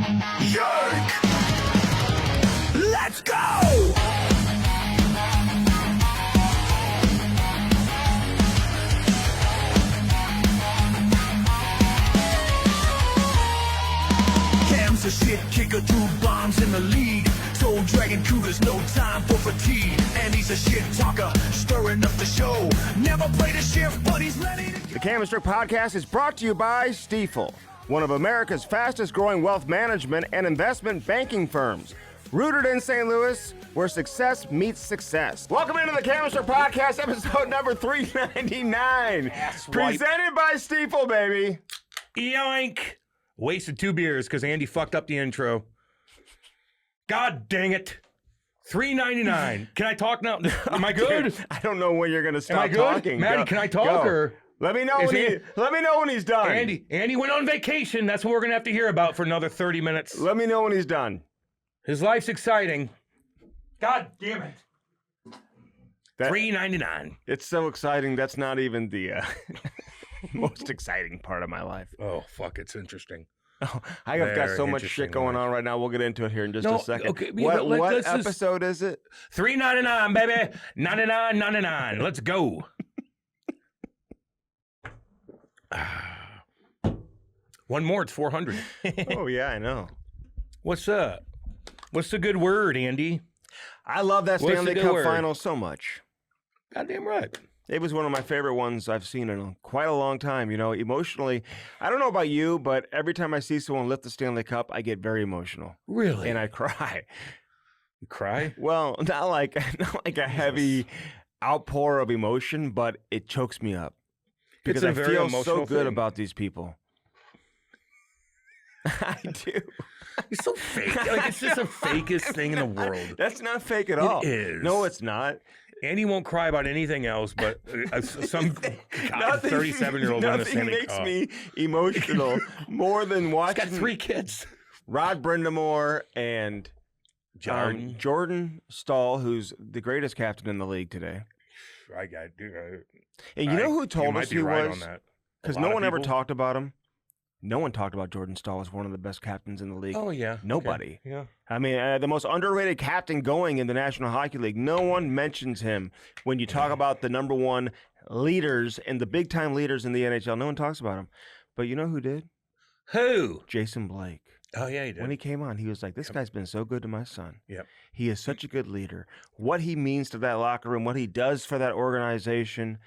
Jerk! Let's go! Cam's a shit kicker, 2 bombs in the lead. Soul Dragon Cougar's no time for fatigue. And he's a shit talker, stirring up the show. Never played a shift, but he's ready to go. The Cam and Strick Podcast is brought to you by Stifel, one of America's fastest growing wealth management and investment banking firms. Rooted in St. Louis, where success meets success. Welcome into the Cam and Strick Podcast, episode number 399. Presented by Stifel, baby. Yoink! Wasted 2 beers because Andy fucked up the intro. God dang it. $3.99. Can I talk now? Am I good? I don't know when you're going to stop Am I good? talking. Maddie, can I talk or? Let me know when he's done. Andy went on vacation. That's what we're going to have to hear about for another 30 minutes. Let me know when he's done. His life's exciting. God damn it. $3.99. It's so exciting. That's not even the most exciting part of my life. Oh, fuck. It's interesting. Oh, I have got so much shit going on right now. We'll get into it here in just a second. Okay, what episode is it? $3.99, baby. 99.99. Let's go. One more, it's 400. Oh yeah, I know. What's up? What's the good word, Andy? I love that Stanley Cup final so much. Goddamn right. It was one of my favorite ones I've seen in quite a long time. You know, emotionally, I don't know about you, but every time I see someone lift the Stanley Cup, I get very emotional. Really? And I cry. You cry? Well, not like a heavy outpour of emotion, but it chokes me up. Because I feel so good about these people. I do. It's so fake. Like, it's just the fakest thing in the world. That's not fake at all. It is. No, it's not. Andy won't cry about anything else, but some 37-year-old in the Stanley Cup. Nothing makes me emotional more than watching. He's got 3 kids. Rod Brindamore and Jordan Staal, who's the greatest captain in the league today. And you know who told us he was? Because no one ever talked about him. No one talked about Jordan Staal as one of the best captains in the league. Oh, yeah. Nobody. Okay. Yeah. I mean, the most underrated captain going in the National Hockey League. No one mentions him when you talk about the number 1 leaders and the big-time leaders in the NHL. No one talks about him. But you know who did? Who? Jason Blake. Oh, yeah, he did. When he came on, he was like, this guy's been so good to my son. Yep. He is such a good leader. What he means to that locker room, what he does for that organization,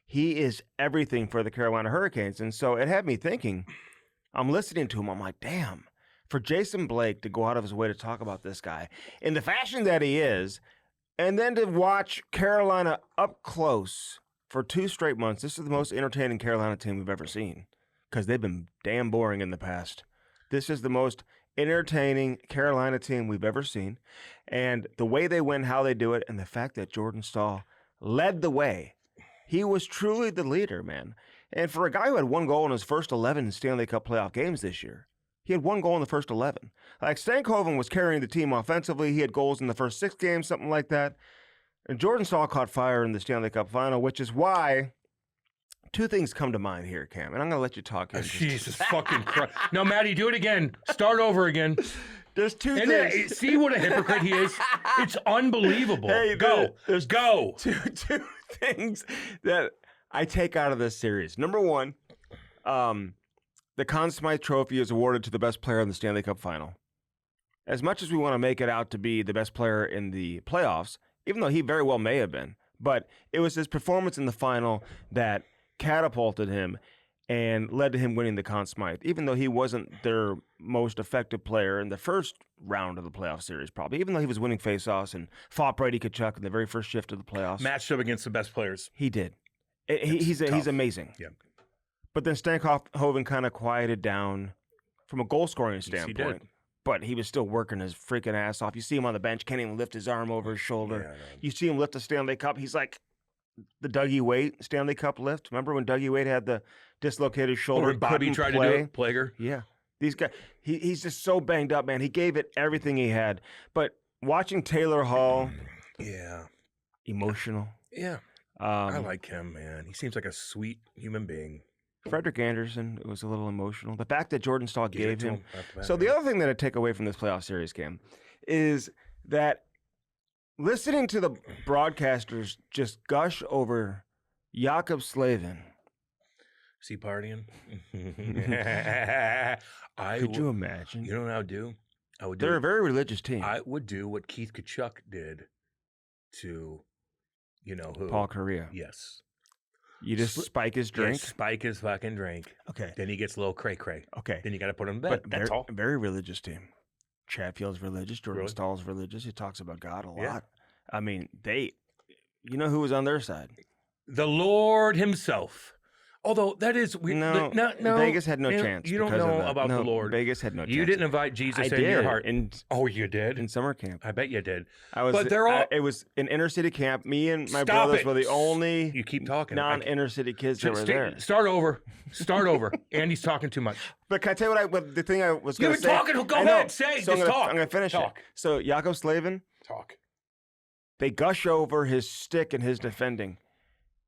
he is everything for the Carolina Hurricanes. And so it had me thinking, I'm listening to him, I'm like, damn, for Jason Blake to go out of his way to talk about this guy in the fashion that he is, and then to watch Carolina up close for 2 straight months. This is the most entertaining Carolina team we've ever seen because they've been damn boring in the past. This is the most entertaining Carolina team we've ever seen. And the way they win, how they do it, and the fact that Jordan Staal led the way. He was truly the leader, man. And for a guy who had 1 goal in his first 11 Stanley Cup playoff games this year, he had 1 goal in the first 11. Like, Stankoven was carrying the team offensively. He had goals in the first 6 games, something like that. And Jordan Staal caught fire in the Stanley Cup final, which is why 2 things come to mind here, Cam. And I'm going to let you talk here. Jesus fucking Christ. No, Maddie, do it again. Start over again. There's 2 things. Then, see what a hypocrite he is? It's unbelievable. Hey, there's go. Two things that I take out of this series. Number 1, the Conn Smythe Trophy is awarded to the best player in the Stanley Cup final. As much as we want to make it out to be the best player in the playoffs, even though he very well may have been, but it was his performance in the final that catapulted him and led to him winning the Conn Smythe, even though he wasn't their most effective player in the first round of the playoff series, probably, even though he was winning faceoffs and fought Brady Tkachuk in the very first shift of the playoffs. Matched up against the best players. He did. He's amazing. Yeah. But then Stankoven kind of quieted down from a goal-scoring standpoint. Yes, he did. But he was still working his freaking ass off. You see him on the bench, can't even lift his arm over his shoulder. Yeah, you see him lift the Stanley Cup. He's like the Dougie Weight Stanley Cup lift. Remember when Dougie Weight had the dislocated shoulder? Or Bobby tried to do it, Plager. Yeah. These guys, he's just so banged up, man. He gave it everything he had. But watching Taylor Hall, yeah, emotional. Yeah. I like him, man. He seems like a sweet human being. Frederick Anderson, it was a little emotional. The fact that Jordan Stahl Give it gave to him. him back to back, So the yeah. other thing that I take away from this playoff series, Cam, is that listening to the broadcasters just gush over Jakob Slavin. Is he partying? Could you imagine? You know what I would do? I would do. They're a very religious team. I would do what Keith Kachuk did to, you know who? Paul Correa. Yes. You just spike his drink. Yes, spike his fucking drink. Okay. Then he gets a little cray cray. Okay. Then you got to put him in bed. But That's very, all. very religious team. Chatfield's religious. Jordan Really? Stahl's religious. He talks about God a lot. Yeah. I mean, you know who was on their side? The Lord himself. Although that is No, Vegas had no chance. You don't because of know that. about No, the Lord. Vegas had no chance. You didn't invite Jesus I into did your heart. Oh, You did? in summer camp. I bet you did. I was. But they're all- it was an inner city camp. Me and my Stop brothers it. were the only You keep talking. non-inner city kids that were there. Start over. Start over. Andy's talking too much. But can I tell you what the thing I was going You've to been say? talking. Go I know. ahead. Say. So Just talk. I'm going to finish Talk. it. So Jakob Slavin, Talk. they gush over his stick and his defending.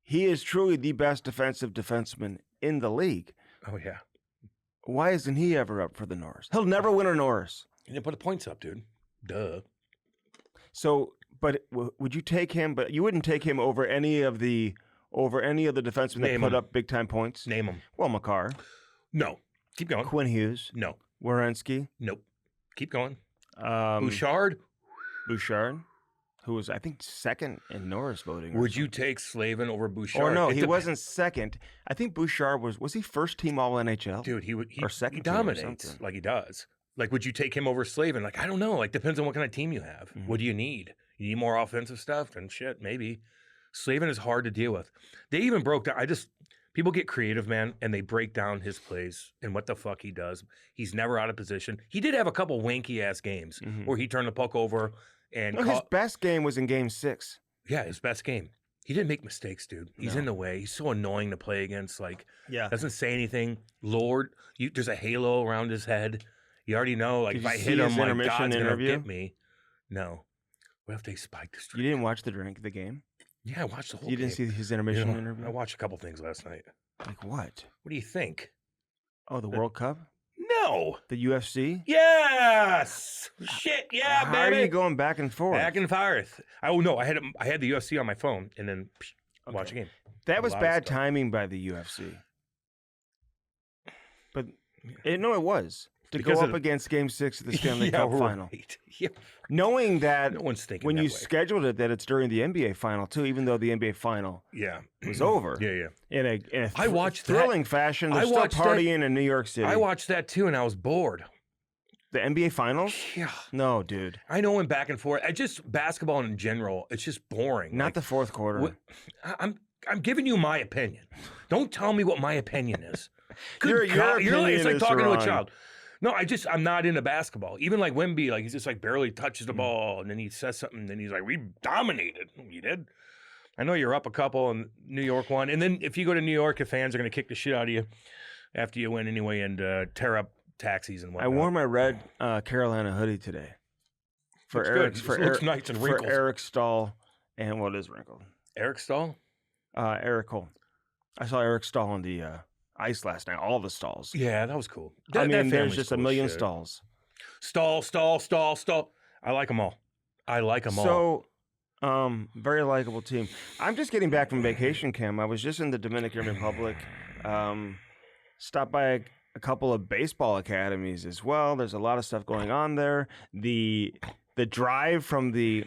He is truly the best defensive defenseman in the league. Oh, yeah. Why isn't he ever up for the Norris? He'll never win a Norris. You didn't put the points up, dude. Duh. So, but would you take him? But you wouldn't take him over any of the defensemen that Name put 'em. up big time points. Name them. Well, Makar, No. Keep going. Quinn Hughes, No. Werenski, Nope. Keep going. um, Bouchard. Bouchard, who was I think second in Norris voting. Would you take Slavin over Bouchard? Or no, It he dep- wasn't second. I think Bouchard was he first team All NHL? Dude, he Or second he team or dominates something. like he does. Like, would you take him over Slavin? Like, I don't know. Like, depends on what kind of team you have. Mhm. What do you need? You need more offensive stuff? Then shit, maybe. Slavin is hard to deal with. They even broke down. People get creative, man, and they break down his plays and what the fuck he does. He's never out of position. He did have a couple wanky ass games Mhm. where he turned the puck over and No, his best game was in Game 6. yeah, his best game. He didn't make mistakes, dude. He's No. in the way. He's so annoying to play against. Like, Yeah. doesn't say anything. Lord, there's a halo around his head. You already know, like, Did if you I see hit him, his like, intermission God's going to interview? get me. No. What if they spiked the You streak? didn't watch the game? Yeah, I watched the whole You didn't game. see his You intermission know, interview? I watched a couple things last night. Like what? What do you think? Oh, the World Cup? No. The UFC? Yes. Shit, yeah, How baby. are you going back and forth? Back and forth. Oh, no, I had the UFC on my phone and then watch a Okay. game. That was a lot of bad stuff. timing by the UFC. But it was. To Because go of up against Game 6 of the Stanley Yeah, Cup right. final. Yeah. Knowing that No one's thinking when that you way. scheduled it that it's during the NBA final too, even though the NBA final Yeah. was over. Yeah, yeah. In a I watched that. thrilling fashion. They're I still watched that- partying in New York City. I watched that too, and I was bored. the NBA finals? Yeah, No, dude. I know, went back and forth. Basketball in general, it's just boring. Not Like, the fourth quarter. what- I'm giving you my opinion. Don't tell me what my opinion is. Good Your God, opinion it's like is talking to wrong. a child. No, I'm not into basketball. Even like Wemby, like he's just like barely touches Mm. the ball, and then he says something, and then he's like, "We dominated." You did. I know you're up a couple, and New York won. And then if you go to New York, the fans are going to kick the shit out of you after you win anyway, and tear up taxis and I whatnot. wore my red Carolina hoodie today. For Looks Eric, good. for It looks Eric, nice and for wrinkled. Eric Stahl, and what is wrinkled? Eric Stahl. Erik Cole. I saw Eric Stahl on the ice last night. All the stalls. Yeah, that was cool. I That mean, there's family's just cool a as million shit. stalls. Stall. I like them all. So, very likable team. I'm just getting back from vacation, Cam. I was just in the Dominican Republic. Stopped by a couple of baseball academies as well. There's a lot of stuff going on there. The drive from the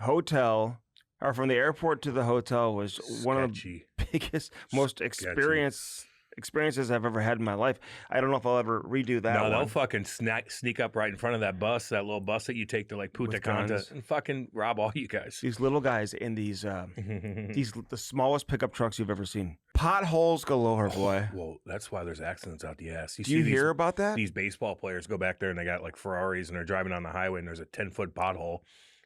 hotel or from the airport to the hotel was one of the Sketchy. biggest, most experiences I've ever had in my life. I don't know if I'll ever redo that No, one. they'll fucking sneak up right in front of that bus, that little bus that you take to like Punta With Cana, guns. and fucking rob all you guys. These little guys in these the smallest pickup trucks you've ever seen. Potholes galore, boy. Well, that's why there's accidents out the ass. Do you hear about that? These baseball players go back there and they got like Ferraris and they're driving on the highway and there's a 10-foot pothole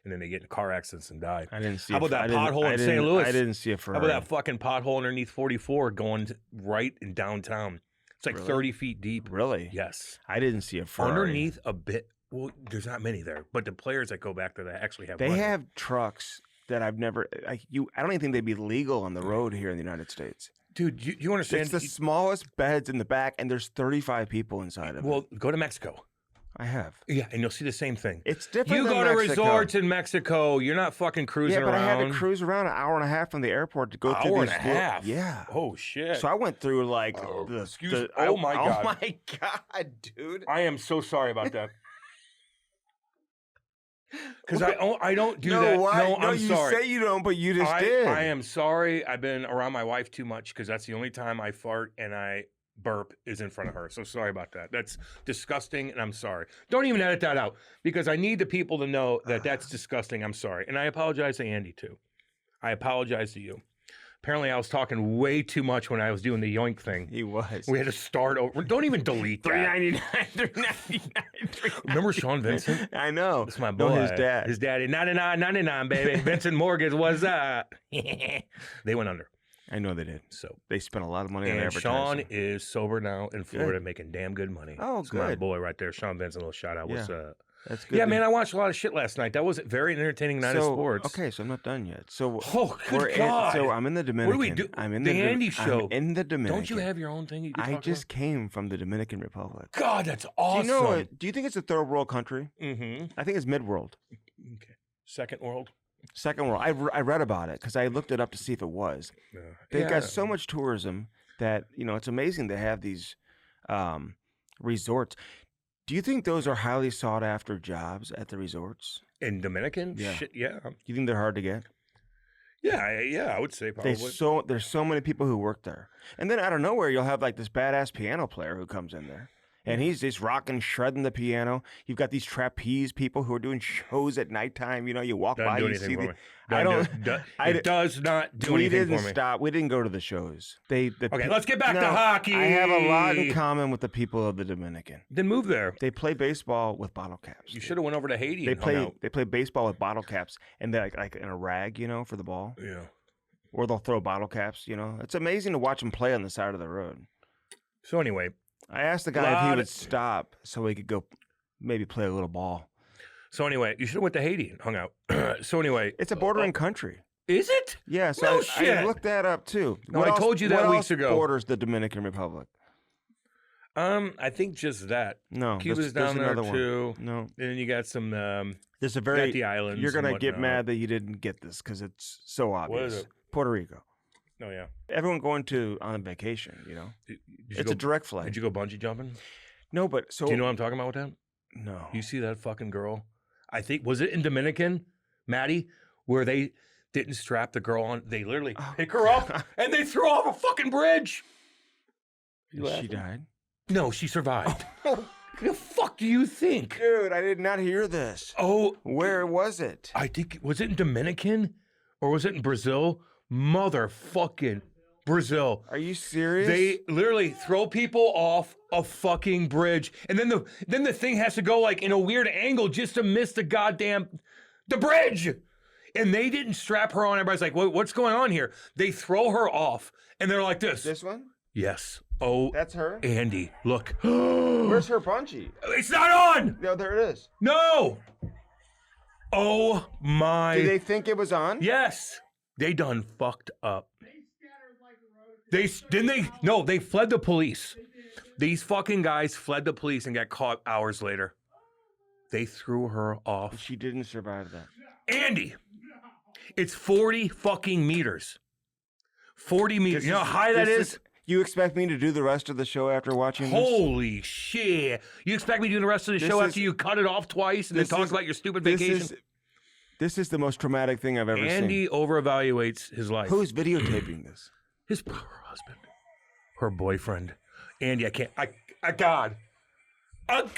and then they get in car accidents and die. I didn't see. How about that pothole in St. St. Louis? I didn't see a How Ferrari. about that fucking pothole underneath 44 going right in downtown? It's like Really? 30 feet deep. Really? Yes. I didn't see a Ferrari. Underneath a bit. Well, there's not many there, but the players that go back there that actually have They money. have trucks that I've never. I don't even think they'd be legal on the road here in the United States. Dude, you understand? It's the smallest beds in the back, and there's 35 people inside of it. Well, go to Mexico. I have. Yeah, and you'll see the same thing. It's different. You than go to Mexico. resorts in Mexico. You're not fucking cruising Yeah, but around. I had to cruise around an hour and a half from the airport to go through Hour these. and a half. Yeah. Oh shit. So I went through like Oh, the. excuse the me. Oh, my God. Oh my god, dude. I am so sorry about that. Because I don't do no, that. why? No, No, I'm you sorry. say you don't, but you just did. I am sorry. I've been around my wife too much because that's the only time I fart and I burp is in front of her. So sorry about that. That's disgusting, and I'm sorry. Don't even edit that out because I need the people to know that that's disgusting. I'm sorry. And I apologize to Andy, too. I apologize to you. Apparently, I was talking way too much when I was doing the yoink thing. He was. We had to start over. Don't even delete that. $3.99. Remember Sean Vincent? I know. That's my boy. No, his dad. His daddy. 99.99, baby. Vincent Mortgage was up. They went under. I know they did. So They spent a lot of money on and advertising. Sean is sober now in Florida, making damn good money. Oh, That's my good. boy right there, Sean Vincent. A little shout out. What's up? That's good. Yeah, man, I watched a lot of shit last night. That was a very entertaining night of sports. Okay, so I'm not done yet. So Oh, good God. so I'm in the Dominican. What do we do? I'm in The the Andy show. I'm in the Dominican. Don't you have your own thing you can I talk just came from the Dominican Republic. about? God, that's awesome. Do you know it? Do you think it's a third world country? Mm-hmm. I think it's mid world. Okay. Second world. Second world. I read about it because I looked it up to see if it was. Yeah. They've got so much tourism that it's amazing to have these resorts. Do you think those are highly sought after jobs at the resorts? In Dominican? Yeah. Shit, yeah. Do you think they're hard to get? Yeah, I would say probably. There's so many people who work there, and then out of nowhere you'll have like this badass piano player who comes in there, and he's just rocking, shredding the piano. You've got these trapeze people who are doing shows at nighttime. You walk Doesn't by, do you anything see for the. me. I don't. It does not do We anything didn't for me. stop. We didn't go to the shows. Okay, Let's get back to hockey. I have a lot in common with the people of the Dominican. Then move there. They play baseball with bottle caps. You should have went over to Haiti. They and hung play. out. They play baseball with bottle caps, and they're like in a rag, for the ball. Yeah. Or they'll throw bottle caps. It's amazing to watch them play on the side of the road. So anyway, I asked the guy if he would stop so he could go maybe play a little ball. you should have went to Haiti and hung out. So anyway, It's a bordering country. is it? Yeah, so No I shit. looked that up too. No, I told you that what weeks else ago. borders the Dominican Republic? I think just that. No, Cuba's there's down there another too. one. No, And then you got some. there's a got very. the islands. You're gonna and get whatnot. mad that you didn't get this because it's so obvious. is it? Puerto Rico. Oh yeah. Everyone going on a vacation. Did you It's go, a direct flight. Did you go bungee jumping? No, but so Do you know what I'm talking about with that? no. You see that fucking girl? I think was it in Dominican, Maddie, where they didn't strap the girl on. They literally pick her up and they throw off a fucking bridge. She died. No, she survived. The fuck do you think? Dude, I did not hear this. Oh, Where was it? I think was it in Dominican or was it in Brazil? Motherfucking Brazil. Are you serious? They literally throw people off a fucking bridge, and then the thing has to go like in a weird angle just to miss the bridge. And they didn't strap her on. Everybody's like, "What's going on here?" They throw her off, and they're like this. This one? Yes. Oh, That's her? Andy, look. Where's her bungee? It's not on. No, there it is. No. Oh my. Did they think it was on? Yes. They done fucked up. They fled the police. These fucking guys fled the police and got caught hours later. They threw her off. She didn't survive that. Andy, it's 40 fucking meters. 40 meters. You know how high that is? You expect me to do the rest of the show after watching this? Holy shit. You expect me to do the rest of the show after you cut it off twice and then talk about your stupid vacation? This is the most traumatic thing I've ever seen. Andy over-evaluates his life. Who's videotaping this? His poor husband. Her boyfriend. Andy, I can't. God.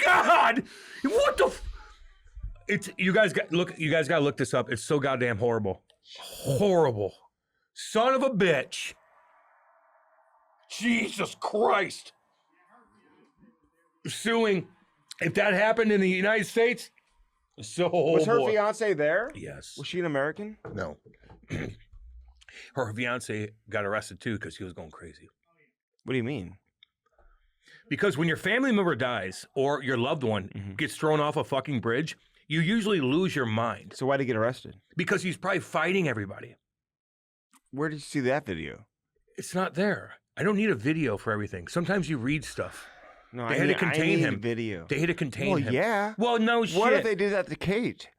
God! What the you guys got to look this up. It's so goddamn horrible. Horrible. Son of a bitch. Jesus Christ. Suing. If that happened in the United States, was her fiance there? Yes. Was she an American? No. Her fiance got arrested too because he was going crazy. What do you mean? Because when your family member dies or your loved one gets thrown off a fucking bridge, you usually lose your mind. So why did he get arrested? Because he's probably fighting everybody. Where did you see that video? It's not there. I don't need a video for everything. Sometimes you read stuff. No, They had to contain him. Video. They had to contain Well, him. yeah. Well, no shit. What if they did that to Kate?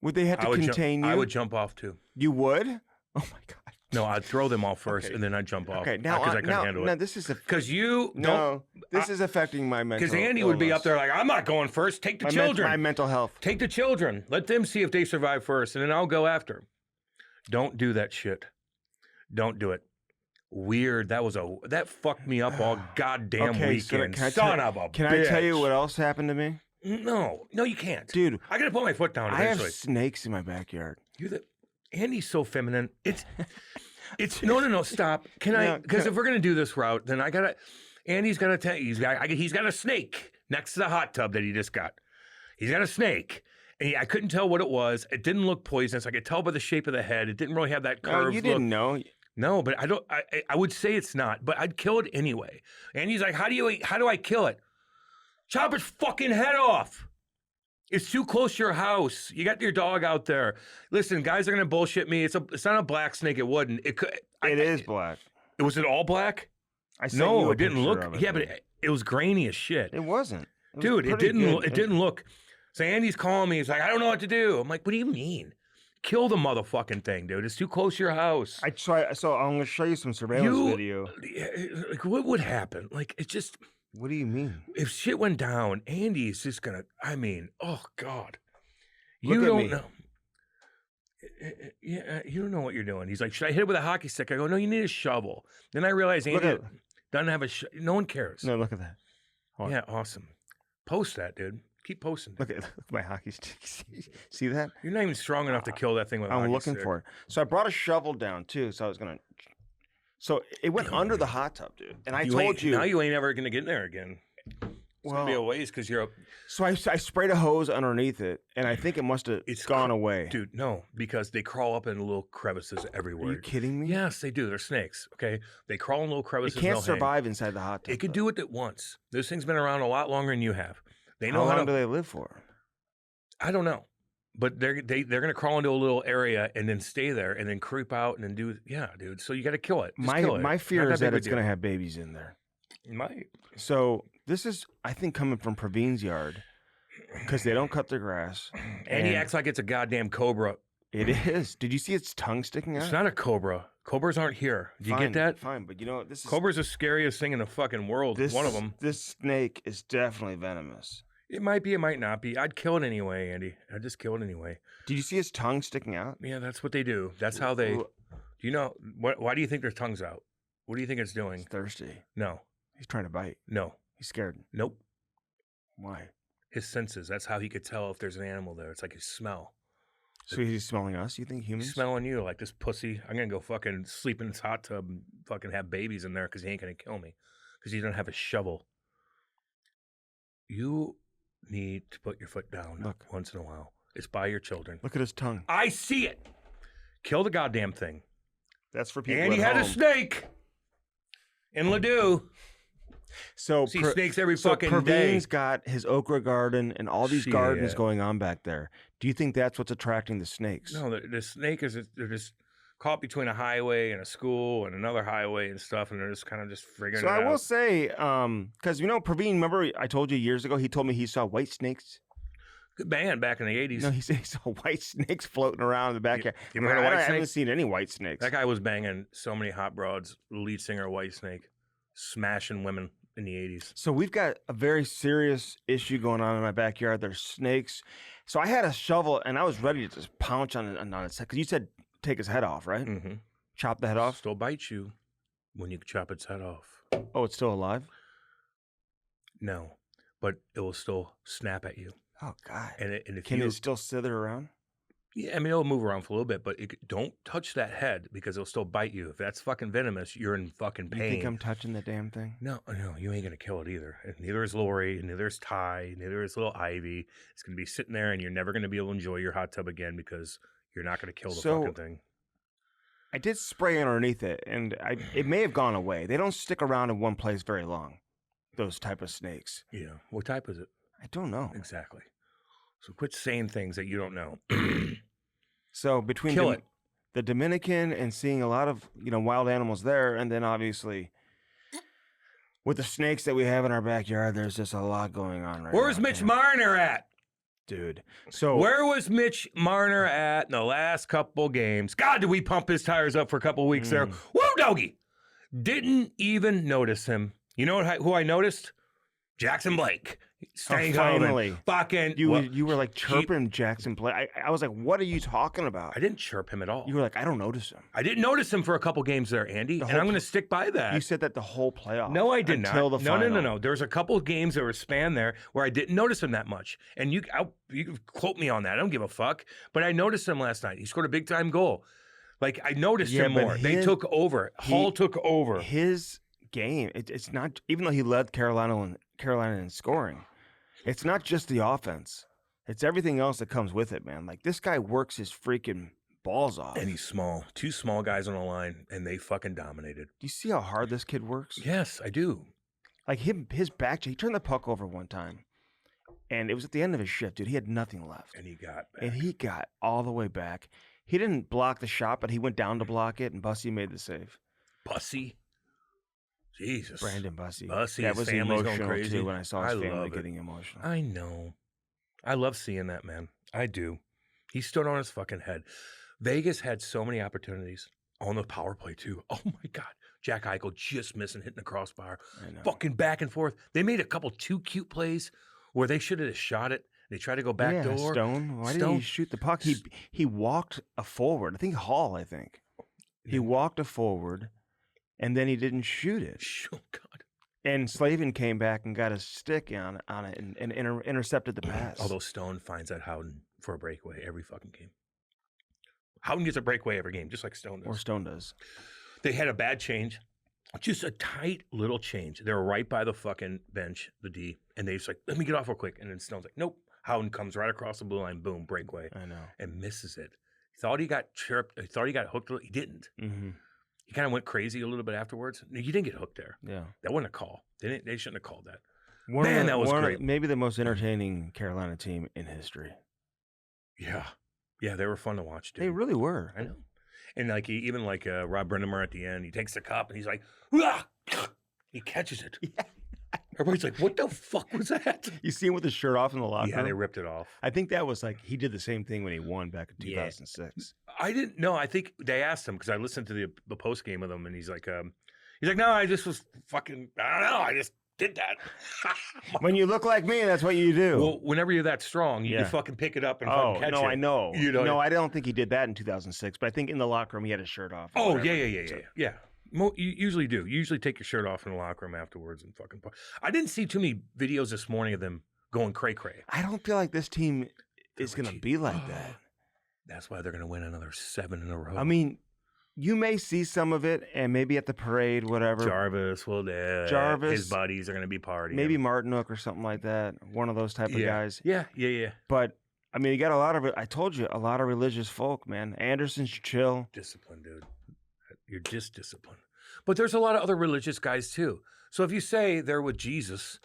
Would they have to contain you? I would jump off too. You would? Oh my god. No, I'd throw them all first, Okay. and then I'd jump off. Okay, now because I couldn't handle now it. this is Because you no, this is affecting my mental. Because Andy would be up there like, I'm not going first. Take the children. My mental health. Take the children. Let them see if they survive first, and then I'll go after. Don't do that shit. Don't do it. Weird. That fucked me up all goddamn weekend. Son of a Can bitch. I tell you what else happened to me? No, you can't, Dude. I gotta put my foot down I eventually. have snakes in my backyard. Andy's so feminine. It's no. Stop. Can I? Because if we're gonna do this route, then Andy's gotta tell you. He's got a snake next to the hot tub that he just got. He's got a snake. And I couldn't tell what it was. It didn't look poisonous. I could tell by the shape of the head. It didn't really have that curved look. You didn't know. No, but I would say it's not, but I'd kill it anyway. And he's like, how do I kill it? Chop its fucking head off. It's too close to your house. You got your dog out there. Listen, guys are gonna bullshit me. It's not a black snake. It wouldn't. It could. It is black. Was it all black? No, it didn't look. Yeah, but it was grainy as shit. It wasn't. Dude, it didn't look. So Andy's calling me. He's like, I don't know what to do. I'm like, what do you mean? Kill the motherfucking thing, dude. It's too close to your house. So I'm gonna show you some surveillance video. Like, what would happen? Like, it's just. What do you mean? If shit went down, Andy's just gonna. I mean, oh God, Look you at don't me. know. Yeah, you don't know what you're doing. He's like, should I hit it with a hockey stick? I go, no, you need a shovel. Then I realize Andy doesn't have a. No one cares. No, look at that. Hold on. Yeah, awesome. Post that, dude. Keep posting. Look at my hockey stick. See that? You're not even strong enough to kill that thing with a I'm hockey looking stick. for it. So I brought a shovel down too. So I was gonna. So it went under the hot tub, dude. And I told you. Now you ain't ever gonna get in there again. It's gonna be a waste because you're. So I sprayed a hose underneath it, and I think it must have gone away. Dude, no, because they crawl up in little crevices everywhere. Are you kidding me? Yes, they do. They're snakes. Okay, they crawl in little crevices. It can't survive inside the hot tub. It could do it at once. This thing's been around a lot longer than you have. They know how long do they live for? I don't know, but they're gonna crawl into a little area and then stay there and then creep out and then do dude. So you got to kill it. Just kill it. My fear is that it's gonna have babies in there. It might. So this is, I think, coming from Praveen's yard because they don't cut their grass. And he acts like it's a goddamn cobra. It is. Did you see its tongue sticking out? It's not a cobra. Cobras aren't here. Do you get that? Fine, but you know this is Cobra's the scariest thing in the fucking world. One of them. This snake is definitely venomous. It might be. It might not be. I'd kill it anyway, Andy. I'd just kill it anyway. Did you see its tongue sticking out? Yeah, that's what they do. That's how they. Do you know why do you think their tongue's out? What do you think it's doing? He's thirsty. No. He's trying to bite. No. He's scared. Nope. Why? His senses. That's how he could tell if there's an animal there. It's like his smell. So he's smelling us? You think humans? He's smelling you like this pussy. I'm gonna go fucking sleep in this hot tub and fucking have babies in there because he ain't gonna kill me because he doesn't have a shovel. You need to put your foot down once in a while. It's by your children. Look at his tongue. I see it. Kill the goddamn thing. That's for people. And he had a snake in Ladue. So see snakes every fucking day. Praveen's got his okra garden and all these gardens going on back there. Do you think that's what's attracting the snakes? No, the snake is they're just caught between a highway and a school and another highway and stuff, and they're just kind of just figuring it out. So I will say, because Praveen, remember I told you years ago, he told me he saw white snakes. Good band back in the 80s. No, he said he saw white snakes floating around in the backyard. You ever heard of White Snake? I haven't seen any white snakes. That guy was banging so many hot broads. Lead singer of White Snake, smashing women in the 80s. So we've got a very serious issue going on in my backyard. There's snakes. So I had a shovel and I was ready to just pounce on its head. Because you said take his head off, right? Mm-hmm. Chop the head off? Still bites you when you chop its head off. Oh, it's still alive? No, but it will still snap at you. Oh, God. And if Can it still slither around? Yeah, I mean, it'll move around for a little bit, but don't touch that head because it'll still bite you. If that's fucking venomous, you're in fucking pain. You think I'm touching the damn thing? No, you ain't going to kill it either. And neither is Lori, neither is Ty, neither is little Ivy. It's going to be sitting there and you're never going to be able to enjoy your hot tub again because you're not going to kill the fucking thing. I did spray underneath it, and it may have gone away. They don't stick around in one place very long, those type of snakes. Yeah. What type is it? I don't know. Exactly. So quit saying things that you don't know. So between kill it. the Dominican and seeing a lot of, wild animals there. And then obviously with the snakes that we have in our backyard, there's just a lot going on right now. Where's Mitch Marner at? Dude. So where was Mitch Marner at in the last couple games? God, did we pump his tires up for a couple weeks there? Woo, doggy. Didn't even notice him. You know who I noticed? Jackson Blake. Staying finally. Fucking. You were like chirping Jackson Blake. I was like, what are you talking about? I didn't chirp him at all. You were like, I don't notice him. I didn't notice him for a couple games there, Andy, and I'm going to stick by that. You said that the whole playoff. No, I did until not. The final. No. There's a couple of games that were spanned there where I didn't notice him that much. And you can quote me on that. I don't give a fuck. But I noticed him last night. He scored a big-time goal. Like, I noticed him more. They took over. Hall took over. His game, it's not, even though he led Carolina in scoring, it's not just the offense. It's everything else that comes with it, man. Like, this guy works his freaking balls off. And he's small. 2 small guys on the line, and they fucking dominated. Do you see how hard this kid works? Yes, I do. Like, his back, he turned the puck over one time, and it was at the end of his shift, dude. He had nothing left. And he got back. And he got all the way back. He didn't block the shot, but he went down to block it, and Bussy made the save. Bussy? Jesus. Brandon Bussy. Bussy, that was his family's emotional, going crazy. too, when I saw his family getting emotional. I know. I love seeing that, man. I do. He stood on his fucking head. Vegas had so many opportunities on the power play, too. Oh, my God. Jack Eichel just missing, hitting the crossbar. Fucking back and forth. They made a couple 2 cute plays where they should have shot it. They tried to go back door. Stone. Why didn't he shoot the puck? He walked a forward. I think Hall, He walked a forward, and then he didn't shoot it. Oh, God. And Slavin came back and got a stick on it and intercepted the pass. Although Stone finds out Howden for a breakaway every fucking game. Howden gets a breakaway every game, just like Stone does. Or Stone does. They had a bad change. Just a tight little change. They were right by the fucking bench, the D, and they just like, let me get off real quick. And then Stone's like, nope. Howden comes right across the blue line, boom, breakaway. I know. And misses it. He thought he got chirped. He thought he got hooked. He didn't. Mm-hmm. He kind of went crazy a little bit afterwards. You didn't get hooked there. Yeah. That wasn't a call. They shouldn't have called that. That was great. Maybe the most entertaining Carolina team in history. Yeah. Yeah, they were fun to watch, dude. They really were. I know. And like even Rob Brindamore at the end, he takes the cup and he's like, "Wah!" He catches it. Yeah. Everybody's like, what the fuck was that? You see him with his shirt off in the locker room? Yeah, they ripped it off. I think that was like, he did the same thing when he won back in 2006. I didn't know. I think they asked him because I listened to the post game with him, and he's like, no, I just was fucking, I don't know, I just did that. When you look like me, that's what you do. Well, whenever you're that strong, you can fucking pick it up and fucking catch it. No, I know. You know. No, I don't think he did that in 2006, but I think in the locker room he had his shirt off. Oh, yeah. You usually do. You usually take your shirt off in the locker room afterwards and fucking. I didn't see too many videos this morning of them going cray-cray. I don't feel like this team is going to be like that. That's why they're going to win another 7 in a row. I mean, you may see some of it, and maybe at the parade, whatever. Jarvis, his buddies are going to be partying. Maybe Martinook or something like that. One of those type of guys. Yeah. But I mean, you got a lot of it. I told you, a lot of religious folk, man. Anderson's chill. Discipline, dude. You're just disciplined. But there's a lot of other religious guys too. So if you say they're with Jesus,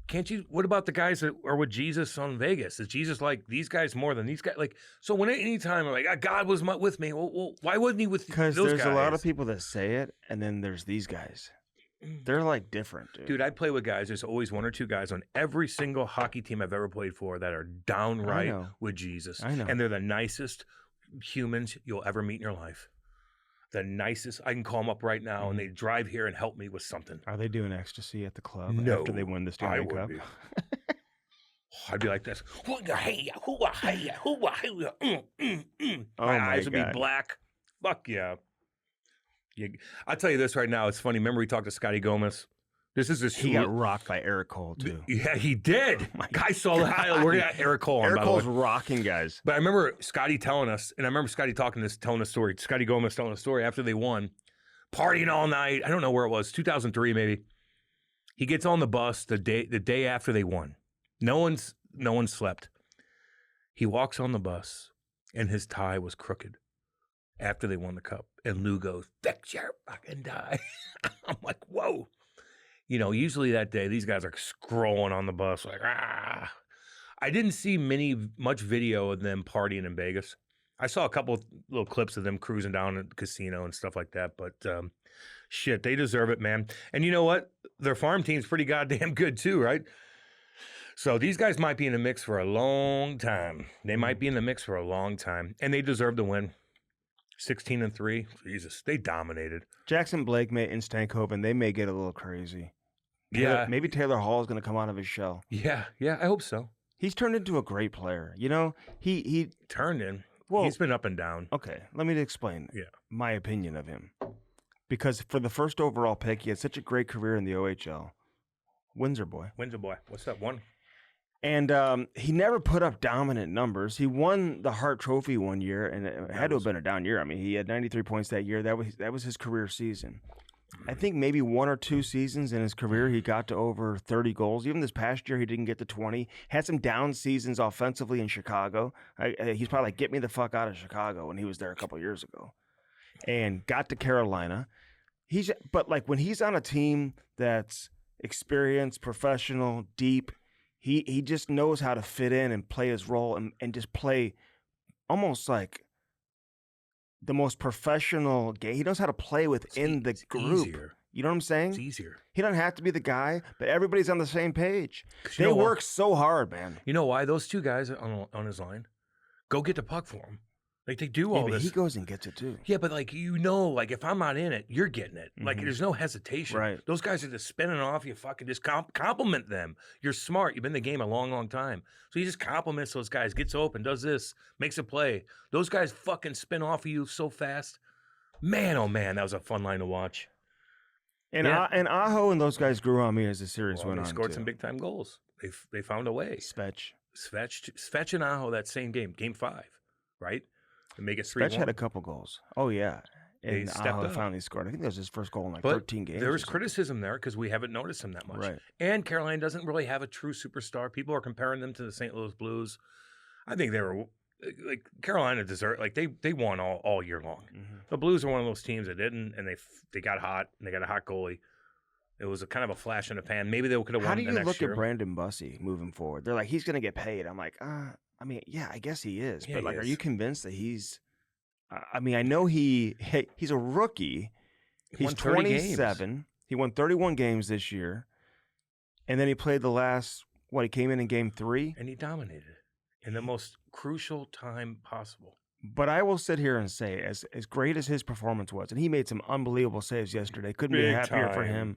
can't you? What about the guys that are with Jesus on Vegas? Is Jesus like these guys more than these guys? Like, so when anytime I'm like, God was with me, well, why wasn't he with those guys? Because there's a lot of people that say it, and then there's these guys. They're like different, dude. Dude, I play with guys. There's always 1 or 2 guys on every single hockey team I've ever played for that are downright with Jesus. I know. And they're the nicest humans you'll ever meet in your life. The nicest. I can call them up right now, and they drive here and help me with something. Are they doing ecstasy at the club after they win the Stanley Cup? I'd be like this. My eyes would be black. Fuck yeah. I'll tell you this right now. It's funny. Remember we talked to Scotty Gomez? He got rocked by Erik Cole, too. Yeah, he did. I saw the highlight. We're going to Erik Cole on, Erik Cole's rocking guys. But I remember Scotty telling us, and I remember Scotty telling a story. Scotty Gomez telling a story after they won, partying all night. I don't know where it was, 2003 maybe. He gets on the bus the day after they won. No one slept. He walks on the bus, and his tie was crooked after they won the cup. And Lou goes, "Fix your fucking tie." I'm like, whoa. You know, usually that day, these guys are scrolling on the bus like, ah. I didn't see much video of them partying in Vegas. I saw a couple little clips of them cruising down at the casino and stuff like that. But shit, they deserve it, man. And you know what? Their farm team's pretty goddamn good too, right? So these guys might be in the mix for a long time. They might be in the mix for a long time, and they deserve to win. 16-3. Jesus, they dominated. Jackson Blake and Stankoven, they may get a little crazy. Yeah. Maybe Taylor Hall is going to come out of his shell. Yeah, I hope so. He's turned into a great player. You know, he Turned in. Well, he's been up and down. Okay, let me explain Yeah. my opinion of him. Because for the first overall pick, he had such a great career in the OHL. Windsor boy. What's that one? And he never put up dominant numbers. He won the Hart Trophy one year, and it had to have been a down year. I mean, he had 93 points that year. That was his career season. I think maybe 1 or 2 seasons in his career, he got to over 30 goals. Even this past year, he didn't get to 20. Had some down seasons offensively in Chicago. He's probably like, get me the fuck out of Chicago when he was there a couple of years ago. And got to Carolina. But like when he's on a team that's experienced, professional, deep, he just knows how to fit in and play his role and just play almost like the most professional game. He knows how to play within the group. Easier. You know what I'm saying? It's easier. He doesn't have to be the guy, but everybody's on the same page. They work so hard, man. You know why? Those two guys on his line go get the puck for him. Like they do all but this. He goes and gets it too. Yeah, but like like if I'm not in it, you're getting it. Like there's no hesitation. Right. Those guys are just spinning off. You fucking just compliment them. You're smart. You've been in the game a long, long time. So he just compliments those guys. Gets open, does this, makes a play. Those guys fucking spin off of you so fast. Man, oh man, that was a fun line to watch. And Aho and those guys grew on me as the series went on. They scored some big time goals. They found a way. Svetch and Aho that same game, game 5, right? To make it 3-1. Svetch had a couple goals. Oh yeah. They And stepped Aho up. finally scored. I think that was his first goal in like But 13 games. there or was something. criticism there because we haven't noticed him that much. Right. And Carolina doesn't really have a true superstar. People are comparing them to the St. Louis Blues. I think they were like Carolina deserved. Like they won all year long. Mm-hmm. The Blues are one of those teams that didn't, and they got hot and they got a hot goalie. It was a kind of a flash in the pan. Maybe they could have won. How do the you next look year. at Brandon Bussey moving forward? They're like, he's going to get paid. I'm like, I mean, yeah, I guess he is. Yeah, but like, he are is. you convinced that he's? I mean, I know he's a rookie. He He's won 30 games. 27. He won 31 games this year, and then he played the last. What, he came in game 3, And he dominated in the most crucial time possible. But I will sit here and say, as great as his performance was, and he made some unbelievable saves yesterday. Couldn't be Big happier for time. him.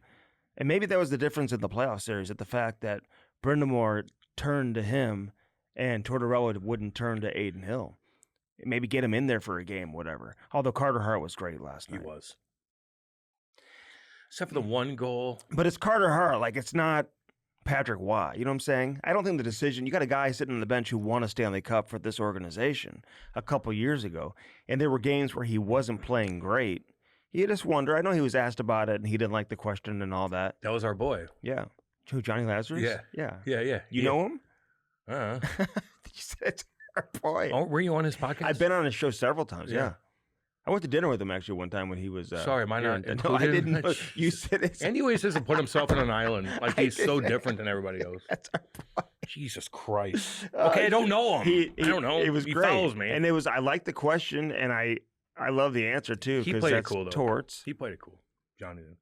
And maybe that was the difference in the playoff series, at the fact that Brind'Amour turned to him and Tortorella wouldn't turn to Aiden Hill. Maybe get him in there for a game, whatever. Although Carter Hart was great last night. He was. Except for the one goal. But it's Carter Hart. Like, it's not Patrick Waugh. You know what I'm saying? I don't think the decision, you got a guy sitting on the bench who won a Stanley Cup for this organization a couple years ago, and there were games where he wasn't playing great. You just wonder. I know he was asked about it, and he didn't like the question and all that. That was our boy. Yeah. Who, Johnny Lazarus? Yeah. Yeah. Yeah. You know him? Uh-huh. You said it's our boy. Oh, were you on his podcast? I've been on his show several times, Yeah. yeah. I went to dinner with him actually one time when he was. Sorry, am I here not in- No, I included? didn't know. You said it's. Andy always has to put himself on an island. Like I he's so didn't. different than everybody else. That's our boy. Jesus Christ. Okay, I don't know him. I don't know. It was he great. follows me. And it was. I liked the question, and I love the answer too. He 'cause played it that's cool, though. Torts. He played it cool. Johnny did.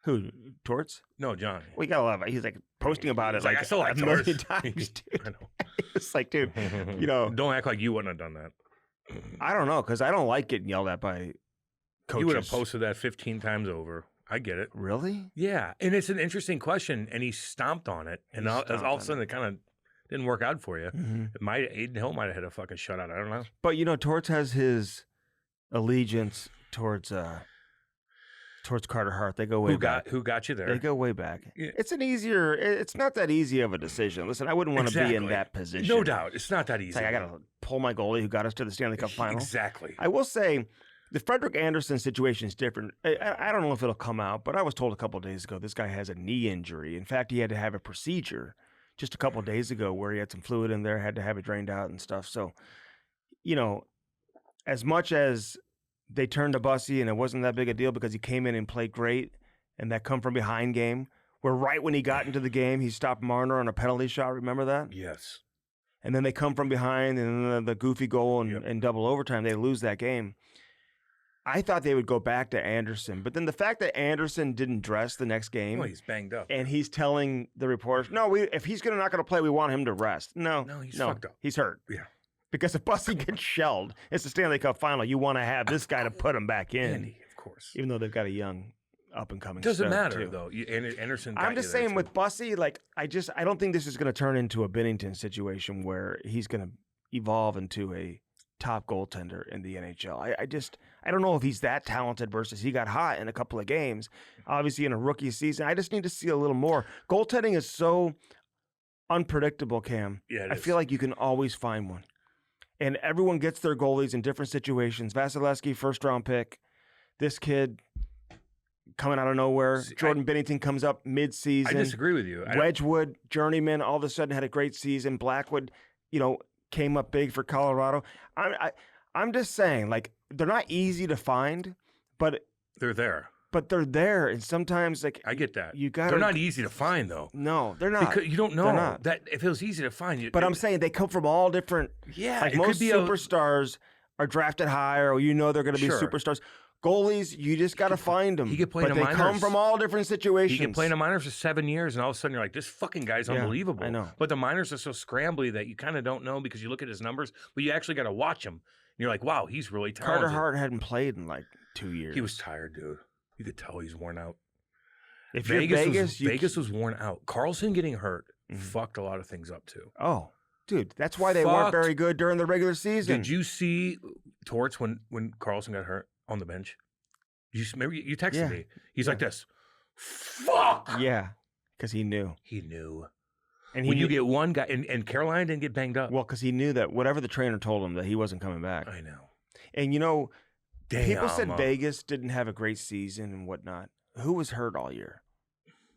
Who? Torts? No, Johnny. We got a lot of. He's like posting about He's it like, like I still like a million Torts. times, dude. I know. It's like, dude, you know, Don't act like you wouldn't have done that. I don't know, because I don't like getting yelled at by coaches. You would have posted that 15 times over. I get it. Really? Yeah, and it's an interesting question, and he stomped on it, and all stomped of a on sudden it kind of didn't work out for you. Mm-hmm. Aiden Hill might have had a fucking shutout. I don't know. But you know, Torts has his allegiance towards Carter Hart. They go way back. Who got you there? They go way back. Yeah. It's not that easy of a decision. Listen, I wouldn't want to be in Exactly. that position. No doubt, it's not that easy. It's like I got to pull my goalie who got us to the Stanley Cup final. Exactly. I will say the Frederick Anderson situation is different. I don't know if it'll come out, but I was told a couple of days ago this guy has a knee injury. In fact, he had to have a procedure just a couple of days ago where he had some fluid in there, had to have it drained out and stuff. So, you know, as much as they turned to Bussey and it wasn't that big a deal because he came in and played great, and that come from behind game, where right when he got into the game, he stopped Marner on a penalty shot. Remember that? Yes. and then they come from behind, and then the goofy goal and double overtime, they lose that game. I thought they would go back to Anderson, but then the fact that Anderson didn't dress the next game, Well, he's banged up. and he's telling the reporters, "No, if he's not going to play, we want him to rest." No, he's fucked up. He's hurt. Yeah. Because if Bussy gets shelled, it's the Stanley Cup final. You want to have this guy to put him back in, Andy, of course. even though they've got a young, up and coming. Doesn't stud, matter too. though. Anderson. I'm just saying with Bussy, like I don't think this is going to turn into a Binnington situation where he's going to evolve into a top goaltender in the NHL. I don't know if he's that talented versus he got hot in a couple of games. Obviously in a rookie season, I just need to see a little more. Goaltending is so unpredictable, Cam. Yeah, I feel like you can always find one. And everyone gets their goalies in different situations. Vasilevsky, first-round pick. This kid coming out of nowhere. Jordan Binnington comes up mid-season. I disagree with you. Wedgwood, journeyman, all of a sudden had a great season. Blackwood, came up big for Colorado. I'm just saying, like, they're not easy to find, but They're there. they're there. And sometimes, like, I get that. you got. They're not easy to find though. No, they're not. You don't know They're not. that if it was easy to find. But I'm saying they come from all different. Yeah, like it most could be superstars are drafted higher, or they're going to be Sure. superstars. Goalies, you just got to find them. he could play but in the they come minors. from all different situations. He can play in the minors for 7 years, and all of a sudden you're like, this fucking guy's Yeah, unbelievable. I know. But the minors are so scrambly that you kind of don't know because you look at his numbers, but you actually got to watch him. And you're like, wow, he's really talented. Carter Hart hadn't played in like 2 years. He was tired, dude. You could tell he's worn out. If you're Vegas, Vegas was worn out. Carlson getting hurt fucked a lot of things up too. Oh, dude, that's why they weren't very good during the regular season. Did you see Torts when Carlson got hurt on the bench? Remember you texted me. He's like this. Fuck. Yeah, because he knew. He knew. And When you get one guy, and Carolina didn't get banged up. Well, because he knew that whatever the trainer told him that he wasn't coming back. I know. And Damn. people said Vegas didn't have a great season and whatnot. Who was hurt all year?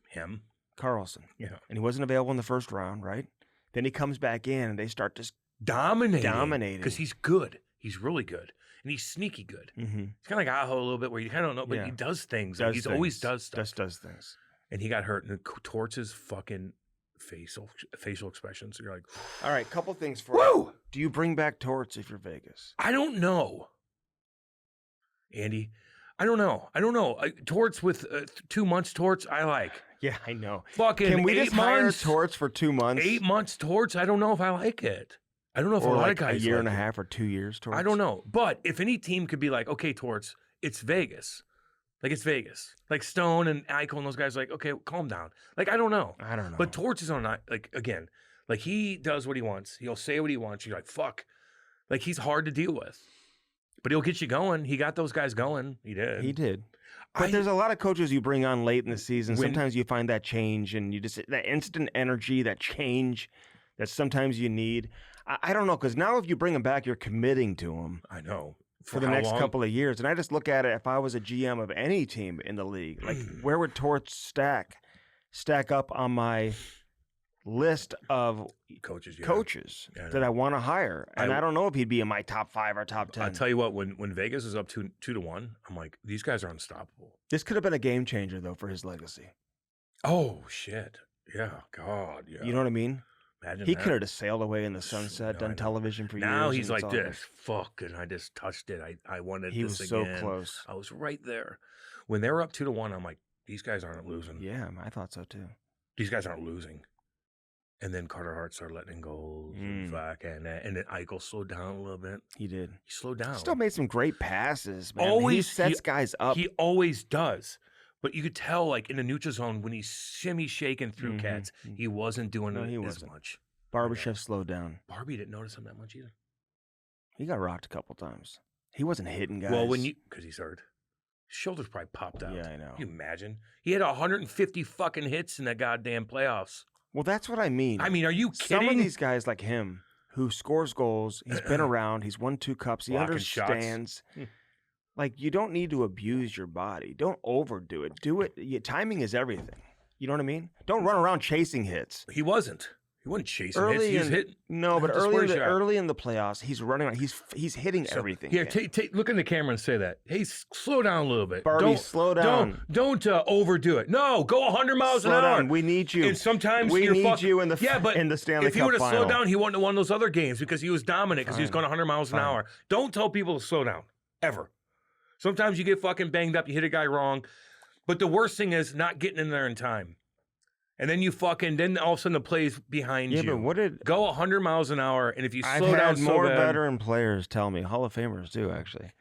Him. Carlson. Yeah. And he wasn't available in the first round, right? Then he comes back in and they start just Dominating. Because he's good. He's really good. And he's sneaky good. mm-hmm. It's kind of like Aho a little bit where you kind of don't know, but Yeah. he does things. Does He's things. always does stuff. Just does things. And he got hurt. And Torts' fucking facial expressions. You're like, All right, couple things for woo! you. Do you bring back Torts if you're Vegas? I don't know. Andy, I don't know. Torts with 2 months Torts, I like. Yeah, I know. Fucking Can we 8 just hire months? Torts for 2 months? 8 months Torts, I don't know if I like it. I don't know if or a lot like of guys a year like and a it. half or 2 years Torts? I don't know. But if any team could be like, okay, Torts, it's Vegas. Like, it's Vegas. Like, Stone and Eichel and those guys are like, okay, calm down. Like, I don't know. I don't know. But Torts is on, like, again, like, he does what he wants. He'll say what he wants. You're like, fuck. Like, he's hard to deal with. But he'll get you going. He got those guys going. He did. He did. But there's a lot of coaches you bring on late in the season. When- Sometimes you find that change and you just that instant energy, that change that sometimes you need. I don't know, because now if you bring him back, you're committing to him I know. for the how next long? couple of years. And I just look at it, if I was a GM of any team in the league, like where would Torts stack up on my list of Coaches. Yeah. coaches Yeah, I that know. I want to hire? And I- I don't know if he'd be in my top 5 or top 10. I'll tell you what, when Vegas is up 2-1, I'm like, these guys are unstoppable. This could have been a game changer, though, for his legacy. Oh, shit. Yeah. God. Yeah. You know what I mean? Imagine He that. could have just sailed away in the sunset, No, I done know. television for years. Now and he's it's like all this. Fuck. And I just touched it. I wanted He this was so again. close. I was right there. When they were up 2-1, I'm like, these guys aren't losing. Yeah, I thought so too. These guys aren't losing. And then Carter Hart started letting goals and fuck, and then Eichel slowed down a little bit. He did. He slowed down. Still made some great passes, man. He Always- sets guys up. He always does. But you could tell, like, in the neutral zone, when he's shimmy shaking through Mhm. cats, he wasn't doing No, it he as wasn't. much. Barbashev slowed down. Barbie didn't notice him that much either. He got rocked a couple times. He wasn't hitting guys. Well, because he's hurt. His shoulders probably popped out. Yeah, I know. Can you imagine? He had 150 fucking hits in the goddamn playoffs. Well, that's what I mean. I mean, are you Some kidding? of these guys like him, who scores goals, he's been around, he's won 2 cups, he Blocking shots. understands. Like, you don't need to abuse your body. Don't overdo it. Do it. Timing is everything. You know what I mean? Don't run around chasing hits. He wasn't. He wasn't chasing hits. He was hitting. No, but Just where's you at? early in the playoffs, he's running. He's hitting everything. Here, man. look in the camera and say that. Hey, slow down a little bit. Barbie, slow down. Don't overdo it. No, go 100 miles slow an hour. down. We need you. And sometimes we need you in the but in the Stanley Cup if he would have final. slowed down, he wouldn't have won those other games because he was dominant because he was going 100 miles an hour. Don't tell people to slow down ever. Sometimes you get fucking banged up. You hit a guy wrong, but the worst thing is not getting in there in time. And then then all of a sudden the play's behind you. Yeah, but what did go 100 miles an hour, and if you I've slow down had more so bad, veteran players tell me, Hall of Famers do actually.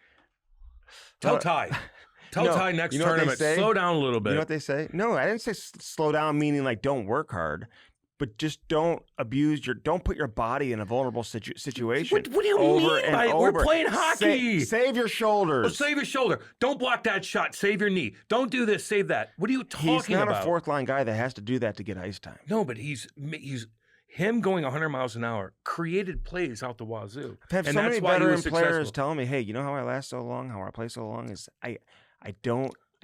tell Ty. Tell No, Ty next you know what they tournament, say? slow down a little bit. You know what they say? No, I didn't say slow down, meaning like don't work hard, but just don't put your body in a vulnerable situation. What do you mean by it? We're playing hockey. Save your shoulders. Well, save your shoulder. Don't block that shot. Save your knee. Don't do this. Save that. What are you talking about? He's not a fourth line guy that has to do that to get ice time. No, but he's him going 100 miles an hour created plays out the wazoo. I've had and so that's many why he veteran was players successful. telling me, hey, you know how I last so long, how I play so long is I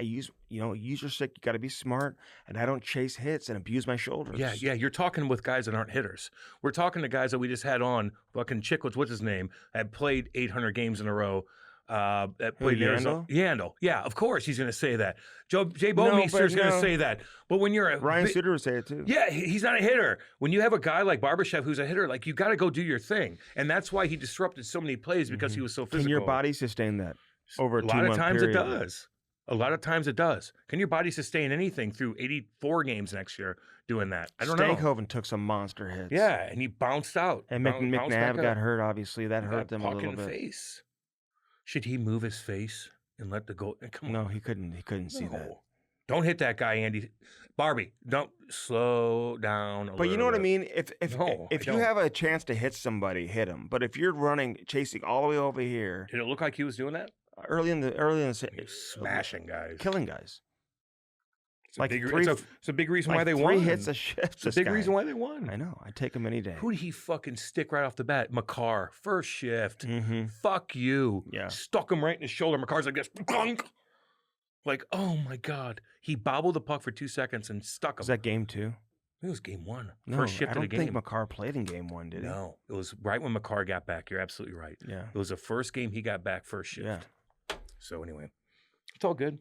use your stick. You got to be smart, and I don't chase hits and abuse my shoulders. Yeah. You're talking with guys that aren't hitters. We're talking to guys that we just had on. Fucking Chicklets, what's his name? Had played 800 games in a row. That played in Arizona. Yandel. Yeah, of course he's going to say that. Jay Bowmeister's going to say that. But when you're Ryan Suter would say it too. Yeah, he's not a hitter. When you have a guy like Barbashev who's a hitter, like you got to go do your thing, and that's why he disrupted so many plays because he was so physical. Can your body sustain that over a 2 month period? A lot of times it does. A lot of times it does. Can your body sustain anything through 84 games next year doing that? I don't know. Stankhoven took some monster hits. Yeah, and he bounced out. And McNabb got hurt, obviously. That hurt them a little bit. Face. Should he move his face and let the goal? Come on. No, he couldn't. He couldn't see that. Don't hit that guy, Andy. Barbie, don't slow down a But you know what I bit. mean? If you have a chance to hit somebody, hit him. But if you're chasing all the way over here, Did it look like he was doing that? early in the He was smashing guys. killing guys. It's a like big, three- it's a big reason why Like they 3 won. hits a shift. It's a big reason why they won. I know. I take him any day. Who did he fucking stick right off the bat? McCarr, first shift. Mm-hmm. Fuck you. Yeah. Stuck him right in his shoulder. McCarr's like this. Like, oh my God. He bobbled the puck for 2 seconds and stuck him. Was that game 2? It was game 1. No, First shift I of the don't game. think McCarr played in game 1, did he? No, it was right when McCarr got back. You're absolutely right. Yeah. It was the first game he got back, first shift. Yeah. So anyway, it's all good.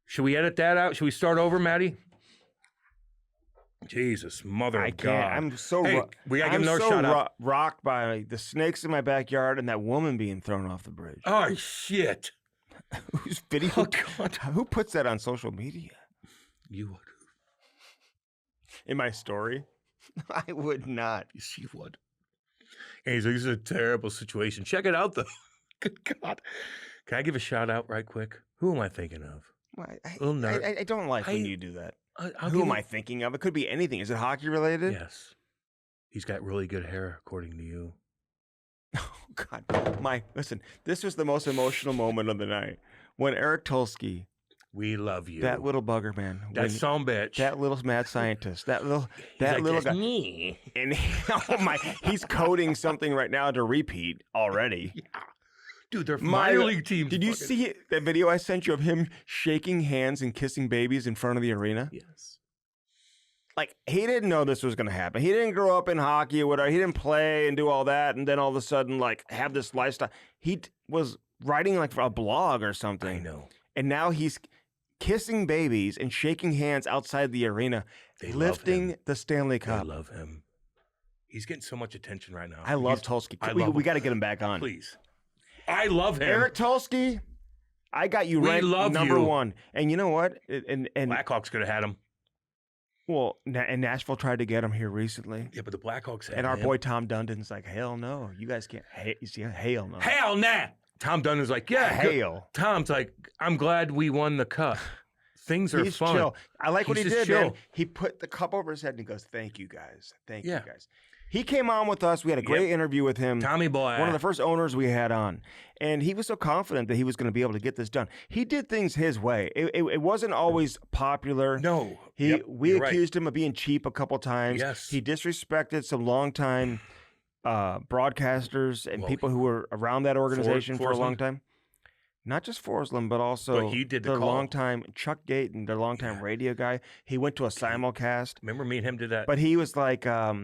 Should we edit that out? Should we start over, Maddie? Jesus, mother I of can't. God. I'm so Hey, we gotta give another shout out. rocked by the snakes in my backyard and that woman being thrown off the bridge. Oh, shit. Whose video? Oh, God. Who puts that on social media? You would. In my story? I would not. Yes, you would. Hey, so this is a terrible situation. Check it out, though. Good God. Can I give a shout out right quick? Who am I thinking of? Well, Little nerd. I don't like when I- you do that. I'll Who give am you- I thinking of? It could be anything. Is it hockey related? Yes. He's got really good hair, according to you. Oh, God. Listen, this was the most emotional moment of the night. When Erik Cole, We love you. that little bugger man, That son bitch. that little mad scientist, that little He's guy. Me. And oh my, he's coding something right now to repeat already. Yeah. Dude, they're minor league teams. Did you fucking- see that video I sent you of him shaking hands and kissing babies in front of the arena? Yes. Like, he didn't know this was going to happen. He didn't grow up in hockey or whatever. He didn't play and do all that. And then all of a sudden, like, have this lifestyle. He was writing like for a blog or something. I know. And now he's kissing babies and shaking hands outside the arena, They love lifting him. the Stanley I Cup. love him. He's getting so much attention right now. I love He's- Tulski. I We, love we him. got to get him back on. Please. I love him. Erik Tulski, I got you We ranked love number you. 1. And you know what? And Blackhawks could have had him. well, and Nashville tried to get him here recently. Yeah, but the Blackhawks had And our him. boy Tom Dundon's like, hell no, you guys can't. You see, hell no. Hell nah. Tom Dunn's like, yeah. good. Hail. Tom's like, I'm glad we won the cup. Things are He's fun. chill. I like what he He's just did, man. chill. He put the cup over his head and he goes, thank you guys. Thank Yeah. you guys. He came on with us. We had a great interview with him. Tommy boy. One of the first owners we had on. And he was so confident that he was going to be able to get this done. He did things his way. It wasn't always popular. No. We Yep, you're right. accused him of being cheap a couple times. Yes. He disrespected some longtime broadcasters and Well, people who were around that organization for a long Forsman. time. not just Forsland, but also But he did the their call. longtime Chuck Gayton, their longtime radio guy. He went to a simulcast, Remember me and him did that? but he was like, I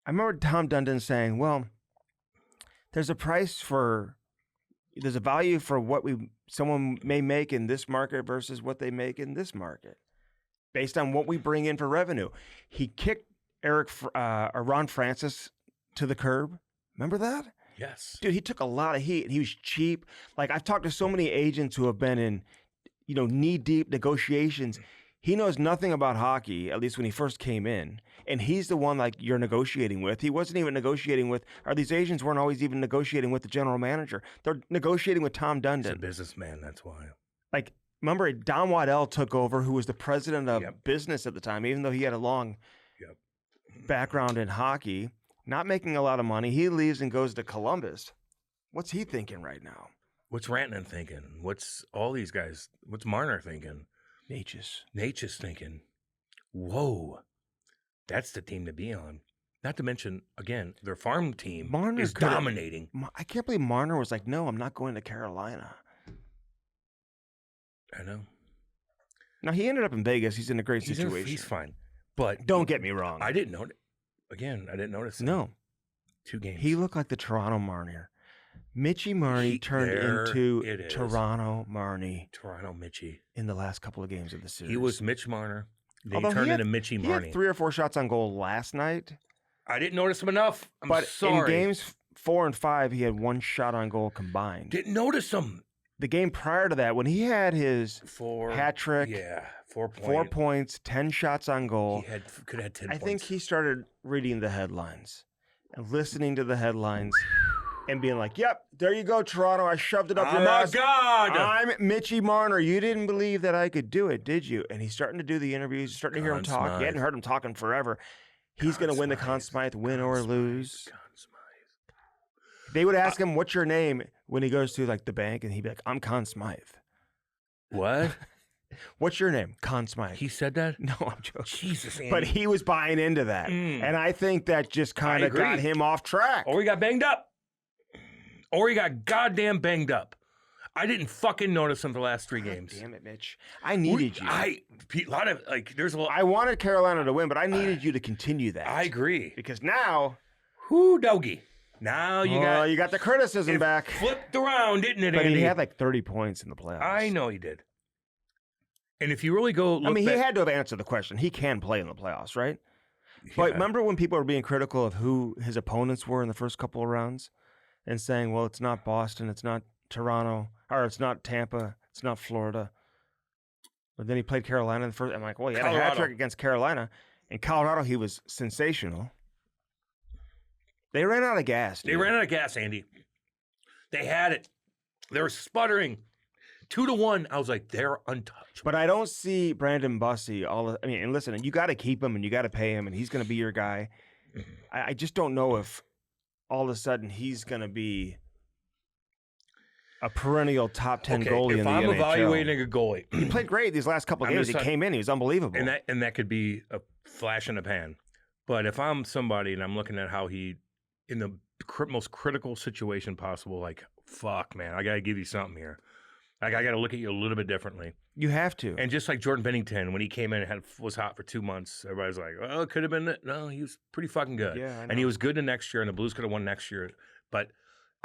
remember Tom Dundon saying, "Well, there's a value for what someone may make in this market versus what they make in this market, based on what we bring in for revenue." He kicked Ron Francis to the curb. Remember that? Yes. Dude, he took a lot of heat. He was cheap. Like, I've talked to so many agents who have been in, knee-deep negotiations. He knows nothing about hockey, at least when he first came in. And he's the one, like, you're negotiating with. He wasn't even negotiating with, or these agents weren't always even negotiating with the general manager. They're negotiating with Tom Dundon. He's a businessman, that's why. Like, remember, Don Waddell took over, who was the president of Yep. business at the time, even though he had a long Yep. background in hockey. Not making a lot of money. He leaves and goes to Columbus. What's he thinking right now? What's Rantanen thinking? What's all these guys? What's Marner thinking? Nature's thinking, whoa, that's the team to be on. Not to mention, again, their farm team is dominating. I can't believe Marner was like, no, I'm not going to Carolina. I know. Now, he ended up in Vegas. He's in a great situation. He's fine. But don't get me wrong. I didn't notice. Again, I didn't notice. No. 2 games. He looked like the Toronto Marner. Mitchie Marnie turned into Toronto Marnie. Toronto Mitchie. In the last couple of games of the series. He was Mitch Marner. Then he turned into Mitchie Marnie. He had 3 or 4 shots on goal last night. I didn't notice him enough. But sorry. in games 4 and 5, he had 1 shot on goal combined. Didn't notice him. The game prior to that, when he had his 4 hat trick, 4 points, 10 shots on goal, he could have had 10 points. I think he started reading the headlines and listening to the headlines and being like, "Yep, there you go, Toronto. I shoved it up your ass. Oh, my God. I'm Mitchie Marner. You didn't believe that I could do it, did you?" And he's starting to do the interviews. He's starting to hear him talk. You hadn't heard him talking forever. He's going to win the Conn Smythe, win or lose. They would ask him, "What's your name?" when he goes to like the bank, and he'd be like, "I'm Conn Smythe." What? What's your name? Conn Smythe. He said that? No, I'm joking. Jesus, Andy. But he was buying into that. And I think that just kind of got him off track. Or he got banged up. Or he got goddamn banged up. I didn't fucking notice him the last 3 games. Damn it, Mitch. I needed you. I wanted Carolina to win, but I needed you to continue that. I agree. Because now, whoo, doggy. Now you got the criticism back. Flipped around, didn't it, But Andy? he had like 30 points in the playoffs. I know he did. And if you really go look he had to have answered the question. He can play in the playoffs, right? Yeah. But remember when people were being critical of who his opponents were in the first couple of rounds and saying, well, it's not Boston, it's not Toronto, or it's not Tampa, it's not Florida. But then he played Carolina in the first. I'm like, well, he had a hat trick against Carolina. In Colorado, he was sensational. They ran out of gas. Dude. They ran out of gas, Andy. They had it. They were sputtering. 2-1. I was like, they're untouchable. But I don't see Brandon Bussey. And listen, you got to keep him and you got to pay him, and he's going to be your guy. I just don't know if all of a sudden he's going to be a perennial top 10 goalie in the NHL. If I'm evaluating a goalie, he played great these last couple of games. He came in. He was unbelievable. And that could be a flash in the pan. But if I'm somebody and I'm looking at how he, in the most critical situation possible, like, fuck, man, I got to give you something here. Like, I got to look at you a little bit differently. You have to. And just like Jordan Bennington, when he came in and was hot for 2 months, everybody's like, well, it could have been it. No, he was pretty fucking good. Yeah, I know. And he was good the next year, and the Blues could have won next year. But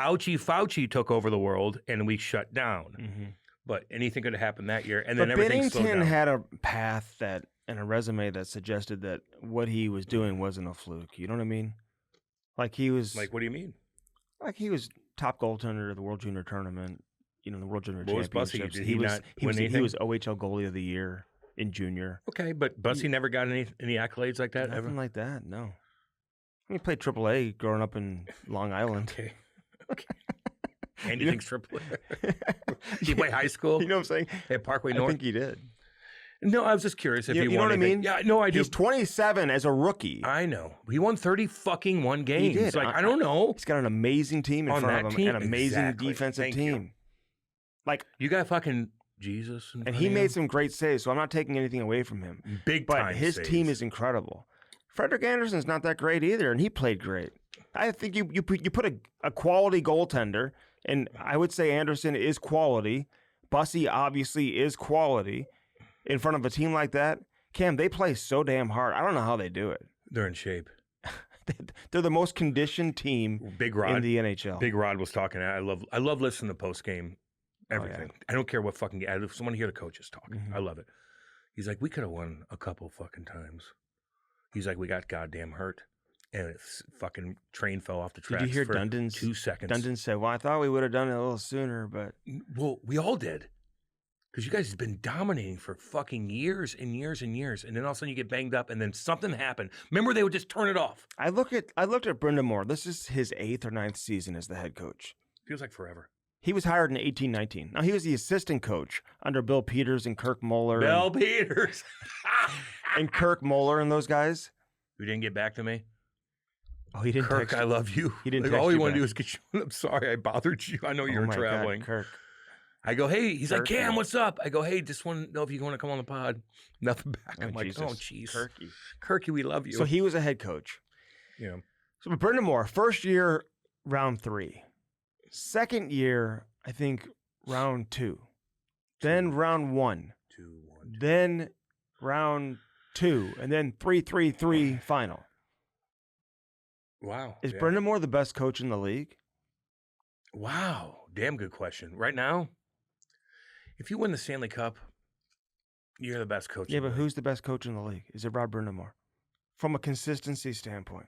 Ouchie Fauci took over the world, and we shut down. Mm-hmm. But anything could have happened that year, and then but everything slowed down. Bennington had a path and a resume that suggested that what he was doing wasn't a fluke. You know what I mean? Like he was. Like, what do you mean? Like he was top goaltender of the World Junior Tournament. You know, the World Junior Championships. Championships. Did he was OHL goalie of the year in junior. Okay, but Bussey never got any accolades like that Nothing ever? like that, no. He played AAA growing up in Long Island. Okay. Andy thinks AAA. Did he play high school? You know what I'm saying? At Parkway North? I think he did. No, I was just curious if he won. You know what I mean? Yeah, no, I do. He's 27 as a rookie. I know. He won 1 games. He did. Like, I don't know. He's got an amazing team in front of him. An amazing defensive Thank team. You. Like you got fucking Jesus. And he made some great saves, so I'm not taking anything away from him. Big time. But his team is incredible. Frederick Anderson's not that great either, and he played great. I think you put a quality goaltender, and I would say Anderson is quality. Bussy obviously is quality. In front of a team like that, Cam, they play so damn hard. I don't know how they do it. They're in shape. They're the most conditioned team Big Rod in the NHL. Big Rod was talking. I love listening to post game everything. Oh, I don't care what fucking. I just want to hear the coaches talk. Mhm. I love it. He's like, we could have won a couple fucking times. He's like, we got goddamn hurt, and it's fucking train fell off the tracks. Did you hear for Dundon's 2 seconds? Dundon said, "Well, I thought we would have done it a little sooner, but Well, we all did. Because you guys have been dominating for fucking years and years and years, and then all of a sudden you get banged up, and then something happened. Remember, they would just turn it off. I looked at Brendan Moore. This is his 8th or 9th season as the head coach. Feels like forever. He was hired in 18-19. Now he was the assistant coach under Bill Peters and Kirk Muller. Bill Peters. and Kirk Muller and those guys. You didn't get back to me? Oh, he didn't. Kirk, text I you. love you. He didn't Like, text all you you want to back. do is get you. I'm sorry I bothered you. I know you Oh were my traveling. God, Kirk. I go, hey, he's like, Kirk, Cam, yeah. what's up? I go, hey, just want to know if you want to come on the pod. Nothing back. Oh, I'm like, Jesus. oh, jeez. Kirky. Kirky, we love you. So he was a head coach. yeah. So but Brendan Moore, first year, round 3. Second year, I think round 2. Then round 1. 2-1. Then round 2. And then 3-3-3 final. Wow. Is yeah. Brendan Moore the best coach in the league? Wow. Damn good question. Right now, if you win the Stanley Cup, you're the best coach. Yeah, in the but league. who's the best coach in the league? Is it Rod Brendan Moore? From a consistency standpoint.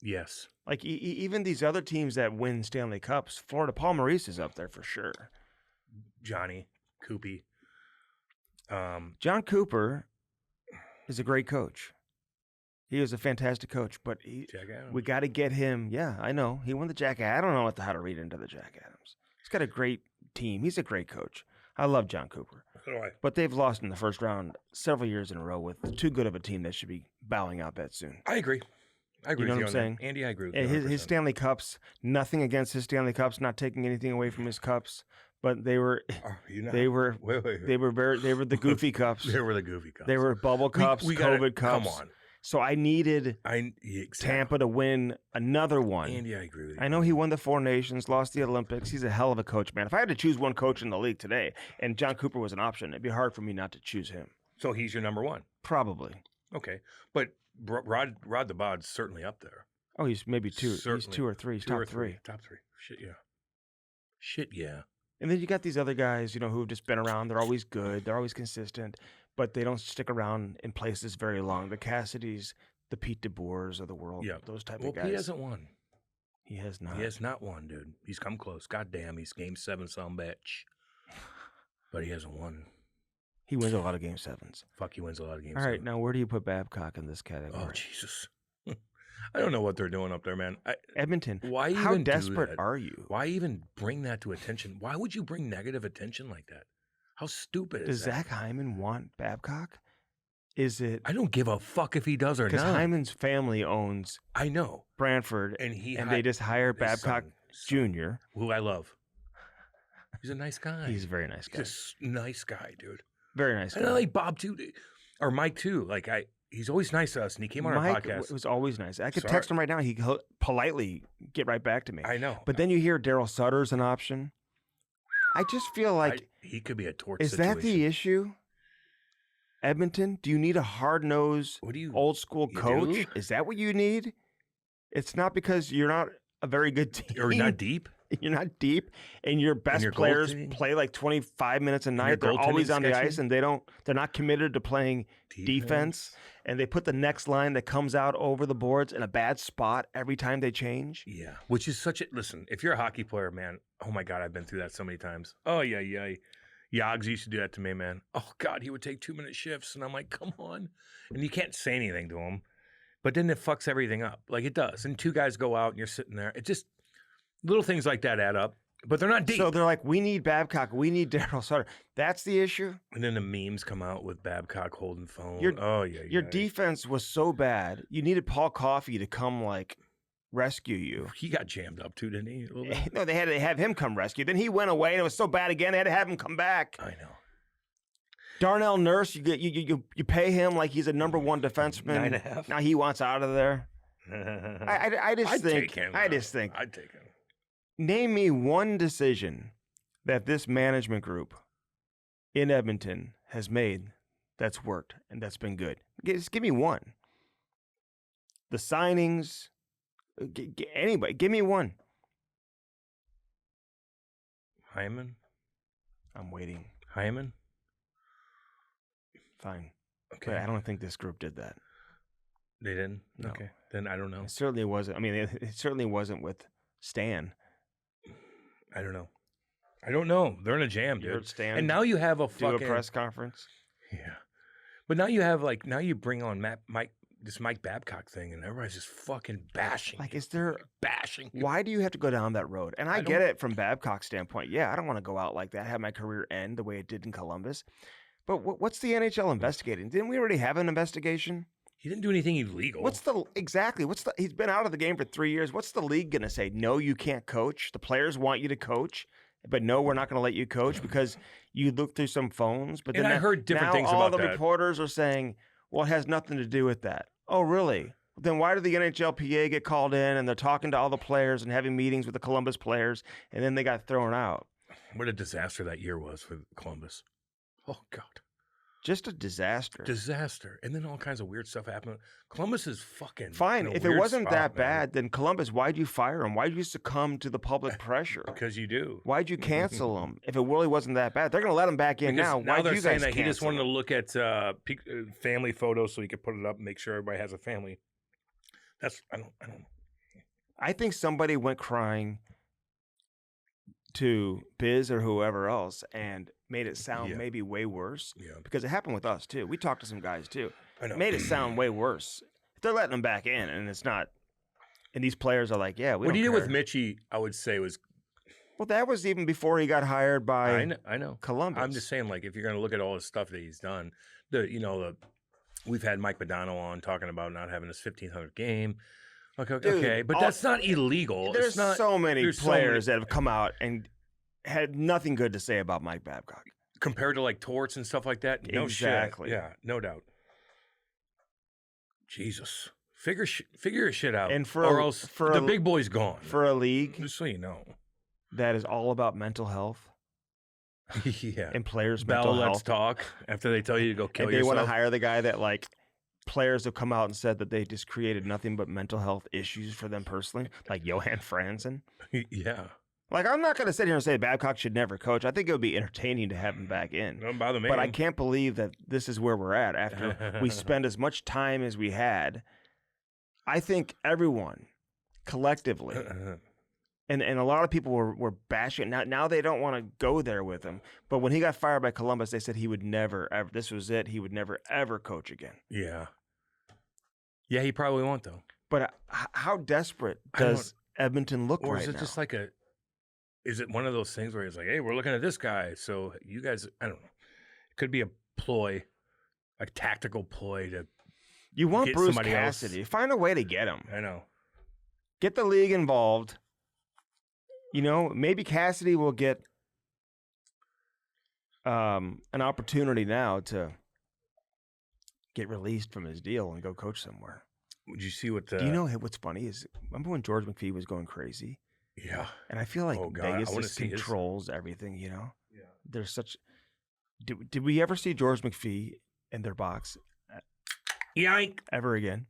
Yes. Like even these other teams that win Stanley Cups, Florida, Paul Maurice is up there for sure. Johnny, Koopy. John Cooper is a great coach. He is a fantastic coach, but Jack Adams. we got to get him. Yeah, I know. He won the Jack Adams. I don't know how to read into the Jack Adams. He's got a great team. He's a great coach. I love John Cooper. So do I. But they've lost in the first round several years in a row with too good of a team that should be bowing out that soon. I agree. I agree You know with what you I'm on that. saying? Andy, I agree with And you. his 100%. Stanley Cups, nothing against his Stanley Cups, not taking anything away from his cups, but they were You know, they were wait. they were the goofy cups. They were the goofy cups. They were bubble cups, we gotta- COVID cups. Come on. So I needed Exactly. Tampa to win another one. Andy, I agree with you. I know he won the 4 Nations, lost the Olympics. He's a hell of a coach, man. If I had to choose one coach in the league today, and John Cooper was an option, it'd be hard for me not to choose him. So he's your number one. Probably. Okay. But Rod the Bod's certainly up there. Oh, he's maybe 2. He's Certainly. 2 or 3. He's Two or top 3. Top 3. Shit, yeah. Shit, yeah. And then you got these other guys, who've just been around. They're always good. They're always consistent, but they don't stick around in places very long. The Cassidys, the Pete DeBoers of the world, Yeah. those type Well, of guys. he hasn't won. He has not. He has not won, dude. He's come close. God damn, he's game 7 some bitch. But he hasn't won. He wins a lot of game 7s. Fuck, he wins a lot of games. All right, now where do you put Babcock in this category? Oh, Jesus. I don't know what they're doing up there, man. Edmonton. Why How even do desperate that? are you? Why even bring that to attention? Why would you bring negative attention like that? How stupid Does is that? Zach Hyman want Babcock? Is it I don't give a fuck if he does or because not. Hyman's family owns I know. Brantford, And they just hire his Babcock son, Jr. who I love. He's a nice guy. He's a very nice guy. He's a nice guy, dude. Very nice guy. And I like Bob too, or Mike too. He's always nice to us, and he came on our Mike podcast. was always nice. I could Sorry. text him right now. He'd politely get right back to me. I know, But then you hear Daryl Sutter's an option. I just feel like, he could be a torch. is that the issue? Edmonton, do you need a hard-nosed, What do you? old school You coach? do? Is that what you need? It's not because you're not a very good team. Or not deep? You're not deep, and your best your players goaltending? play like 25 minutes a night. They're goaltending always on the sketchy? ice, and they're not committed to playing defense. And they put the next line that comes out over the boards in a bad spot every time they change. Yeah, which is such a listen. If you're a hockey player, man, oh my god, I've been through that so many times. Oh yeah. Yogs used to do that to me, man. Oh god, he would take 2-minute shifts, and I'm like, come on, and you can't say anything to him, but then it fucks everything up, like it does. And 2 guys go out, and you're sitting there. It just little things like that add up, but they're not deep. So they're like, we need Babcock, we need Daryl Sutter. That's the issue. And then the memes come out with Babcock holding phone. Your- Your yeah. defense was so bad. You needed Paul Coffey to come rescue you. He got jammed up too, didn't he? A little bit? No, they had to have him come rescue. Then he went away, and it was so bad again. They had to have him come back. I know. Darnell Nurse, you pay him like he's a number 1 defenseman. 9.5. Now he wants out of there. I just I'd think. take him. I just think. I'd take him. Name me one decision that this management group in Edmonton has made that's worked and that's been good. Just give me one. The signings, anybody, give me one. Hyman? I'm waiting. Hyman? Fine. Okay. But I don't think this group did that. They didn't? No. Okay. Then I don't know. It certainly wasn't. I mean, it certainly wasn't with Stan. I don't know. I don't know. They're in a jam, You dude. heard Stan And now you have a do fucking a press conference. Yeah. But now you bring on this Mike Babcock thing, and everybody's just fucking bashing. Like, him. is there? Bashing. him. Why do you have to go down that road? And I I get don't- it from Babcock's standpoint. Yeah, I don't want to go out like that, have my career end the way it did in Columbus. But what's the NHL investigating? Didn't we already have an investigation? He didn't do anything illegal. What's the he's been out of the game for 3 years. What's the league going to say? No, you can't coach. The players want you to coach, but no, we're not going to let you coach because you looked through some phones. But And then I heard different now things all about the that. reporters are saying, well, it has nothing to do with that. Oh, really? Then why did the NHLPA get called in and they're talking to all the players and having meetings with the Columbus players and then they got thrown out? What a disaster that year was for Columbus. Oh, God. Just a disaster. Disaster. And then all kinds of weird stuff happened. Columbus is fucking Fine. in a If it weird wasn't spot, that man. bad, then Columbus, why'd you fire him? Why'd you succumb to the public pressure? Because you do. Why'd you cancel him? If it really wasn't that bad, they're going to let him back in Because now. now Why'd they're you saying guys that he just cancel wanted to him? look at family photos so he could put it up and make sure everybody has a family. That's I don't know. I think somebody went crying to Biz or whoever else and made it sound Yeah. maybe way worse Yeah, because it happened with us too. We talked to some guys too. I know. It made it sound way worse. If they're letting them back in and it's not, and these players are like, yeah, we what don't he did care. with Mitchie, I would say was Well, that was even before he got hired by I know. Columbus. I'm just saying, like, if you're going to look at all the stuff that he's done, we've had Mike Madonna on talking about not having his 1500th game. Dude, Okay, but all- that's not illegal. There's It's not, so many there's so players many- that have come out and had nothing good to say about Mike Babcock. compared to like torts and stuff like that. No Exactly. shit. Yeah, no doubt. Jesus, figure your shit out, And for or a- else for the a- big boy's gone. For a league Just so you know. that is all about mental health Yeah. and players' Bell, mental let's health. talk after they tell you to go kill And they want yourself. to hire the guy that like players have come out and said that they just created nothing but mental health issues for them personally, like Johan Franzen. Yeah. Like, I'm not going to sit here and say Babcock should never coach. I think it would be entertaining to have him back in. Don't bother me. But I can't believe that this is where we're at after we spend as much time as we had. I think everyone collectively, and a lot of people were bashing. Now they don't want to go there with him. But when he got fired by Columbus, they said he would never, ever, this was it. He would never, ever coach again. Yeah. Yeah, he probably won't though. But how desperate I don't- does Edmonton look Or right is it now? just like is it one of those things where it's like, hey, we're looking at this guy, so you guys, I don't know. It could be a ploy, a tactical ploy to, You want get Bruce somebody else. Cassidy. Find a way to get him. I know. Get the league involved. You know, maybe Cassidy will get an opportunity now to get released from his deal and go coach somewhere. Would you see what the, Do you know what's funny is, remember when George McPhee was going crazy? Yeah. And I feel like Oh, God, I Vegas wanna just see his- controls everything, you know? Yeah. There's such... Did we ever see George McPhee in their box Yank. ever again?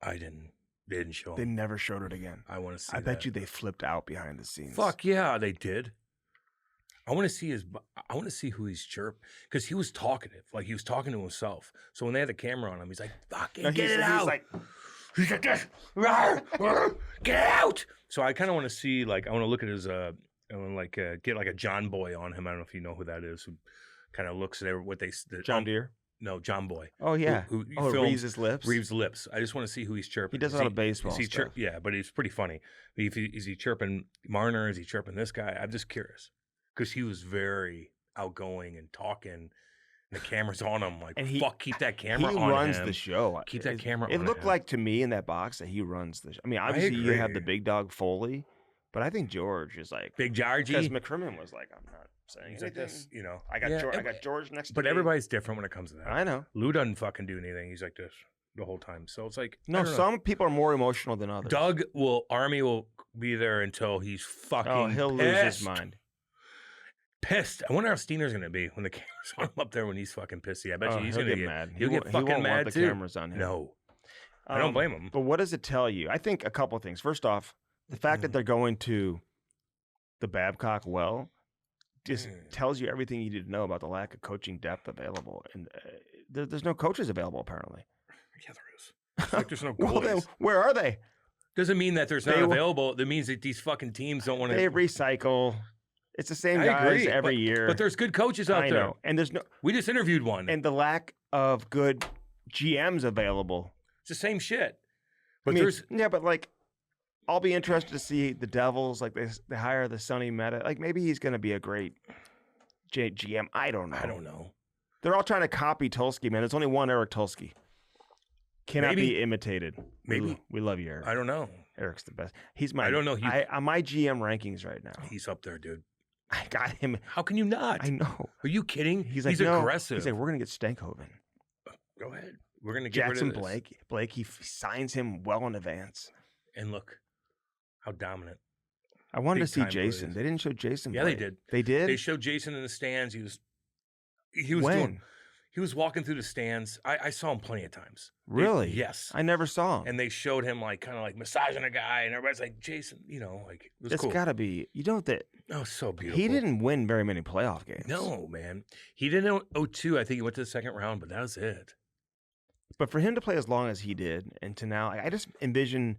I didn't. They didn't show They him. never showed it again. I want to see I that. bet you they flipped out behind the scenes. Fuck yeah, they did. I want to see I want to see who he's chirped because he was talkative, like he was talking to himself. So when they had the camera on him, he's like, "Fucking No, get he's it out!" like, He's like this. "Rawr, rawr, get out!" So I kind of want to see, like, I want to look at his, I want to like get like a John Boy on him. I don't know if you know who that is. Who kind of looks at what they John Deere? No, John Boy. Oh, yeah. Who Oh, it films reads his lips? Reeves lips. I just want to see who he's chirping. He does a Is lot of baseball is he stuff. Yeah, but it's pretty funny. Is he chirping Marner? Is he chirping this guy? I'm just curious because he was very outgoing and talking. And the camera's on him. Like, And he- fuck, keep that camera He on runs him. the show. Keep that camera It on looked him. like to me in that box that he runs the show. I mean, obviously you have the agree. big dog Foley, but I think George is like... Big Because Georgie. McCrimmon was like, I'm not saying He's like anything. this, you know. I got Yeah, George. I got George next to But me. everybody's different when it comes to that. I know. Lou doesn't fucking do anything. He's like this. the whole time. So it's like, No, some people are more emotional than others. Army will be there until he's fucking Oh, he'll lose his pissed. mind. Pissed. I wonder how Steiner's going to be when the cameras on him up there when he's fucking pissy. I bet you he's he'll going to get mad. He'll get fucking he won't mad want the too. cameras on him. No. I don't blame him. But what does it tell you? I think a couple of things. First off, the fact that they're going to the Babcock well just tells you everything you need to know about the lack of coaching depth available. And there's no coaches available, apparently. Yeah, there is. It's like there's no Well, goalies. then, where are they? Doesn't mean that there's not available. That means that these fucking teams don't want to. They recycle. It's the same I guys agree, every year. But there's good coaches out I there. know. And there's no. We just interviewed one. And the lack of good GMs available. It's the same shit. But I mean, there's yeah, but like, I'll be interested to see the Devils. Like they hire the Sonny Meta. Like maybe he's going to be a great GM. I don't know. They're all trying to copy Tulsky, man. There's only one Erik Tulsky. Cannot be imitated. Maybe. We love you, Erik. I don't know. Eric's the best. He's my. I don't know. on my GM rankings right now. He's up there, dude. I got him. How can you not? I know. Are you kidding? He's like, he's no. aggressive. He's like, we're gonna get Stankhoven. Go ahead. We're gonna get Jackson rid of this. Blake. He signs him well in advance. And look, how dominant. I wanted to Big see time Jason. plays. They didn't show Jason. Yeah, Blake. they did. They did. They showed Jason in the stands. He was when? He was walking through the stands. I saw him plenty of times. Really? Yes. I never saw him. And they showed him like kind of like massaging a guy, and everybody's like, Jason, like it was It's cool. got to be. You know that. Oh, so beautiful. He didn't win very many playoff games. No, man. He didn't 0-2. I think he went to the second round, but that was it. But for him to play as long as he did, and to now, I just envision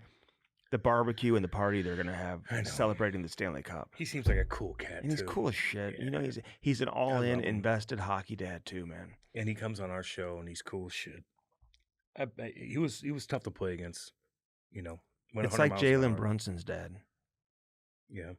the barbecue and the party they're going to have celebrating the Stanley Cup. He seems like a cool cat, And he's too. cool as shit. Yeah. He's an all-in, love him. invested hockey dad too, man. And he comes on our show, and he's cool as shit. He was tough to play against, went It's 100 like miles an Jalen hour. Brunson's dad. Yeah.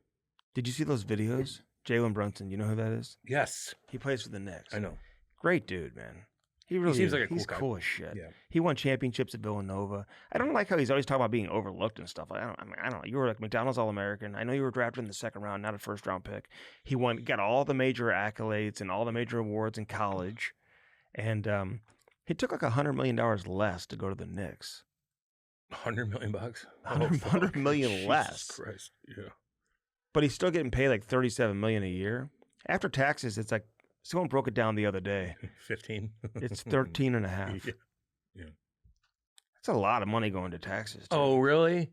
Did you see those videos? Jalen Brunson, you know who that is? Yes. He plays for the Knicks. I know. Great dude, man. He really seems is. like a cool He's guy. cool as shit. Yeah. He won championships at Villanova. I don't like how he's always talking about being overlooked and stuff. I don't know. You were like McDonald's All-American. I know you were drafted in the second round, not a first-round pick. He got all the major accolades and all the major awards in college. And he took like $100 million less to go to the Knicks. $100 million bucks. $100 million Jesus less. Christ. Yeah. But he's still getting paid like $37 million a year. After taxes, it's like someone broke it down the other day. 15. It's 13 and a half. Yeah. That's a lot of money going to taxes. Too. Oh, really?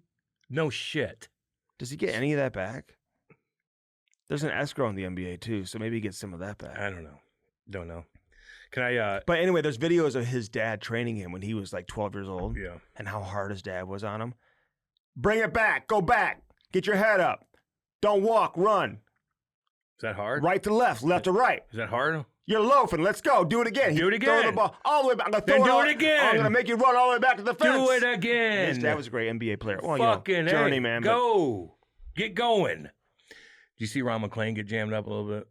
No shit. Does he get any of that back? There's an escrow in the NBA too, so maybe he gets some of that back. I don't know. Don't know. Can I? But anyway, there's videos of his dad training him when he was like 12 years old. Yeah. And how hard his dad was on him. Bring it back. Go back. Get your head up. Don't walk. Run. Is that hard? Right to left. Left to right. Is that hard? You're loafing. Let's go. Do it again. Do it Throw the again. ball all the way back. I'm gonna Then throw do it again. I'm going to make you run all the way back to the fence. Do it again. His dad was a great NBA player. Well, Fucking journeyman. Go. Get going. Do you see Ron McClain get jammed up a little bit?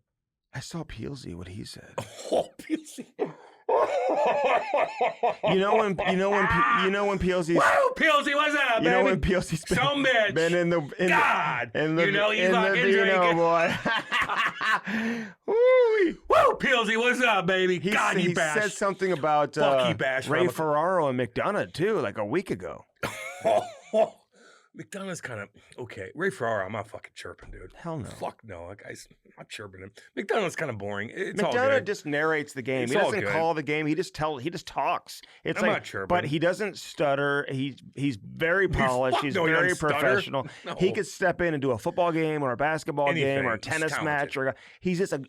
I saw Peelsy, what he said. Oh, Peelsy. You know when Peelsy's Woo, Peelsy, what's up, you know baby? when Peelsy's Some bitch. been in the God. in the You know you in the fucking Vino, drinking. boy. Woo-wee. Woo, Peelsy, what's up, baby? He he bashed. said something about Fuck, he bashed Ray Ron Ferraro and McDonough too, like a week ago. McDonough's kind of okay. Ray Ferraro, I'm not fucking chirping, dude. Hell no. Fuck no. That guy's I'm not chirping him. McDonough's kind of boring. It's all McDonough good. just narrates the game. It's he all doesn't good. call the game. He just talks. It's I'm like, not chirping. but he doesn't stutter. He's very polished. He's no, he very doesn't stutter. professional. No. He could step in and do a football game or a basketball game or a Anything. tennis He's match. talented. He's just an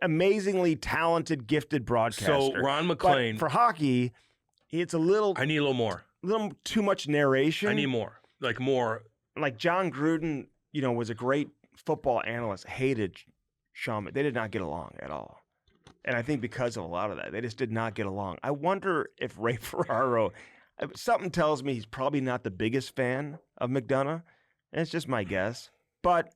amazingly talented, gifted broadcaster. So Ron But McClain, for hockey, it's a little I need a little more. too much narration. I need more. Like more. Like John Gruden, was a great football analyst, hated Sean. They did not get along at all. And I think because of a lot of that, they just did not get along. I wonder if Ray Ferraro, something tells me he's probably not the biggest fan of McDonough. And it's just my guess. But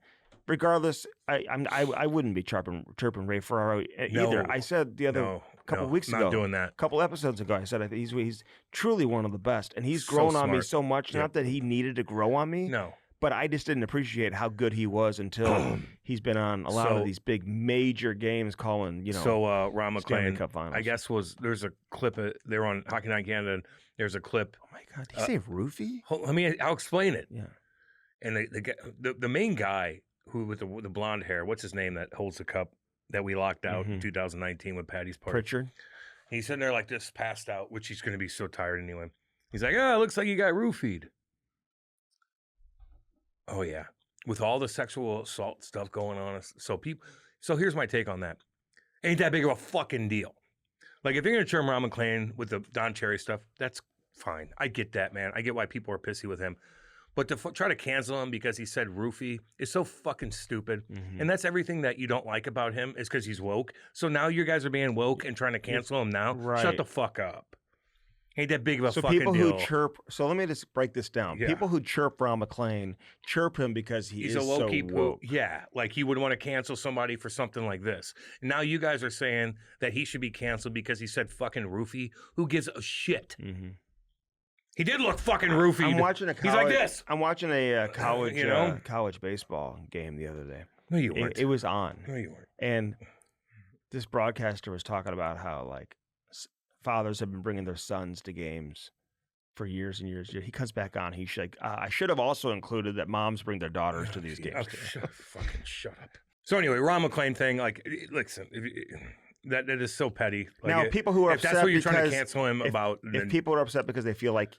regardless, I wouldn't be chirping Ray Ferraro either. No. I said the other couple weeks ago. Not doing that. A couple episodes ago, I said I think he's truly one of the best. And he's grown on me smart. so much. Yep. Not that he needed to grow on me. No. but I just didn't appreciate how good he was until he's been on a lot of these big major games calling, So Ron Stanley McClain, Cup finals. I guess there's a clip. They were on Hockey Night Canada. And there's a clip. Oh my God, did you say roofie? I'll explain it. Yeah. And the main guy who with the blonde hair, what's his name that holds the cup that we locked out in 2019 with Patty's party? Pritchard. He's sitting there like this, passed out, which he's going to be so tired anyway. He's like, it looks like you got roofied. Oh yeah, with all the sexual assault stuff going on. So here's my take on that. Ain't that big of a fucking deal. Like if you're going to term Ron McClain with the Don Cherry stuff, that's fine. I get that, man. I get why people are pissy with him. But to try to cancel him because he said roofie is so fucking stupid. And that's everything that you don't like about him is because he's woke. So now you guys are being woke and trying to cancel him now? Right. Shut the fuck up. Ain't that big of a So fucking people deal. who chirp. So let me just break this down. Yeah. People who chirp Ron McClain chirp him because He's is a low-key so poop. woke. Yeah, like he would want to cancel somebody for something like this. And now you guys are saying that he should be canceled because he said fucking roofie. Who gives a shit? He did look fucking roofied. I'm watching a college, He's like this. I'm watching a college, You know? college baseball game the other day. No, you weren't. It was on, No, you weren't. and this broadcaster was talking about how like fathers have been bringing their sons to games for years and years. He comes back on. He's like, I should have also included that moms bring their daughters to these games. Fucking shut up. So anyway, Ron McClain thing, like, listen, that is so petty. Like, Now, people who are if upset that's what you're trying to because cancel him about, if then people are upset because they feel like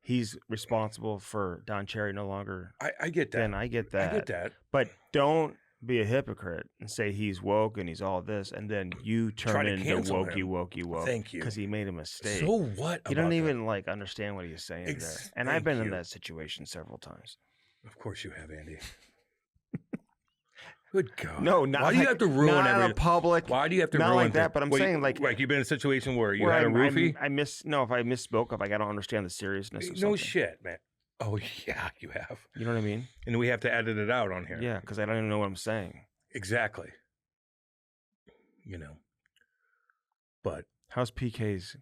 he's responsible for Don Cherry no longer, I get that. then I get that. I get that. But don't be a hypocrite and say he's woke and he's all this, and then you Try turn to into cancel wokey, him. wokey, woke. Thank you. Because he made a mistake. So what? He about don't that? even like understand what he's saying there. And I've Thank been in you. that situation several times. Of course you have, Andy. Good God. No, not Why do you like- have to ruin not in everything? a public. Why do you have to not ruin like that, things? but I'm Wait, saying like you've been in a situation where you where had a I'm- roofie? if I misspoke, if I don't understand the seriousness of No something. shit, man. Oh yeah, you have. You know what I mean? And we have to edit it out on here. Yeah, because I don't even know what I'm saying. Exactly. You know. But How's PK's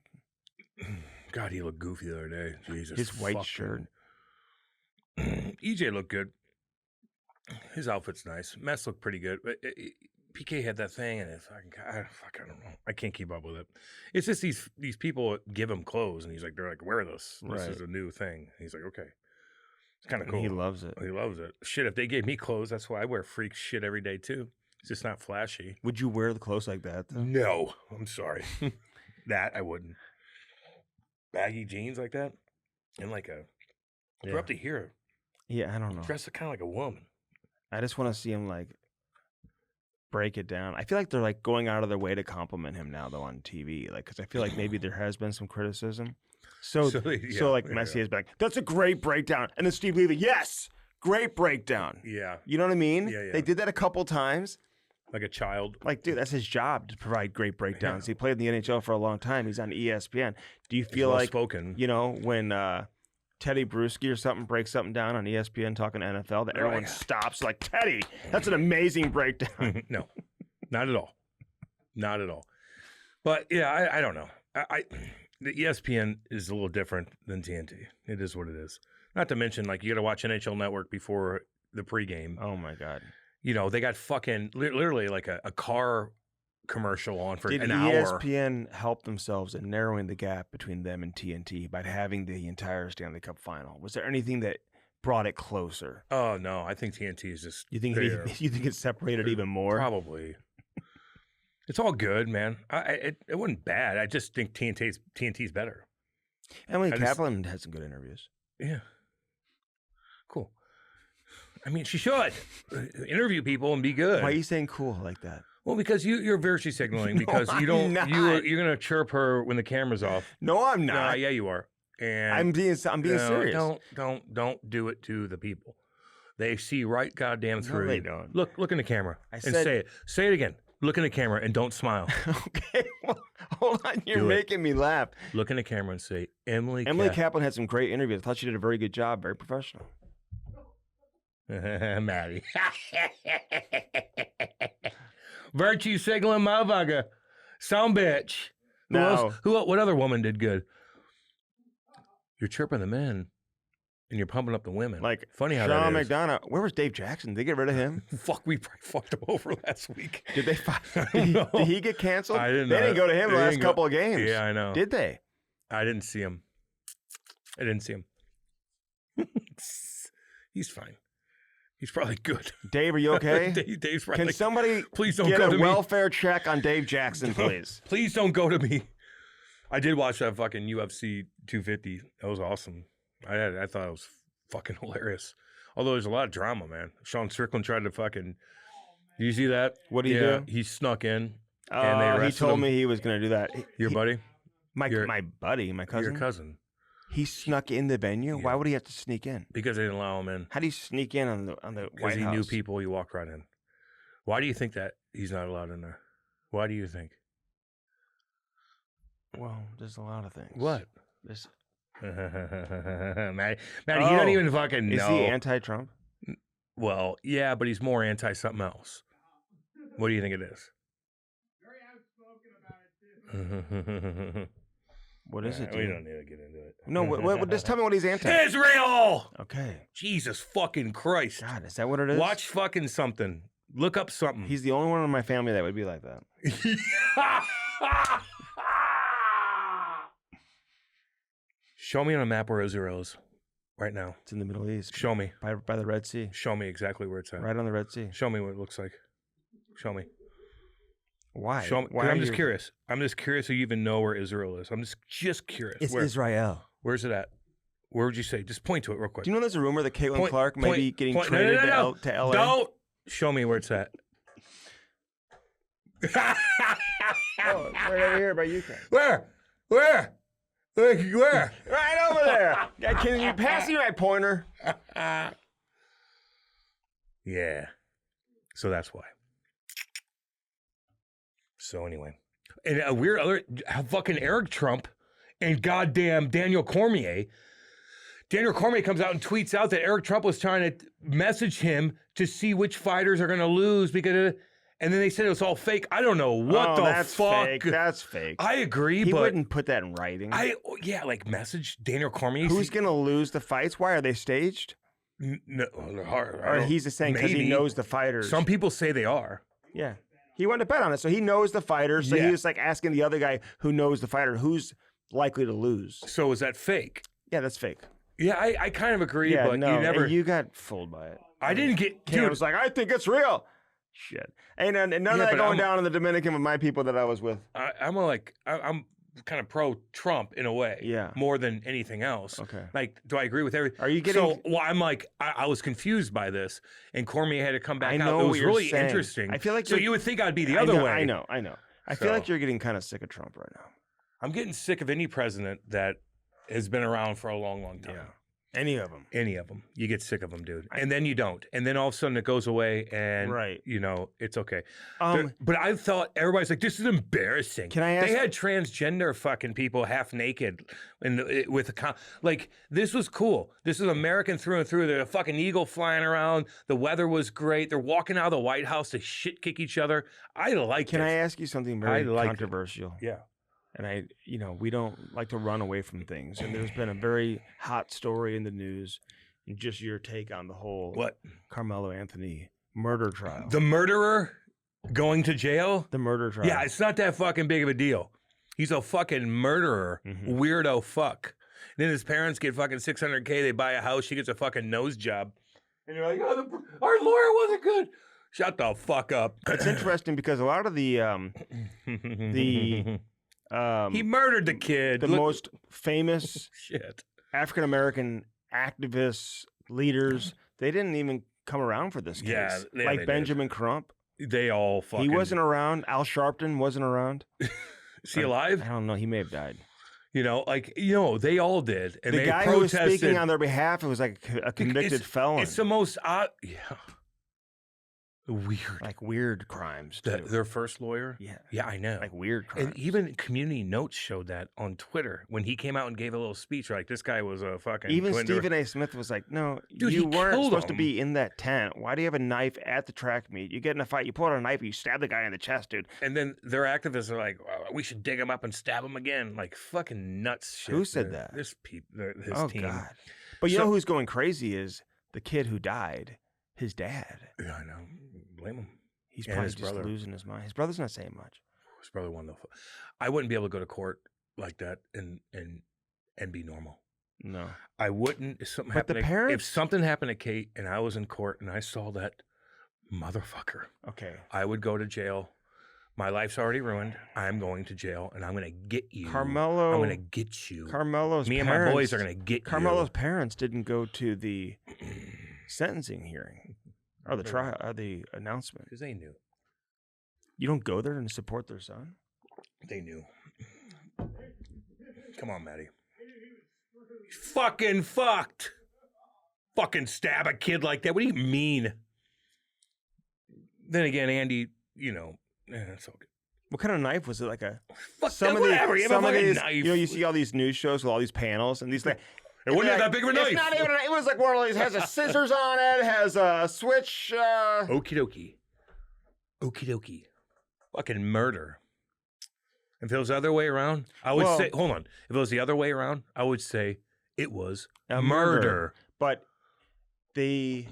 God, he looked goofy the other day. Jesus. his white fucking- shirt? EJ looked good. His outfit's nice. Mess looked pretty good. But PK had that thing, and it's fucking. I don't know. I can't keep up with it. It's just these people give him clothes, and they're like, wear this. This Right. is a new thing. And he's like, okay. It's kind of And cool. he loves it. He loves it. Shit, if they gave me clothes, that's why I wear freak shit every day too. It's just not flashy. Would you wear the clothes like that though? No, I'm sorry. That I wouldn't. Baggy jeans like that, and like we're up to here. Yeah, I don't know. Dressed kind of like a woman. I just want to see him like break it down. I feel like they're like going out of their way to compliment him now though on TV, like because I feel like maybe there has been some criticism. So like Messi is back. That's a great breakdown, and then Steve Levy, yes, great breakdown. Yeah, You know what I mean? Yeah. They did that a couple times. like a child. Like, dude, that's his job to provide great breakdowns. He played in the NHL for a long time. He's on ESPN. Do you feel like, spoken? you know, when Teddy Bruschi or something breaks something down on ESPN talking NFL, that everyone stops like, Teddy, that's an amazing breakdown. No, not at all. Not at all. But yeah, I don't know. The ESPN is a little different than TNT. It is what it is. Not to mention, like, you got to watch NHL Network before the pregame. Oh, my God. You know, they got fucking literally like a car commercial on for Did an hour. ESPN help themselves in narrowing the gap between them and TNT by having the entire Stanley Cup final? Was there anything that brought it closer? Oh no, I think TNT is just. You think you think it's separated even more? Probably. It's all good, man. It wasn't bad. I just think TNT's better. Emily I just- Kaplan had some good interviews. Yeah. Cool. I mean, she should interview people and be good. Why are you saying cool like that? Well, because you're virtue signaling No, because you I'm don't not. you're gonna chirp her when the camera's off. No, I'm No, not. yeah, you are. And I'm being no, serious. Don't do it to the people. They see right goddamn through. they you. don't. Look in the camera I and said- say it. Say it again. Look in the camera and don't smile. Okay, well, hold on. You're Do it. making me laugh. Look in the camera and say, Emily Kaplan had some great interviews. I thought she did a very good job. Very professional. Maddie. Virtue signaling motherfucker. Some bitch. Who No. else? What other woman did good? You're chirping the men. and you're pumping up the women. Like funny how Sean that is. McDonough. Where was Dave Jackson? Did they get rid of him? Fuck, we probably fucked him over last week. Did they? know. Did he get canceled? I didn't They know. didn't go to him They the last didn't go- couple of games. Yeah, I know. Did they? I didn't see him. He's fine. He's probably good. Dave, are you okay? Dave's probably. Can somebody please don't get go a to me. welfare check on Dave Jackson, please? Please don't go to me. I did watch that fucking UFC 250. That was awesome. I thought it was fucking hilarious. Although there's a lot of drama, man. Sean Strickland tried to fucking. Did you see that? What did he do? He snuck in. Oh, and they he arrested told him. me he was going to do that. Your buddy? My buddy, my cousin. Your cousin. He snuck in the venue. Yeah. Why would he have to sneak in? Because they didn't allow him in. How do you sneak in on the Because White he House? knew people. He walked right in. Why do you think that he's not allowed in there? Why do you think? Well, there's a lot of things. What? There's, Maddie, you don't even fucking know. Is he anti-Trump? Well, yeah, but he's more anti something else. What do you think it is? Very outspoken about it, too. What is it? We dude? don't need to get into it. No, just tell me what he's anti. Israel! Okay. Jesus fucking Christ. God, is that what it is? Watch fucking something. Look up something. He's the only one in my family that would be like that. Show me on a map where Israel is right now. It's in the Middle East. Show me. By the Red Sea. Show me exactly where it's at. Right on the Red Sea. Show me what it looks like. Show me. Why? Show me. 'Cause Why I'm are just you- curious. I'm just curious if you even know where Israel is. I'm just curious. It's Where? Israel. Where's it at? Where would you say? Just point to it real quick. Do you know there's a rumor that Caitlin Clark may be getting No, traded no. to LA? Don't show me where it's at. Oh, it's right over here by Ukraine. Where? Where? Where? Right over there. Can you pass me my pointer? Yeah. So that's why. So anyway, and a weird other fucking Eric Trump and goddamn Daniel Cormier. Daniel Cormier comes out and tweets out that Eric Trump was trying to message him to see which fighters are going to lose because, and then they said it was all fake. I don't know what the that's fuck. Fake. That's fake. I agree, He but wouldn't put that in writing. like message Daniel Cormier. Who's gonna lose the fights? Why are they staged? No, Or he's just saying because he maybe. knows the fighters. Some people say they are. Yeah. He wanted to bet on it, so he knows the fighters. So Yeah. he was like asking the other guy who knows the fighter who's likely to lose. So is that fake? Yeah, that's fake. Yeah, I kind of agree, Yeah, but no, you never. and you got fooled by it. I didn't get. Cam Dude, was like, I think it's real. Shit. And none of Yeah, that but going I'm- down in the Dominican with my people that I was with. I'm kind of pro Trump in a way. Yeah. More than anything else. Okay. Like, do I agree with everything? Are you getting- So, well, I'm like, I was confused by this, and Cormier had to come back I out. know It what was you're really saying. interesting. I feel like so you're- you would think I'd be the I other know, way. I know. I feel So- like you're getting kind of sick of Trump right now. I'm getting sick of any president that has been around for a long, long time. Yeah. Any of them. Any of them. You get sick of them, dude. And then you don't. And then all of a sudden it goes away and, Right. you know, it's okay. Um, But I thought everybody's like, this is embarrassing. Can I ask- They had transgender fucking people half naked with like, this was cool. This is American through and through. There's a fucking eagle flying around. The weather was great. They're walking out of the White House to shit kick each other. I like Can it. I ask you something I very liked it. controversial? Yeah. And we don't like to run away from things. And there's been a very hot story in the news. And just your take on the whole What? Carmelo Anthony murder trial. The murderer going to jail? The murder trial. Yeah, it's not that fucking big of a deal. He's a fucking murderer, weirdo fuck. Then his parents get fucking $600K. They buy a house. She gets a fucking nose job. And you're like, oh, our lawyer wasn't good. Shut the fuck up. It's interesting because a lot of the he murdered the kid. the Look- most famous shit. African American activists, leaders, they didn't even come around for this case. Yeah, they like did. Benjamin Crump. They all fucking. He wasn't around. Al Sharpton wasn't around. Is he alive? I don't know. He may have died. You know, like, they all did. And The they guy who was protested. speaking on their behalf, it was like a convicted felon. It's the most odd. Yeah. Weird. like weird crimes. Too. Their first lawyer? Yeah. Yeah, I know. Like weird crimes. And even Community Notes showed that on Twitter when he came out and gave a little speech. Like, this guy was a fucking. Even Twinder. Stephen A. Smith was like, "No, Dude, you he weren't killed supposed to him. be in that tent. Why do you have a knife at the track meet? You get in a fight, you pull out a knife, you stab the guy in the chest, dude. And then their activists are like, we should dig him up and stab him again. Like, fucking nuts shit. Who said that? His Oh team. God, But you know who's going crazy is the kid who died, his dad. Yeah, I know. Blame him. He's And probably his just brother. losing his mind. His brother's not saying much. His brother won the. I wouldn't be able to go to court like that and be normal. No. I wouldn't. If something But the happened, parents- if something happened to Kate and I was in court and I saw that motherfucker, Okay. I would go to jail. My life's already ruined. I'm going to jail and I'm going to get you. Carmelo. I'm going to get you. Carmelo's Me and parents, my boys are going to get Carmelo's you. parents didn't go to the sentencing hearing or the trial or the announcement. Because they knew. You don't go there and support their son? They knew. Come on, Maddie. Fucking fucked. Fucking stab a kid like that. What do you mean? Then again, Andy, it's all good. What kind of knife was it? Like a Fuck some that, of whatever. You have a some of fucking these, knife. you know, you see all these news shows with all these panels and these like It wasn't even that big of a knife. It's not even. It was like one of these. Has a scissors on it. Has a switch. Okie dokie. Okie dokie. Fucking murder. If it was the other way around, I would Well- say, hold on. If it was the other way around, I would say it was A murder. But the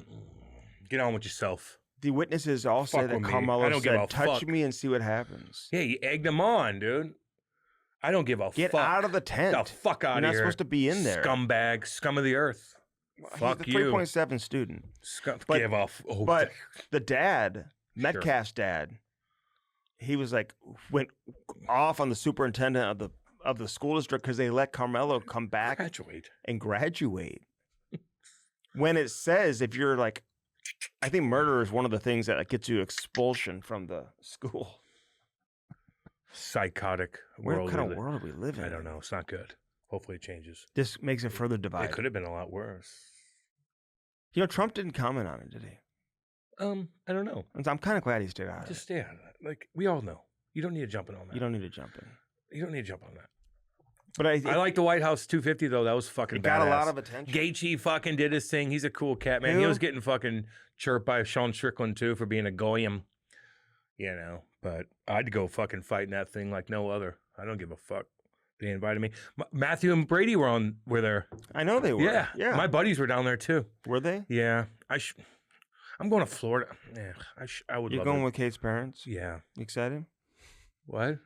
Get on with yourself. witnesses all say Fuck that with me. I Carmelo don't give a said, "Touch fuck." me and see what happens." Yeah, you egged them on, dude. I don't give a Get fuck. out of the tent. Get the fuck out You're of not here. supposed to be in there. Scumbag, scum of the earth. Fuck He's a you. 3.7 student. But- Give off. Oh, But the dad, Sure. Metcalf's dad, he was like went off on the superintendent of the school district because they let Carmelo come back graduate. and graduate. When it says if you're like, I think murder is one of the things that gets you expulsion from the school. Psychotic What world. kind we of live- world do we live in? I don't know. It's not good. Hopefully it changes. This makes it further It divided. could have been a lot worse. You know, Trump didn't comment on it, did he? I don't know. And I'm kind of glad he stayed out of Just it. stay out of that. Like, we all know. You don't need to jump in on that. You don't need to jump in. You don't need to jump on that. But I like the White House 250 though. That was fucking it got badass. a lot of attention. Gaethje fucking did his thing. He's a cool cat, man. He Who? was getting fucking chirped by Sean Strickland too for being a goyim. But I'd go fucking fighting that thing like no other. I don't give a fuck. They invited me. Matthew and Brady were there. I know they were. Yeah, Yeah. My buddies were down there too. Were they? Yeah, I'm going to Florida. Yeah, I would. You're love going it. with Kate's parents? Yeah. You excited? What?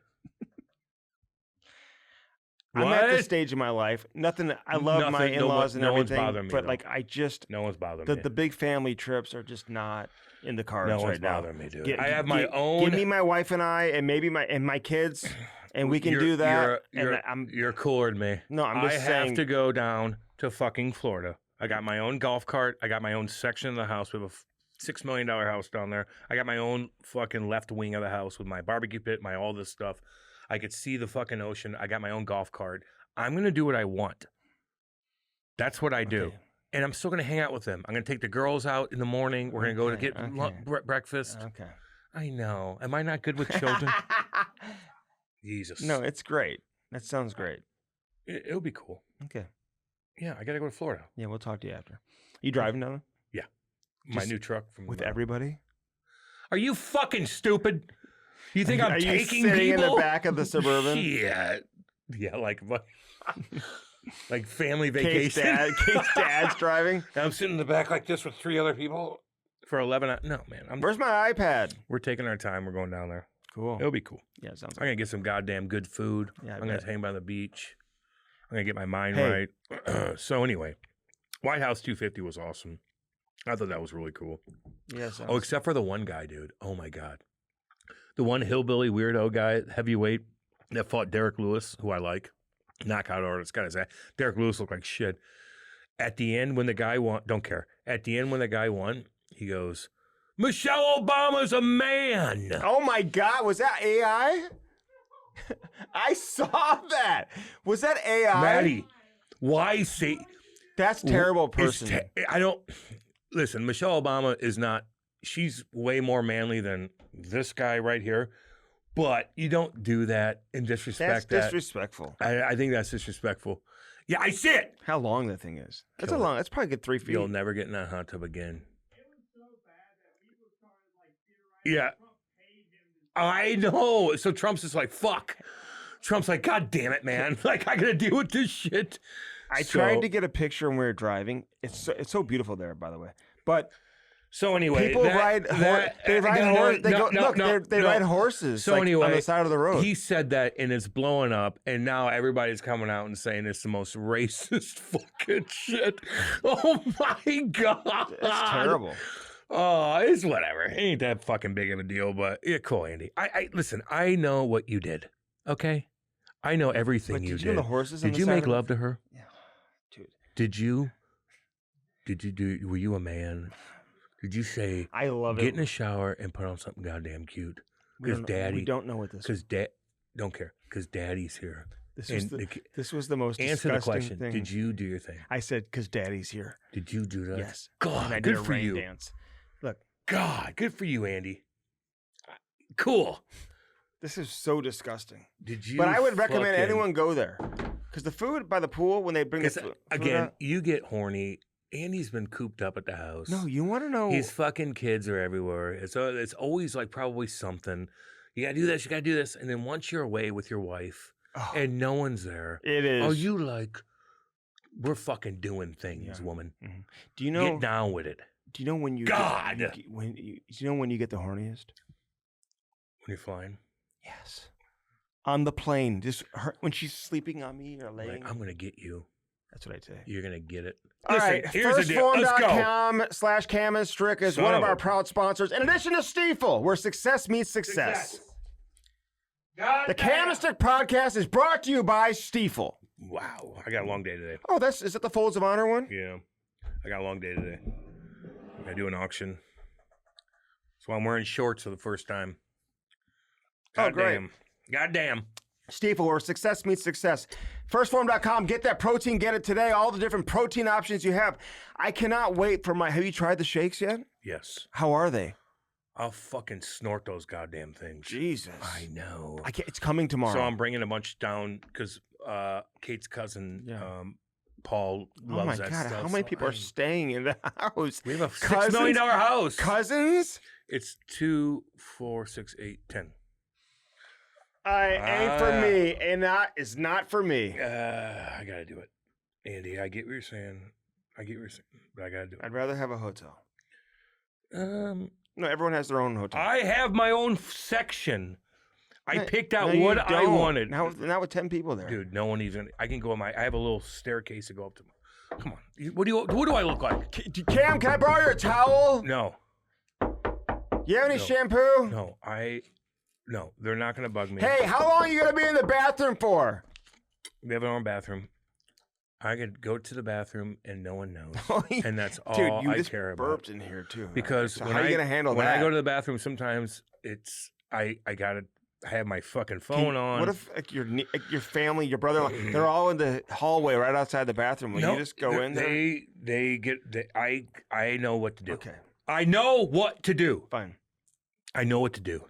I'm at the What? stage in my life. Nothing. I love my Nothing, in-laws and no one's everything, bothering me, but though. like I just No one's bothering me. the big family trips are just not in the cards No one's right now. bothering me, dude. Get- I have my gi- own. Give me my wife and I, and maybe my kids, and we can do that. You're cooler than me. No, I'm I just have saying. to go down to fucking Florida. I got my own golf cart. I got my own section of the house. We have a $6 million house down there. I got my own fucking left wing of the house with my barbecue pit, my all this stuff. I could see the fucking ocean. I got my own golf cart. I'm going to do what I want. That's what I do. Okay. And I'm still going to hang out with them. I'm going to take the girls out in the morning. We're going to go to Okay, get okay. breakfast. Okay. I know. Am I not good with children? Jesus. No, it's great. That sounds great. It'll be cool. Okay. Yeah, I got to go to Florida. Yeah, we'll talk to you after. You driving down My Just new truck from with everybody? Are you fucking stupid? You think I'm Are you taking sitting people in the back of the Suburban? Yeah, like what? Like family Kate's vacation. Kate's dad's driving. I'm sitting in the back like this with 3 other people for 11. No, man. Where's my iPad? We're taking our time. We're going down there. Cool. It'll be cool. Yeah, sounds I'm like gonna get some goddamn good food. Yeah, I I'm gonna bet. hang by the beach. I'm gonna get my mind Hey. right. So anyway, White House 250 was awesome. I thought that was really cool. Yeah, Oh, except for the one guy, dude. Oh my God. The one hillbilly weirdo guy, heavyweight, that fought Derek Lewis, who I like. Knockout artist, got his ass. Derek Lewis looked like shit. At the end, when the guy won, don't care. At the end, when the guy won, he goes, Michelle Obama's a man. Oh my God, was that AI? I saw that. Was that AI? Maddie, why say That's terrible It's person. I don't listen. Michelle Obama is not. She's way more manly than this guy right here. But you don't do that and That's disrespect that. disrespectful. I think that's disrespectful. Yeah, I see it. How long that thing is? That's Kill a it. long. That's probably a good 3 feet. You'll never get in that hot tub again. It was so bad that people started like theorizing Yeah. Trump paid him to I know. So Trump's just like, fuck. Trump's like, God damn it, man. Like, I gotta deal with this shit. I tried to get a picture when we were driving. It's so beautiful there, by the way. But So anyway, people ride horses So anyway, on the side of the road. He said that, and it's blowing up, and now everybody's coming out and saying it's the most racist fucking shit. Oh my god, It's terrible. Oh, it's whatever. It ain't that fucking big of a deal, but yeah, cool, Andy. I listen. I know what you did. Okay, I know everything But you did you know the horses? on Did the you side make of the- love to her? Yeah, dude. Did you? Were you a man? Did you say, I love get it. in the shower and put on something goddamn cute? We Because don't know- we daddy, don't know what this. because don't care, because daddy's here. This was and this was the most Answer the disgusting question. thing. Did you do your thing? I said because Daddy's here. Did you do that? Yes. God, And I good did a for rain you. dance. Look, God, good for you, Andy. Cool. this is so disgusting. Did you? But I would recommend fucking- anyone go there because the food by the pool when they bring the 'Cause, food again, out- you get horny. Andy's been cooped up at the house. No, you want to know. His fucking kids are everywhere. It's always like probably something. You gotta do this. You gotta do this. And then once you're away with your wife Oh, and no one's there, it is. oh, you like, we're fucking doing things, Yeah. woman. Do you know? Get down with it. Do you know when you God! Get, do you know when you get the horniest? When you're flying, Yes. On the plane, just when she's sleeping on me or laying. like, I'm gonna get you. That's what I'd say. You're gonna get it. All Listen, right, here's the deal. Let's go. firstform.com/Cam and Strick is Son one of of our a- proud sponsors. In addition to Stiefel, where success meets success. The Cam and Strick podcast is brought to you by Stiefel. Wow, I got a long day today. Oh, is that the Folds of Honor one? Yeah, I got a long day today. I do an auction. So I'm wearing shorts for the first time. Oh, great. Goddamn. Stiefel, where success meets success. Firstform.com. Get that protein. Get it today. All the different protein options you have. I cannot wait for have you tried the shakes yet? Yes. How are they? I'll fucking snort those goddamn things. Jesus. I know. I can't, it's coming tomorrow. So I'm bringing a bunch down because Kate's cousin, Yeah. Paul, oh loves my that God. stuff. How many so people are staying in the house? We have a $6 Cousins? million house. Cousins? It's 2, 4, 6, 8, 10. Ain't for me, and that is not for me. I gotta do it, Andy. I get what you're saying. But I gotta do it. I'd rather have a hotel. Um, No, everyone has their own hotel. I have my own section. I No, picked out no, you what I don't. wanted. Not with 10 people there. Dude, no one even. I can go on I have a little staircase to go up to. Come on. What do I look like? Cam, can I borrow your towel? No, You have any No. shampoo? no. They're not gonna bug me. Hey, how long are you going to be in the bathroom for? We have our own bathroom. I could go to the bathroom and no one knows, and that's all Dude, you I just care about. burped in here, too. Because So when how are you I- going to handle when that? I go to the bathroom, sometimes it's I gotta have my fucking Can- phone on. What if your family, your brother, they're all in the hallway right outside the bathroom? Will No, you just go in there? I know what to do. Okay, I know what to do. fine. I know what to do.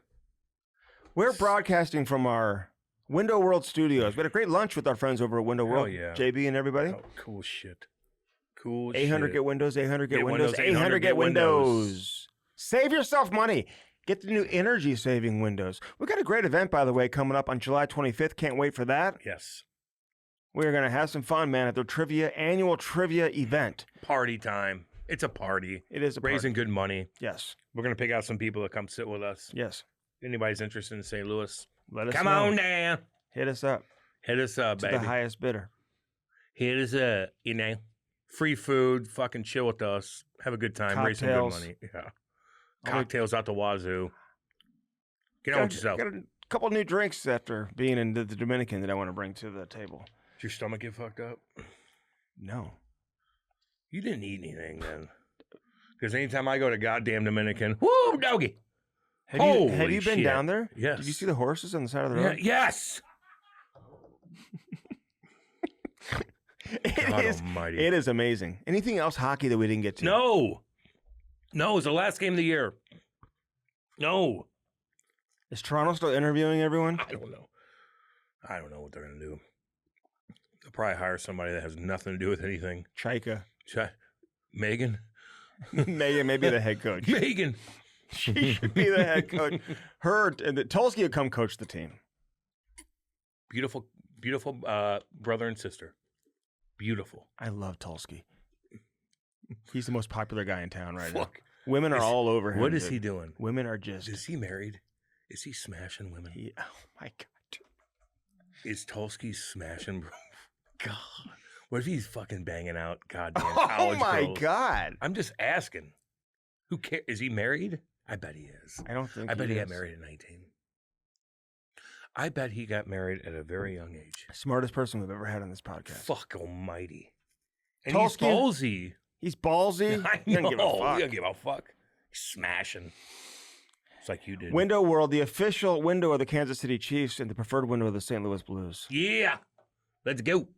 We're broadcasting from our Window World studios. We had a great lunch with our friends over at Window Hell World. yeah. JB and everybody. Oh, cool shit. Cool 800 shit. get Windows, 800 get Get Windows, Windows, 800 get 800 Windows. Save yourself money. Get the new energy saving windows. We've got a great event, by the way, coming up on July 25th. Can't wait for that. Yes. We're going to have some fun, man, at their annual trivia event. Party time. It's a party. It is a party. Raising good money. Yes. We're gonna pick out some people to come sit with us. Yes. If anybody's interested in St. Louis, Let us come know. on down. Hit us up. Hit us up, To baby. the highest bidder. Hit us up. Free food. Fucking chill with us. Have a good time. Raise some good Cocktails. money. Yeah. I'll Cocktails out the wazoo. Get on with yourself. Got a couple new drinks after being in the Dominican that I want to bring to the table. Did your stomach get fucked up? No. You didn't eat anything then. Because anytime I go to goddamn Dominican, woo, doggy. Have Holy you been shit. down there? Yes. Did you see the horses on the side of the Yeah, road? yes. God almighty. It is amazing. Anything else hockey that we didn't get to? No. No, it's the last game of the year. No. Is Toronto still interviewing everyone? I don't know. I don't know what they're going to do. They'll probably hire somebody that has nothing to do with anything. Chaika. Megan? Maybe the head coach. Megan. She should be the head coach. Tulski will come coach the team. Beautiful, beautiful brother and sister. Beautiful. I love Tulski. He's the most popular guy in town right now. Fuck. Women are all over him. What is dude. he doing? Women are just. Is he married? Is he smashing women? Oh my god. Is Tulski smashing, bro? God. What if he's fucking banging out goddamn Oh college my girls? god. I'm just asking. Who cares? Is he married? I bet he is. I don't think. I bet he got is. married at 19. I bet he got married at a very young age. Smartest person we've ever had on this podcast. Fuck almighty. And Tulski- he's ballsy. He's ballsy. I He know. doesn't give a fuck. He doesn't give a fuck. He's smashing. It's like you did. Window World, the official window of the Kansas City Chiefs and the preferred window of the St. Louis Blues. Yeah. Let's go.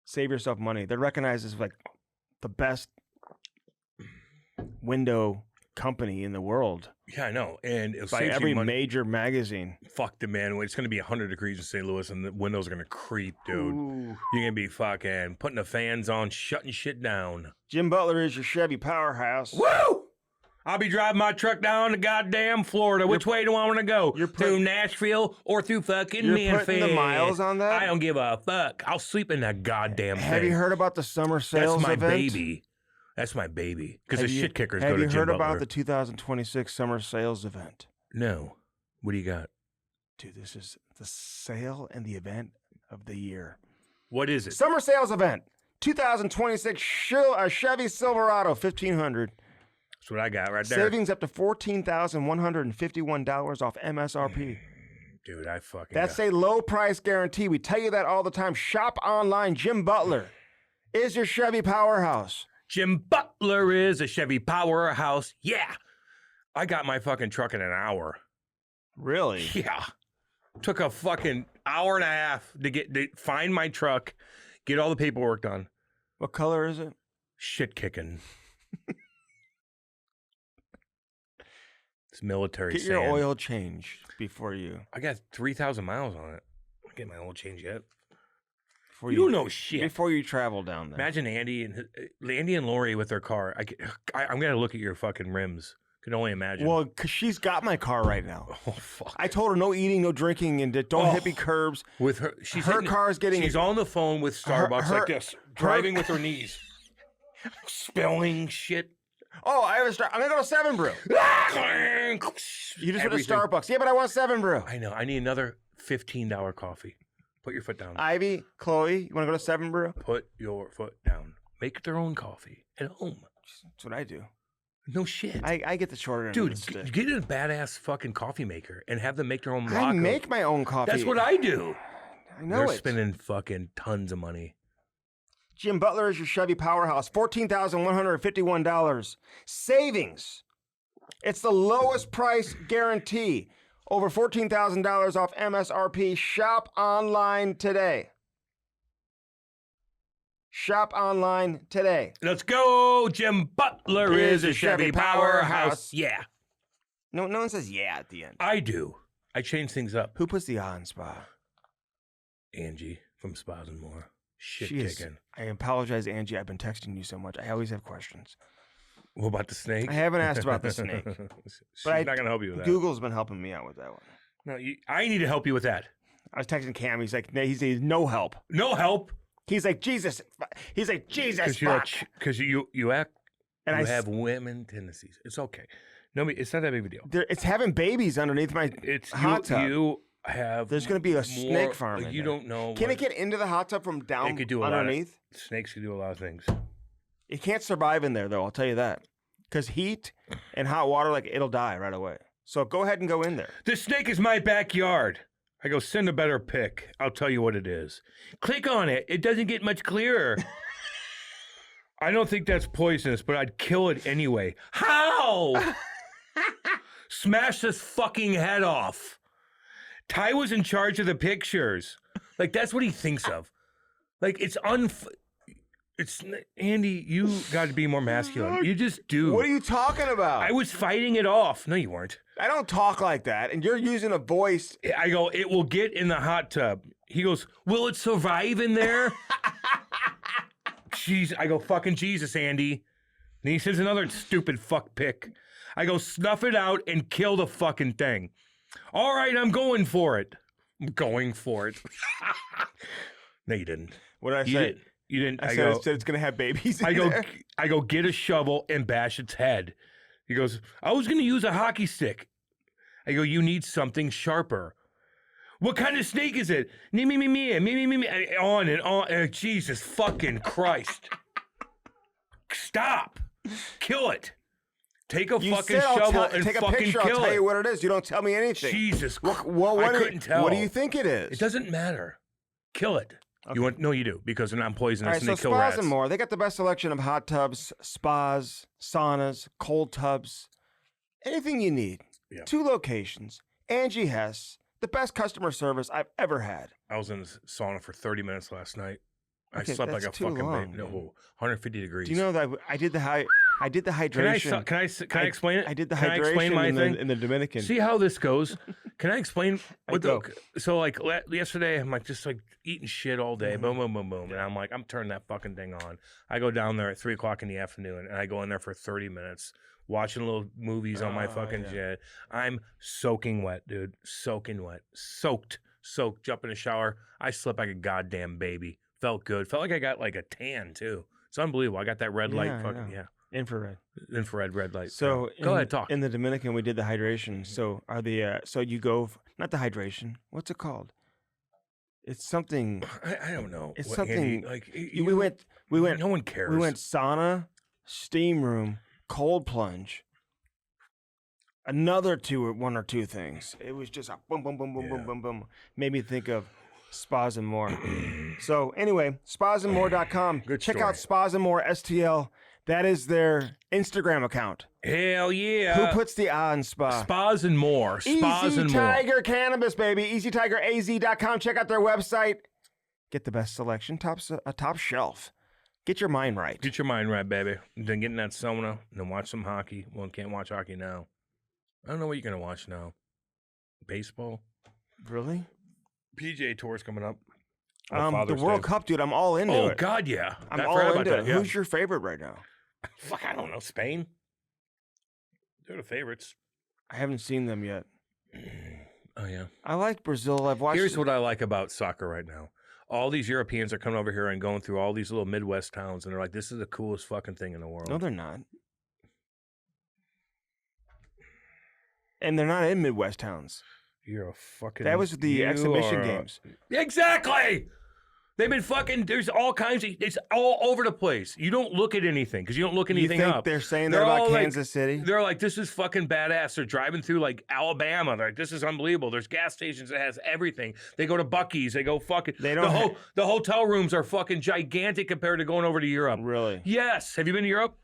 Save yourself money. They're recognized as like the best window company in the world Yeah, I know. And it'll by save every you money. major magazine. Fuck the man. It's going to be 100 degrees in St. Louis and the windows are going to creep, dude. Ooh. You're going to be fucking putting the fans on, shutting shit down. Jim Butler is your Chevy powerhouse. Woo! I'll be driving my truck down to goddamn Florida. Which way do I want to go? you're Through Nashville or through fucking You're Memphis? putting the miles on that? I don't give a fuck. I'll sleep in that goddamn thing. Have you heard about the summer sales That's my event? baby. That's my baby. Because the Have you- shit kickers go Have to you Jim heard about Butler. the 2026 summer sales event? No. What do you got? Dude, this is the sale and the event of the year. What is it? Summer sales event. 2026 Chevy Silverado 1500. That's what I got right there. Savings up to $14,151 off MSRP. Dude, I fucking That's got... a low price guarantee. We tell you that all the time. Shop online. Jim Butler is your Chevy powerhouse. Jim Butler is a Chevy powerhouse. Yeah. I got my fucking truck in an hour. Really? Yeah. Took a fucking hour and a half to find my truck, get all the paperwork done. What color is it? Shit kicking. It's military Get sand. your oil changed before you. I got 3,000 miles on it. I get my oil change yet. Before You don't know shit. Before you travel down there. Imagine Andy and Lori with their car. I'm gonna look at your fucking rims. Can only imagine. Well, because she's got my car right now. oh fuck. I told her no eating, no drinking, and don't hit me curbs. With her, she's Her hitting- car's getting- She's on the phone with Starbucks her- like this, driving with her knees, spelling shit. Oh, I'm gonna go to 7 Brew. You just went to Everything. Starbucks. Yeah, but I want 7 Brew. I know. I need another $15 coffee. Put your foot down. Ivy, Chloe, you want to go to 7 Brew? Put your foot down. Make their own coffee at home. That's what I do. No shit. I get the shorter end Dude, of the stick. get a badass fucking coffee maker and have them make their own I mocha. make my own coffee. That's what I do. I know They're it. spending fucking tons of money. Jim Butler is your Chevy powerhouse. $14,151. Savings. It's the lowest price guarantee. Over $14,000 off MSRP. Shop online today. Shop online today. Let's go. Jim Butler Is is a Chevy powerhouse. Yeah, No one says yeah at the end. I do. I change things up. Who puts the on spa? Angie from Spas and More. Shit She is. kicking. I apologize, Angie. I've been texting you so much. I always have questions. What about the snake? I haven't asked about the snake. She's But not gonna help you with that. Google's been helping me out with that one. No, I need to help you with that. I was texting Cam. He's like, he's no help. No help. He's like, Jesus. He's like, Jesus, fuck. Because you act. And you I have women tendencies. It's okay. No, it's not that big of a deal. It's having babies underneath my It's hot tub. you have. There's going to be a more- snake farm in You there. don't know. Can what- it get into the hot tub from down It could do a lot of- underneath? Snakes can do a lot of things. It can't survive in there, though. I'll tell you that. Because heat and hot water, like, it'll die right away. So go ahead and go in there. The snake is my backyard. I go, send a better pic. I'll tell you what it is. Click on it. It doesn't get much clearer. I don't think that's poisonous, but I'd kill it anyway. How? Smash this fucking head off. Ty was in charge of the pictures. Like, that's what he thinks of. Like, it's Andy, you got to be more masculine. You just do. What are you talking about? I was fighting it off. No, you weren't. I don't talk like that. And you're using a voice. I go, it will get in the hot tub. He goes, will it survive in there? Jeez, I go, fucking Jesus, Andy. And he says another stupid fuck pick. I go, snuff it out and kill the fucking thing. All right, I'm going for it. I'm going for it. No, you didn't. What did I You say? didn't. You didn't. I said it's going to have babies in there. I go get a shovel and bash its head. He goes, I was going to use a hockey stick. I go, you need something sharper. What kind of snake is it? Me. On and on. Jesus fucking Christ. Stop. Kill it. Take a fucking shovel and take a fucking picture. kill I'll tell it. you what it is. You don't tell me anything. Jesus Christ. I couldn't tell. What do you think it is? It doesn't matter. Kill it. Okay. You want? No, you do, because they're not poisonous All right, and so they kill spas rats. and more. They got the best selection of hot tubs, spas, saunas, cold tubs, anything you need. Yeah. 2 locations. Angie Hess, the best customer service I've ever had. I was in the sauna for 30 minutes last night. I Okay, slept like that's a too fucking long, baby. man. No, 150 degrees. Do you know that I did the hydration? Can I explain it? I did the Can I hydration explain my thing? in the Dominican. See how this goes? Can I explain? Go. So like yesterday, I'm like just like eating shit all day, Mm-hmm. boom, boom, boom, boom, and I'm like, I'm turning that fucking thing on. I go down there at 3:00 in the afternoon, and I go in there for 30 minutes, watching little movies on my fucking jet. I'm soaking wet, dude, soaking wet, soaked. Jump in the shower. I slept like a goddamn baby. Felt good. Felt like I got like a tan too. It's unbelievable. I got that red light. Yeah, I Fucking know. Infrared red light. So go ahead, talk. In the Dominican, we did the hydration. So so you go not the hydration. What's it called? It's something. I don't know. It's what, something. Andy, like We went. No one cares. We went sauna, steam room, cold plunge. Another 1 or 2 things. It was just a boom, boom, boom, boom, boom, boom, boom. Made me think of Spas and More. So anyway, spasandmore.com. Good Check story. out Spas and More STL. That is their Instagram account. Hell yeah. Who puts the on spa? Spas and more. Spas Easy and more. Tiger Cannabis, baby. EasyTigerAZ.com. Check out their website. Get the best selection, top shelf. Get your mind right. Get your mind right, baby. Then get in that sauna and then watch some hockey. Well, can't watch hockey now. I don't know what you're going to watch now. Baseball? Really? PGA Tour's coming up. The World Cup, dude. I'm all into it. Oh, God, yeah. I'm I all forgot about into that, it. yeah. Who's your favorite right now? Fuck, I don't know. Spain? They're the favorites. I haven't seen them yet. Oh, yeah. I like Brazil. I've watched. Here's what I like about soccer right now. All these Europeans are coming over here and going through all these little Midwest towns, and they're like, this is the coolest fucking thing in the world. No, they're not. And they're not in Midwest towns. You're a fucking... That was the exhibition games. Exactly! They've been fucking... There's all kinds of... It's all over the place. You don't look at anything, because you don't look anything You think up. they're saying they're about all like- Kansas City? They're like, this is fucking badass. They're driving through like Alabama. They're like, this is unbelievable. There's gas stations that has everything. They go to Buc-ee's. They go fucking... They don't the hotel rooms are fucking gigantic compared to going over to Europe. Really? Yes. Have you been to Europe?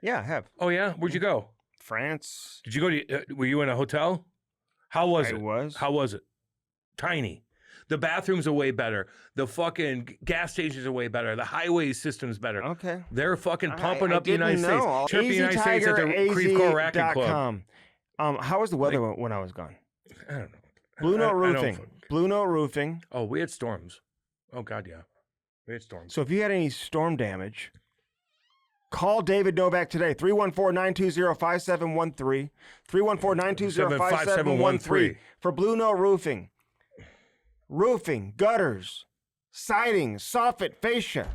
Yeah, I have. Oh, yeah? Where'd you go? France. Did you go to... were you in a hotel? How was it? I was. How was it? Tiny. The bathrooms are way better. The fucking gas stations are way better. The highway system's better. Okay. They're fucking pumping up the didn't United States. know. Chirping the United States at the Creve Coeur Racket Club. EasyTigerAZ.com. How was the weather when I was gone? I don't know. Blue Note I don't Roofing. fucking- Blue Note Roofing. Oh, we had storms. Oh, God, yeah. We had storms. So if you had any storm damage, call David Novak today. 314-920-5713. 314-920-5713 for Blue Note Roofing. Roofing, gutters, siding, soffit, fascia.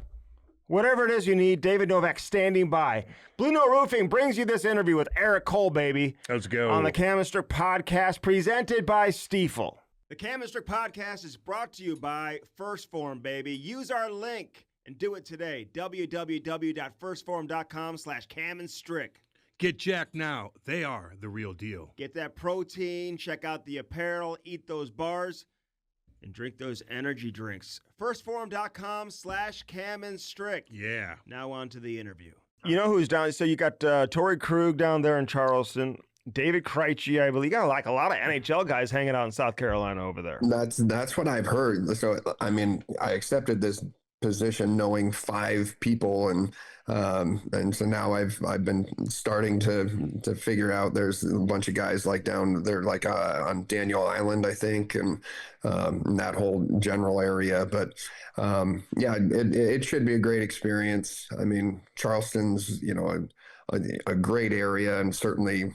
Whatever it is you need, David Novak standing by. Blue Note Roofing brings you this interview with Erik Cole, baby. Let's go. On the Cam and Strick podcast presented by Stiefel. The Cam and Strick podcast is brought to you by First Form, baby. Use our link and do it today. www.firstform.com/camandstrick. Get jacked now. They are the real deal. Get that protein, check out the apparel, eat those bars, and drink those energy drinks. Firstform.com/camandstrick. Yeah. Now on to the interview. You know who's down? So you got Torrey Krug down there in Charleston. David Krejci, I believe. You got like a lot of NHL guys hanging out in South Carolina over there. That's what I've heard. So I mean, I accepted this position knowing 5 people, and so now I've been starting to figure out there's a bunch of guys like down there, like on Daniel Island, I think, and in that whole general area. But yeah, it should be a great experience. I mean, Charleston's, a great area and certainly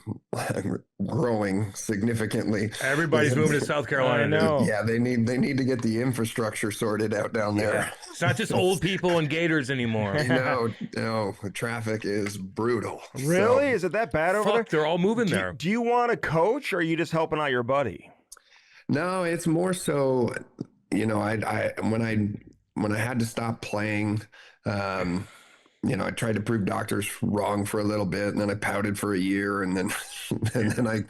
growing significantly. Everybody's moving to South Carolina. I know. Yeah, they need to get the infrastructure sorted out down there. Yeah. It's not just old people and gators anymore. No, the traffic is brutal. Really? Is it that bad over there? Fuck, they're all moving there. Do you want to coach, or are you just helping out your buddy? No, it's more so, I when I had to stop playing, I tried to prove doctors wrong for a little bit, and then I pouted for a year, and then and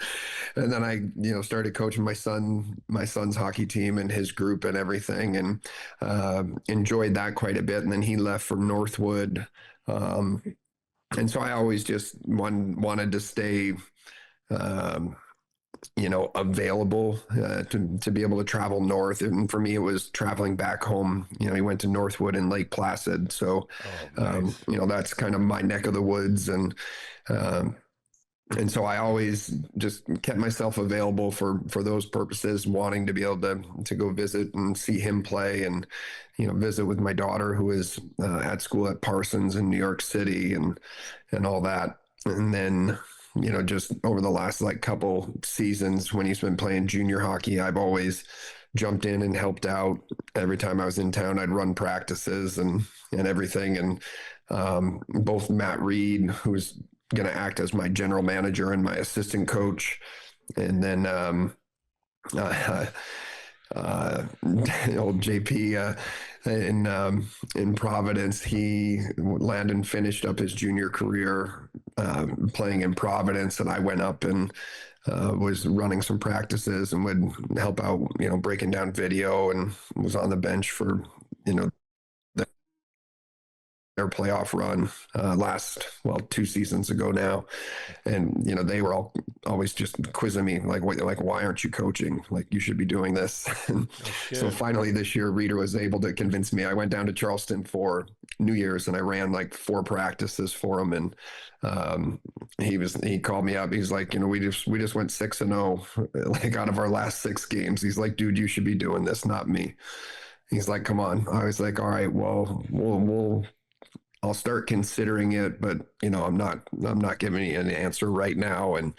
then I started coaching my son's hockey team and his group and everything, and enjoyed that quite a bit. And then he left for Northwood, and so I always just wanted to stay available to be able to travel north. And for me, it was traveling back home. He went to Northwood and Lake Placid. So, nice. that's kind of my neck of the woods. And so I always just kept myself available for those purposes, wanting to be able to go visit and see him play, and, visit with my daughter who is at school at Parsons in New York City, and all that. And then, just over the last couple seasons when he's been playing junior hockey, I've always jumped in and helped out. Every time I was in town, I'd run practices and everything. And both Matt Reed, who's going to act as my general manager and my assistant coach, and then old JP in Providence. Landon finished up his junior career playing in Providence, and I went up and was running some practices and would help out, breaking down video, and was on the bench for their playoff run two seasons ago now. And they were always just quizzing me why aren't you coaching? You should be doing this. So finally this year, Reader was able to convince me. I went down to Charleston for New Year's, and I ran 4 practices for him. And he called me up. He's like, we just went 6-0 out of our last 6 games. He's like, dude, you should be doing this, not me. He's like, come on. I was like, all right, well, I'll start considering it, but I'm not giving you an answer right now. And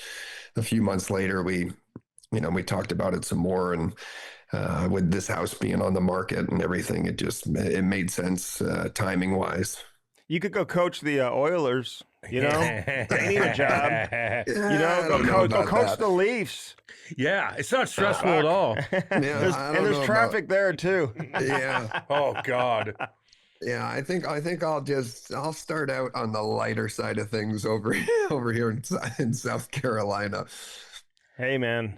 a few months later, we talked about it some more, and with this house being on the market and everything, it made sense timing wise. You could go coach the Oilers. They need a job. Go coach the Leafs. Yeah, it's not stressful at all. Yeah, there's traffic there too. Yeah. Oh God. Yeah, I think I'll start out on the lighter side of things over here in South Carolina. Hey man,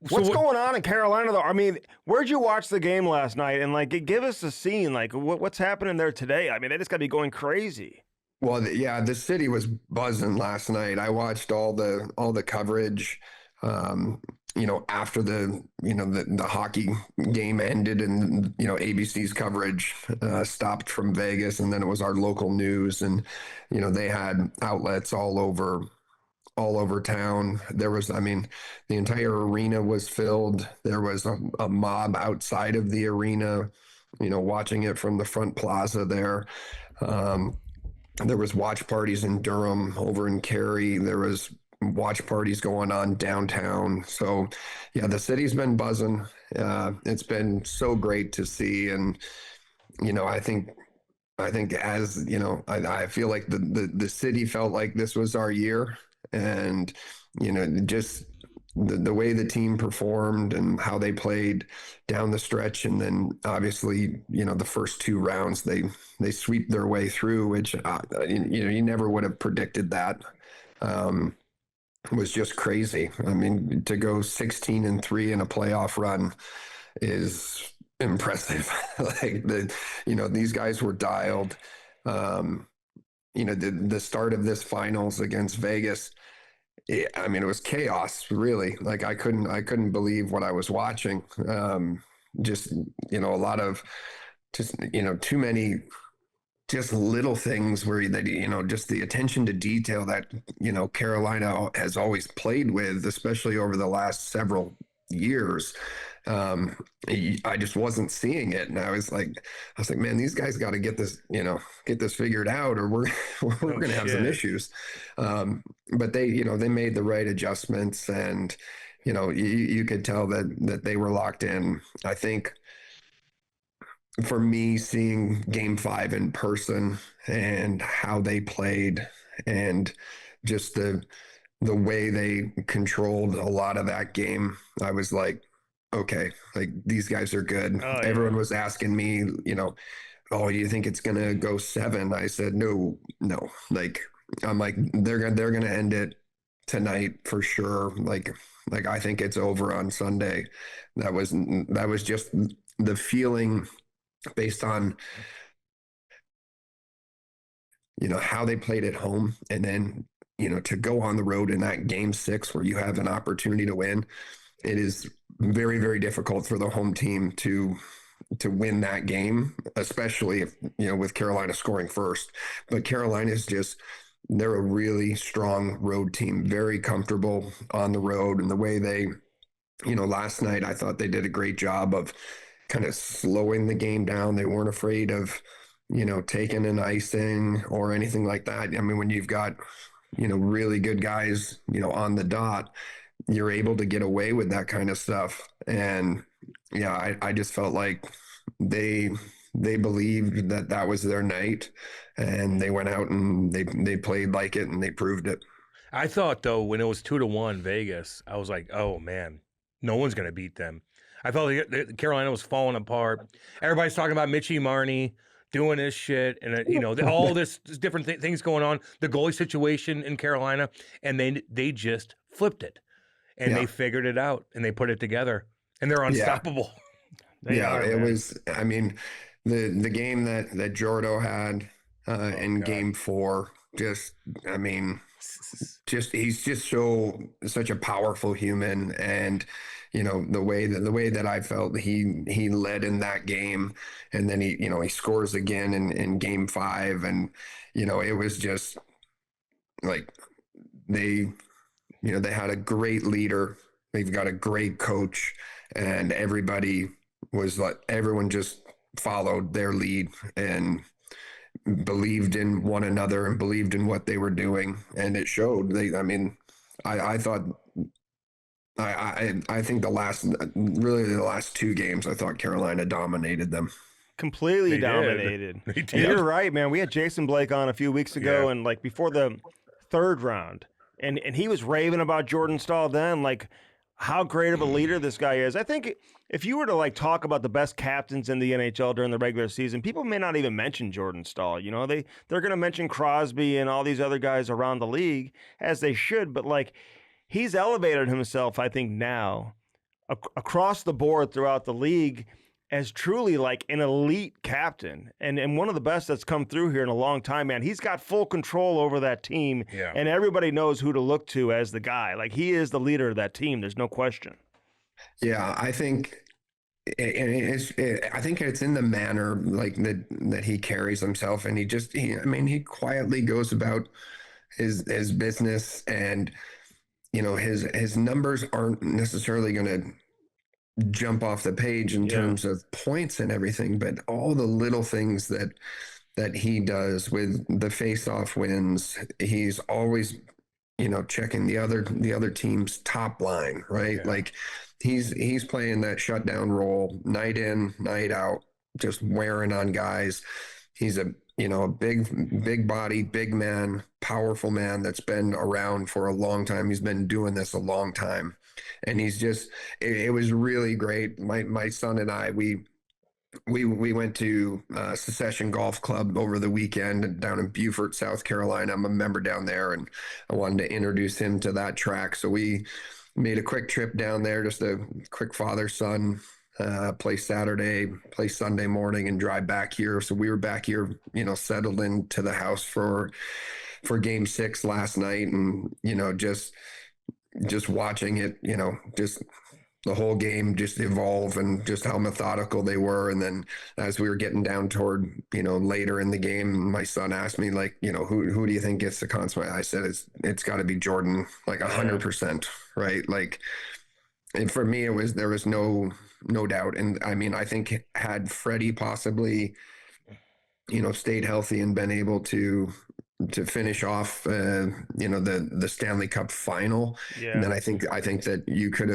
what's going on in Carolina though? I mean, where'd you watch the game last night? And give us a scene. What's happening there today? I mean, they just got to be going crazy. Well, the city was buzzing last night. I watched all the coverage. After the hockey game ended, and ABC's coverage stopped from Vegas, and then it was our local news, and they had outlets all over town. There was, the entire arena was filled. There was a mob outside of the arena, watching it from the front plaza there. There was watch parties in Durham, over in Cary. There was watch parties going on downtown. So yeah, the city's been buzzing. It's been so great to see. And, I think as, I feel like the city felt like this was our year, and, just the way the team performed and how they played down the stretch. And then obviously, the first 2 rounds, they sweep their way through, which, you never would have predicted that. Was just crazy. To go 16-3 in a playoff run is impressive. These guys were dialed. The start of this finals against Vegas, it was chaos, really. I couldn't believe what I was watching. A lot of too many just little things where just the attention to detail that, Carolina has always played with, especially over the last several years. I just wasn't seeing it. And I was like, man, these guys got to get this, get this figured out, or we're we're Oh, going to have some shit. issues. But they made the right adjustments, and you could tell that they were locked in. I think for me, seeing Game 5 in person and how they played, and just the way they controlled a lot of that game, I was like, okay, like these guys are good. Oh, yeah. Everyone was asking me, oh, you think it's gonna go 7? I said, no. Like, I'm like, they're gonna end it tonight for sure. Like I think it's over on Sunday. That was just the feeling based on how they played at home, and then to go on the road in that Game 6 where you have an opportunity to win. It is very, very difficult for the home team to win that game, especially if with Carolina scoring first. But Carolina's they're a really strong road team, very comfortable on the road. And the way they, last night, I thought they did a great job of kind of slowing the game down. They weren't afraid of taking an icing or anything like that. I mean, when you've got really good guys on the dot, you're able to get away with that kind of stuff. And yeah, I just felt like they believed that was their night, and they went out and they played like it, and they proved it. I thought, though, when it was 2-1 Vegas, I was like, oh, man, no one's going to beat them. I felt like Carolina was falling apart. Everybody's talking about Mitchie Marnie doing this shit, and all this different things going on. The goalie situation in Carolina, and they just flipped it, and they figured it out, and they put it together, and they're unstoppable. Yeah, it was. I mean, the game that Jordo had in God. Game 4, he's just such a powerful human. And the way that I felt he led in that game, and then he scores again in Game 5, and it was just like they had a great leader, they've got a great coach, and everyone just followed their lead and believed in one another and believed in what they were doing, and it showed. I thought, I think the last 2 games, I thought Carolina dominated them. Completely They did. dominated. They And did. you're right, man. We had Jason Blake on a few weeks ago, Yeah. and like before the 3rd round, and he was raving about Jordan Stahl then, like how great of a leader this guy is. I think if you were to like talk about the best captains in the NHL during the regular season, people may not even mention Jordan Stahl. They're going to mention Crosby and all these other guys around the league, as they should, but like he's elevated himself, I think, now across the board throughout the league as truly like an elite captain, and one of the best that's come through here in a long time, man. He's got full control over that team, Yeah. and everybody knows who to look to as the guy. Like he is the leader of that team. There's no question. Yeah, I think I think it's in the manner like that he carries himself, and he quietly goes about his business, and his numbers aren't necessarily going to jump off the page in terms of points and everything, but all the little things that he does with the face-off wins, he's always checking the other team's top line, right? Yeah. Like he's playing that shutdown role night in, night out, just wearing on guys. He's a big body, big man, powerful man that's been around for a long time. He's been doing this a long time, and it was really great. My son and I, we went to Secession Golf Club over the weekend down in Beaufort, South Carolina. I'm a member down there, and I wanted to introduce him to that track. So we made a quick trip down there, just a quick father-son, play Saturday, play Sunday morning, and drive back here. So we were back here, settled into the house for Game 6 last night, and just watching it, just the whole game just evolve, and just how methodical they were. And then as we were getting down toward, later in the game, my son asked me, like, who do you think gets the consummate? I said, it's got to be Jordan, like 100%, right? Like, and for me, there was no no doubt. And I mean, I think had Freddie possibly, stayed healthy and been able to finish off, the Stanley Cup final, Yeah. and then I think that you could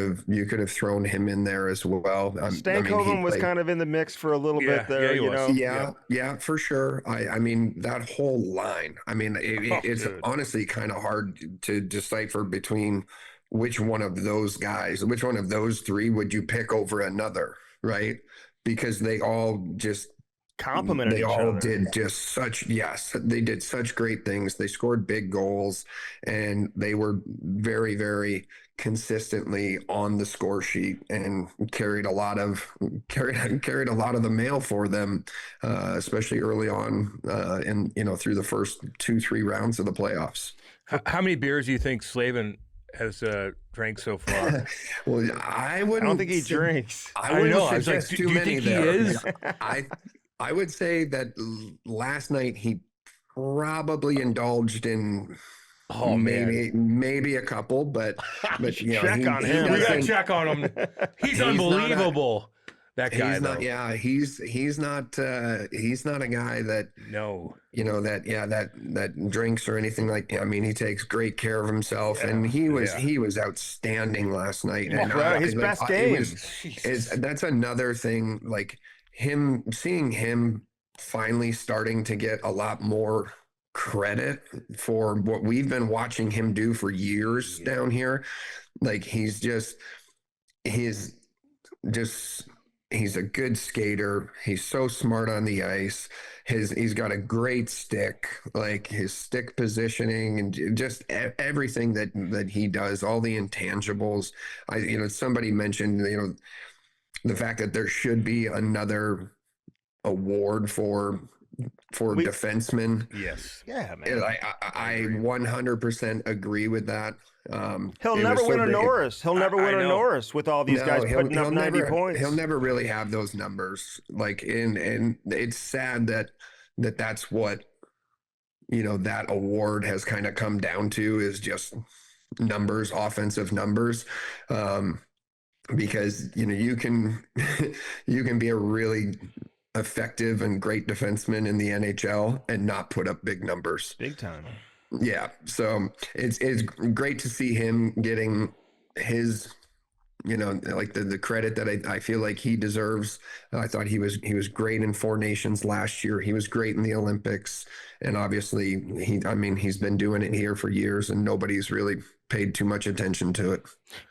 have thrown him in there as well. Stankoven was kind of in the mix for a little Yeah, bit there, yeah, he was. Yeah, for sure. I mean, that whole line. I mean, it's dude. honestly kind of hard to decipher between which one of those guys, which one of those three would you pick over another, right? Because they all just complimented they each all other. did just they did such great things. They scored big goals, and they were very, very consistently on the score sheet and carried a lot of the mail for them, especially early on, through the first 2-3 rounds of the playoffs. How many beers do you think Slavin has drank so far? Well, I don't think he drinks. I wouldn't know. I was like, suggest do you many think he there. is? I would say that last night he probably indulged in maybe a couple, but check on him. We gotta check on him. He's unbelievable. That guy, he's not. Yeah, he's not a guy that that drinks or anything like. I mean, he takes great care of himself, and he was outstanding last night. And his best game. That's another thing. Like seeing him finally starting to get a lot more credit for what we've been watching him do for years down here. Like he's a good skater. He's so smart on the ice. He's got a great stick, like his stick positioning and just everything that he does, all the intangibles. Somebody mentioned, the fact that there should be another award for defensemen. Yes. Yeah, man. I 100% agree with that. He'll never win a Norris. He'll never win a Norris with all these guys putting up 90 points. He'll never really have those numbers. Like, and it's sad that's what, that award has kind of come down to, is just numbers, offensive numbers. Because, you can be a really effective and great defenseman in the NHL and not put up big numbers. Big time. Yeah. So it's great to see him getting his, like the credit that I feel like he deserves. I thought he was great in Four Nations last year. He was great in the Olympics. And obviously he's been doing it here for years and nobody's really paid too much attention to it.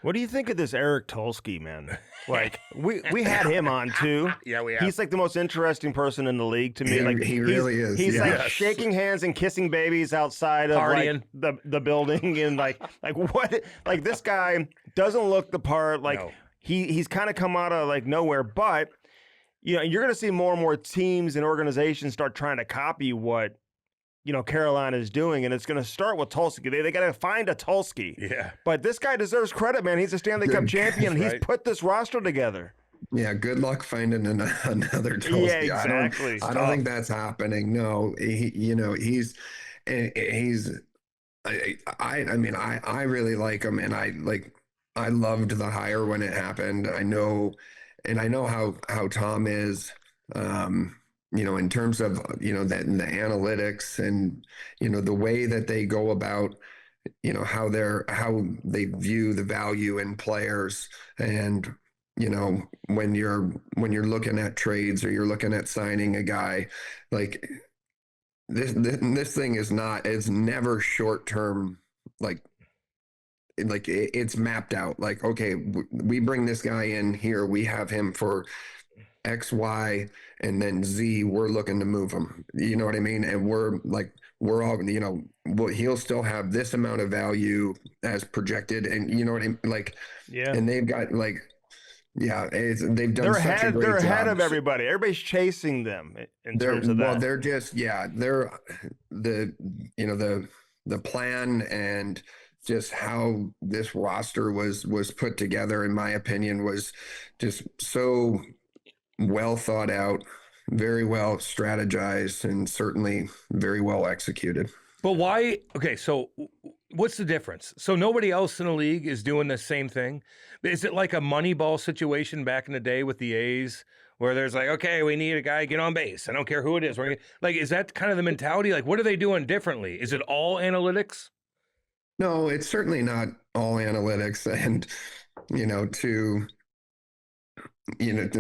What do you think of this Erik Cole, man? Like we had him on too. Yeah, we have. He's like the most interesting person in the league to me. Like he really is. He's like Yes. shaking hands and kissing babies outside of Partying. like the building and like what? Like this guy doesn't look the part. Like No. he's kind of come out of like nowhere. But you're going to see more and more teams and organizations start trying to copy what Carolina is doing, and it's going to start with Tulski. They got to find a Tulski. Yeah. But this guy deserves credit, man. He's a Stanley Cup champion. Right. He's put this roster together. Yeah, good luck finding another Tulsi. Yeah, exactly. I don't think that's happening. No, he's I really like him, and I loved the hire when it happened. I know how Tom is. In terms of, that the analytics and, the way that they go about, how they view the value in players. And, when you're looking at trades or you're looking at signing a guy, like this thing it's never short-term, like it's mapped out. Like, okay, we bring this guy in here, we have him for X, Y, and then Z, we're looking to move him. You know what I mean? And we're all, he'll still have this amount of value as projected. And you know what I mean? Like, Yeah. And they've got they've done such a great job. They're ahead of everybody. Everybody's chasing them in terms of that. Well, they're just, they're the plan and just how this roster was put together, in my opinion, was just so well thought out, very well strategized, and certainly very well executed. But why? Okay, so what's the difference? So nobody else in the league is doing the same thing. Is it like a Moneyball situation back in the day with the A's, where there's like, okay, we need a guy to get on base. I don't care who it is. Like, is that kind of the mentality? Like, what are they doing differently? Is it all analytics? No, it's certainly not all analytics. And,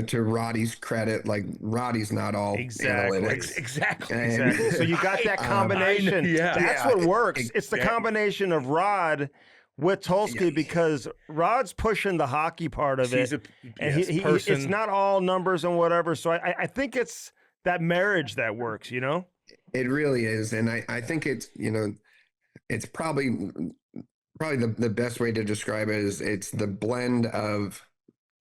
to Roddy's credit, like Roddy's not all analytics. Exactly. And- So you got that combination. yeah. That's what works. It's the combination of Rod with Tulsky, because Rod's pushing the hockey part of it. And it's not all numbers and whatever. So I think it's that marriage that works, It really is. And I think it's, it's probably the best way to describe it is it's the blend of,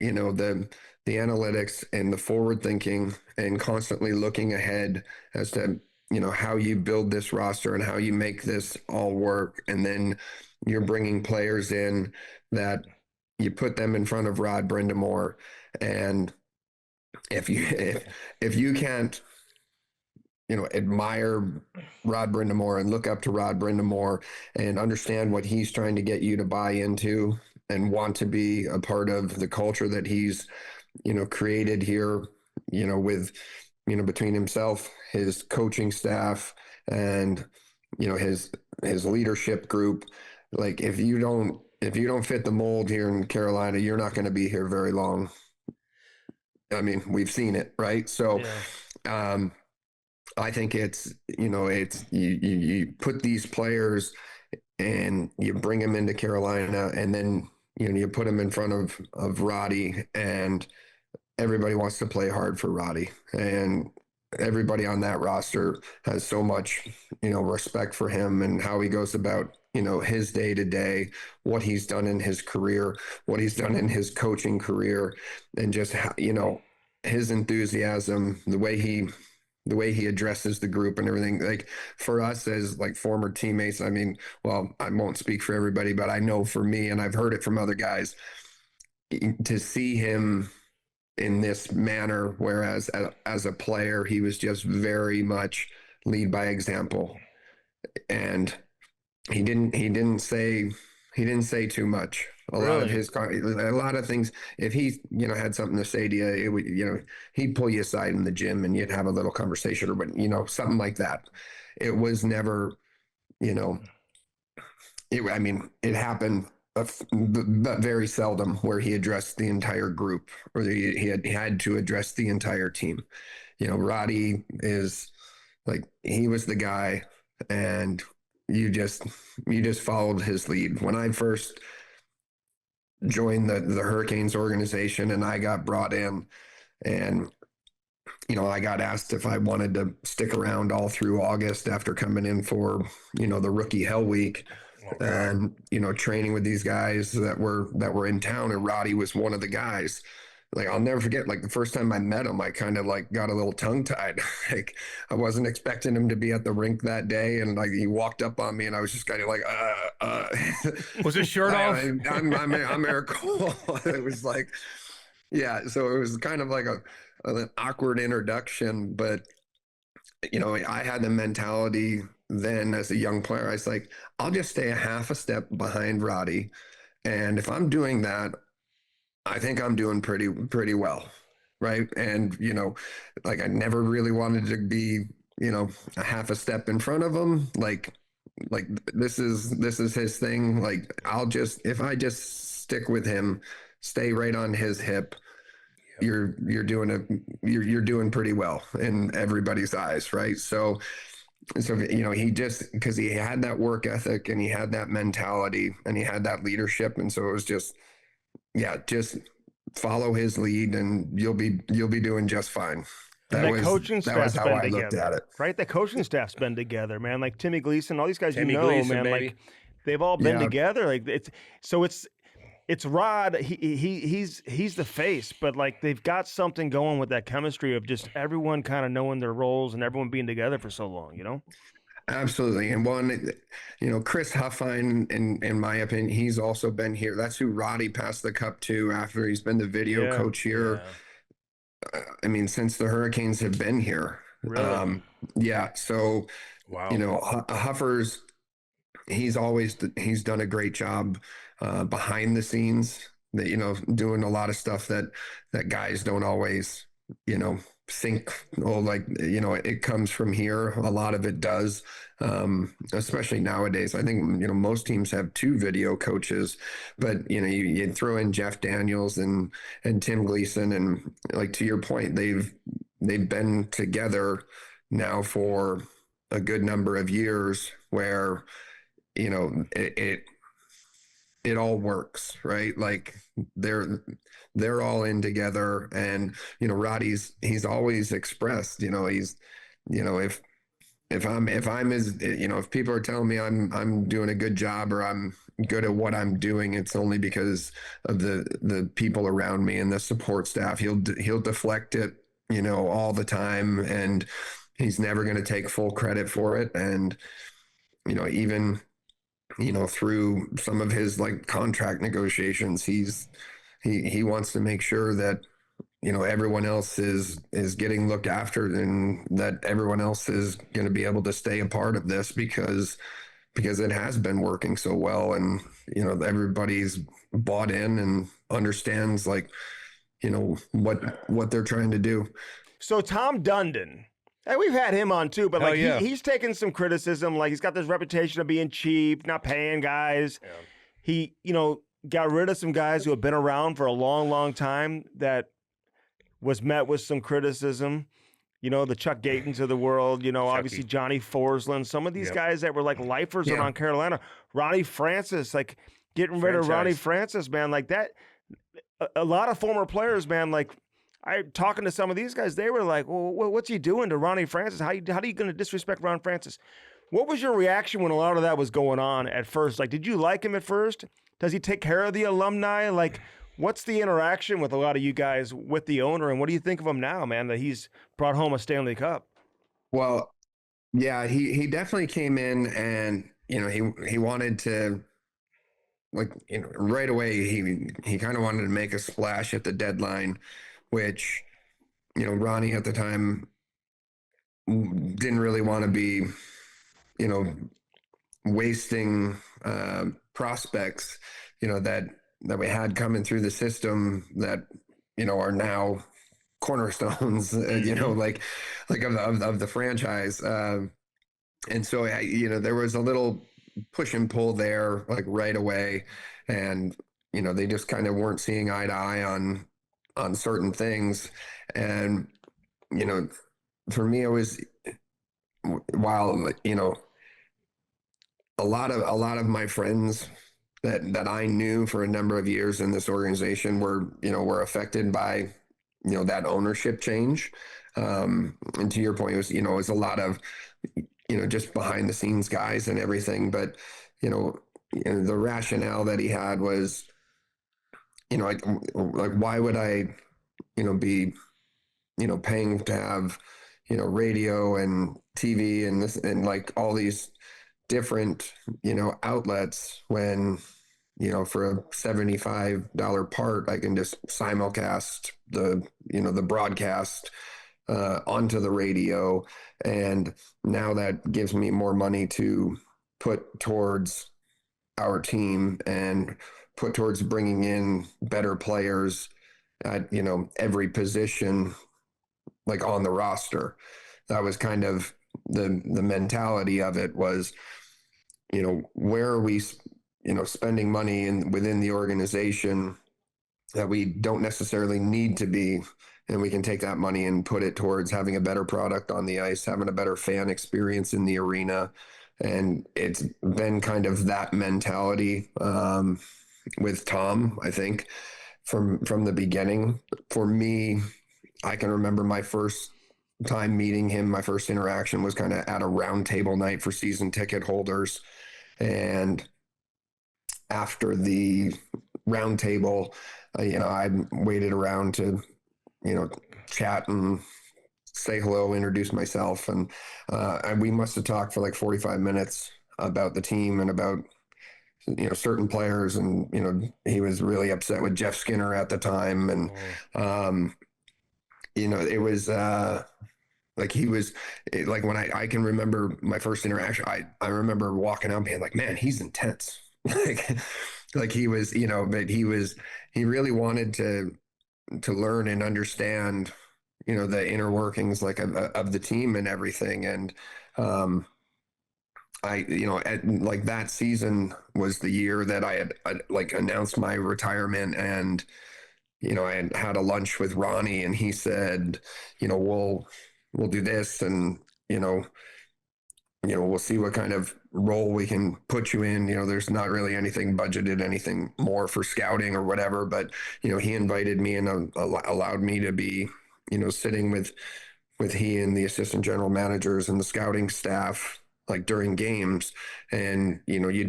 the analytics and the forward thinking and constantly looking ahead as to, how you build this roster and how you make this all work. And then you're bringing players in that you put them in front of Rod Brindamore. And if you can't, admire Rod Brindamore and look up to Rod Brindamore and understand what he's trying to get you to buy into and want to be a part of the culture that he's, created here, with, between himself, his coaching staff, and, his leadership group. Like, if you don't fit the mold here in Carolina, you're not going to be here very long. I mean, we've seen it, right? So, I think it's, you put these players and you bring them into Carolina, and then, you put them in front of Roddy, and everybody wants to play hard for Roddy, and everybody on that roster has so much, respect for him and how he goes about, his day to day, what he's done in his career, what he's done in his coaching career, and just how, his enthusiasm, the way he addresses the group and everything. Like, for us as like former teammates, I mean, well, I won't speak for everybody, but I know for me, and I've heard it from other guys, to see him in this manner, whereas as a player, he was just very much lead by example. And he didn't say too much. A lot of things, if he, had something to say to you, it would, he'd pull you aside in the gym and you'd have a little conversation, or, something like that. It was never, it happened, but very seldom, where he addressed the entire group, or he had to address the entire team. Roddy is like, he was the guy, and you just followed his lead. When I first joined the Hurricanes organization and I got brought in, and I got asked if I wanted to stick around all through August after coming in for the rookie hell week, and training with these guys that were in town, and Roddy was one of the guys. Like, I'll never forget, like, the first time I met him, I kind of like got a little tongue tied. Like, I wasn't expecting him to be at the rink that day. And like, he walked up on me and I was just kind of like, Was his shirt off? I'm Erik Cole. It was like, yeah. So it was kind of like an awkward introduction, but I had the mentality then as a young player. I was like, I'll just stay a half a step behind Roddy. And if I'm doing that, I think I'm doing pretty well, right? And like, I never really wanted to be a half a step in front of him. Like this is his thing. Like, if I just stick with him, stay right on his hip, you're doing pretty well in everybody's eyes, right? So he just, because he had that work ethic and he had that mentality and he had that leadership, and so it was just follow his lead and you'll be doing just fine. That coaching staff's how been I together, looked at it. right? The coaching staff's been together, man. Like Timmy Gleason, all these guys, Timmy Gleason, man. baby. Like, they've all been together. Like, it's Rod. He's the face, but like, they've got something going with that chemistry of just everyone kind of knowing their roles and everyone being together for so long. Absolutely. And one, Chris Huffine, in my opinion, he's also been here. That's who Roddy passed the cup to after he's been the video coach here. Yeah. I mean, since the Hurricanes have been here. Really? So, wow. Huffer's he's done a great job behind the scenes, that, doing a lot of stuff that guys don't always, think, oh, like, it comes from here. A lot of it does, especially nowadays. I think, most teams have two video coaches, but, you throw in Jeff Daniels and Tim Gleason, and, like, to your point, they've been together now for a good number of years, where, it all works, right? Like, they're all in together. And, he's always expressed, if people are telling me I'm doing a good job, or I'm good at what I'm doing, it's only because of the people around me and the support staff. He'll deflect it, all the time, and he's never going to take full credit for it. And, even, through some of his, like, contract negotiations, he wants to make sure that, everyone else is getting looked after, and that everyone else is going to be able to stay a part of this, because it has been working so well. And, everybody's bought in and understands, like, what they're trying to do. So Tom Dundon, hey, we've had him on too, but Hell like yeah. he's taken some criticism. Like, he's got this reputation of being cheap, not paying guys. Yeah. He, got rid of some guys who have been around for a long, long time, that was met with some criticism. The Chuck Gatons of the world, obviously Johnny Forsland, some of these Yep. guys that were like lifers Yeah. around Carolina. Ronnie Francis, like, getting rid of Ronnie Francis, man, like that. A lot of former players, man, like, talking to some of these guys, they were like, well, what's he doing to Ronnie Francis? How are you going to disrespect Ron Francis? What was your reaction when a lot of that was going on at first? Like, did you like him at first? Does he take care of the alumni? Like, what's the interaction with a lot of you guys with the owner, and what do you think of him now, man, that he's brought home a Stanley Cup? Well, yeah, he definitely came in, and, he wanted to, like, right away, he kind of wanted to make a splash at the deadline, which, Ronnie at the time didn't really want to be, wasting prospects, that we had coming through the system, that, are now cornerstones, like of the franchise. And so, there was a little push and pull there, like, right away. And, they just kind of weren't seeing eye to eye on certain things. And, for me, it was, while, a lot of my friends that I knew for a number of years in this organization were affected by, that ownership change. And to your point, it was a lot of, just behind the scenes guys and everything. But, the rationale that he had was, like, why would I, be, paying to have, radio and TV and this, and, like, all these different, outlets, when, for a $75 part, I can just simulcast the broadcast onto the radio. And now that gives me more money to put towards our team, and put towards bringing in better players at, every position, like, on the roster. That was kind of the mentality of it, was, where are we, spending money within the organization that we don't necessarily need to be, and we can take that money and put it towards having a better product on the ice, having a better fan experience in the arena. And it's been kind of that mentality with Tom, I think, from the beginning. For me, I can remember my first time meeting him. My first interaction was kind of at a roundtable night for season ticket holders. And after the roundtable, I waited around to, chat and say hello, introduce myself. And we must have talked for like 45 minutes about the team and about, certain players. And, he was really upset with Jeff Skinner at the time. And, it was, Like he was like when I can remember my first interaction, I remember walking out being like, man, he's intense. like like he was, but he really wanted to learn and understand, the inner workings like of the team and everything. And like that season was the year that I like announced my retirement, and I had a lunch with Ronnie, and he said, we'll do this, and we'll see what kind of role we can put you in. There's not really anything budgeted, anything more for scouting or whatever, but he invited me and allowed me to be, sitting with he and the assistant general managers and the scouting staff like during games. And you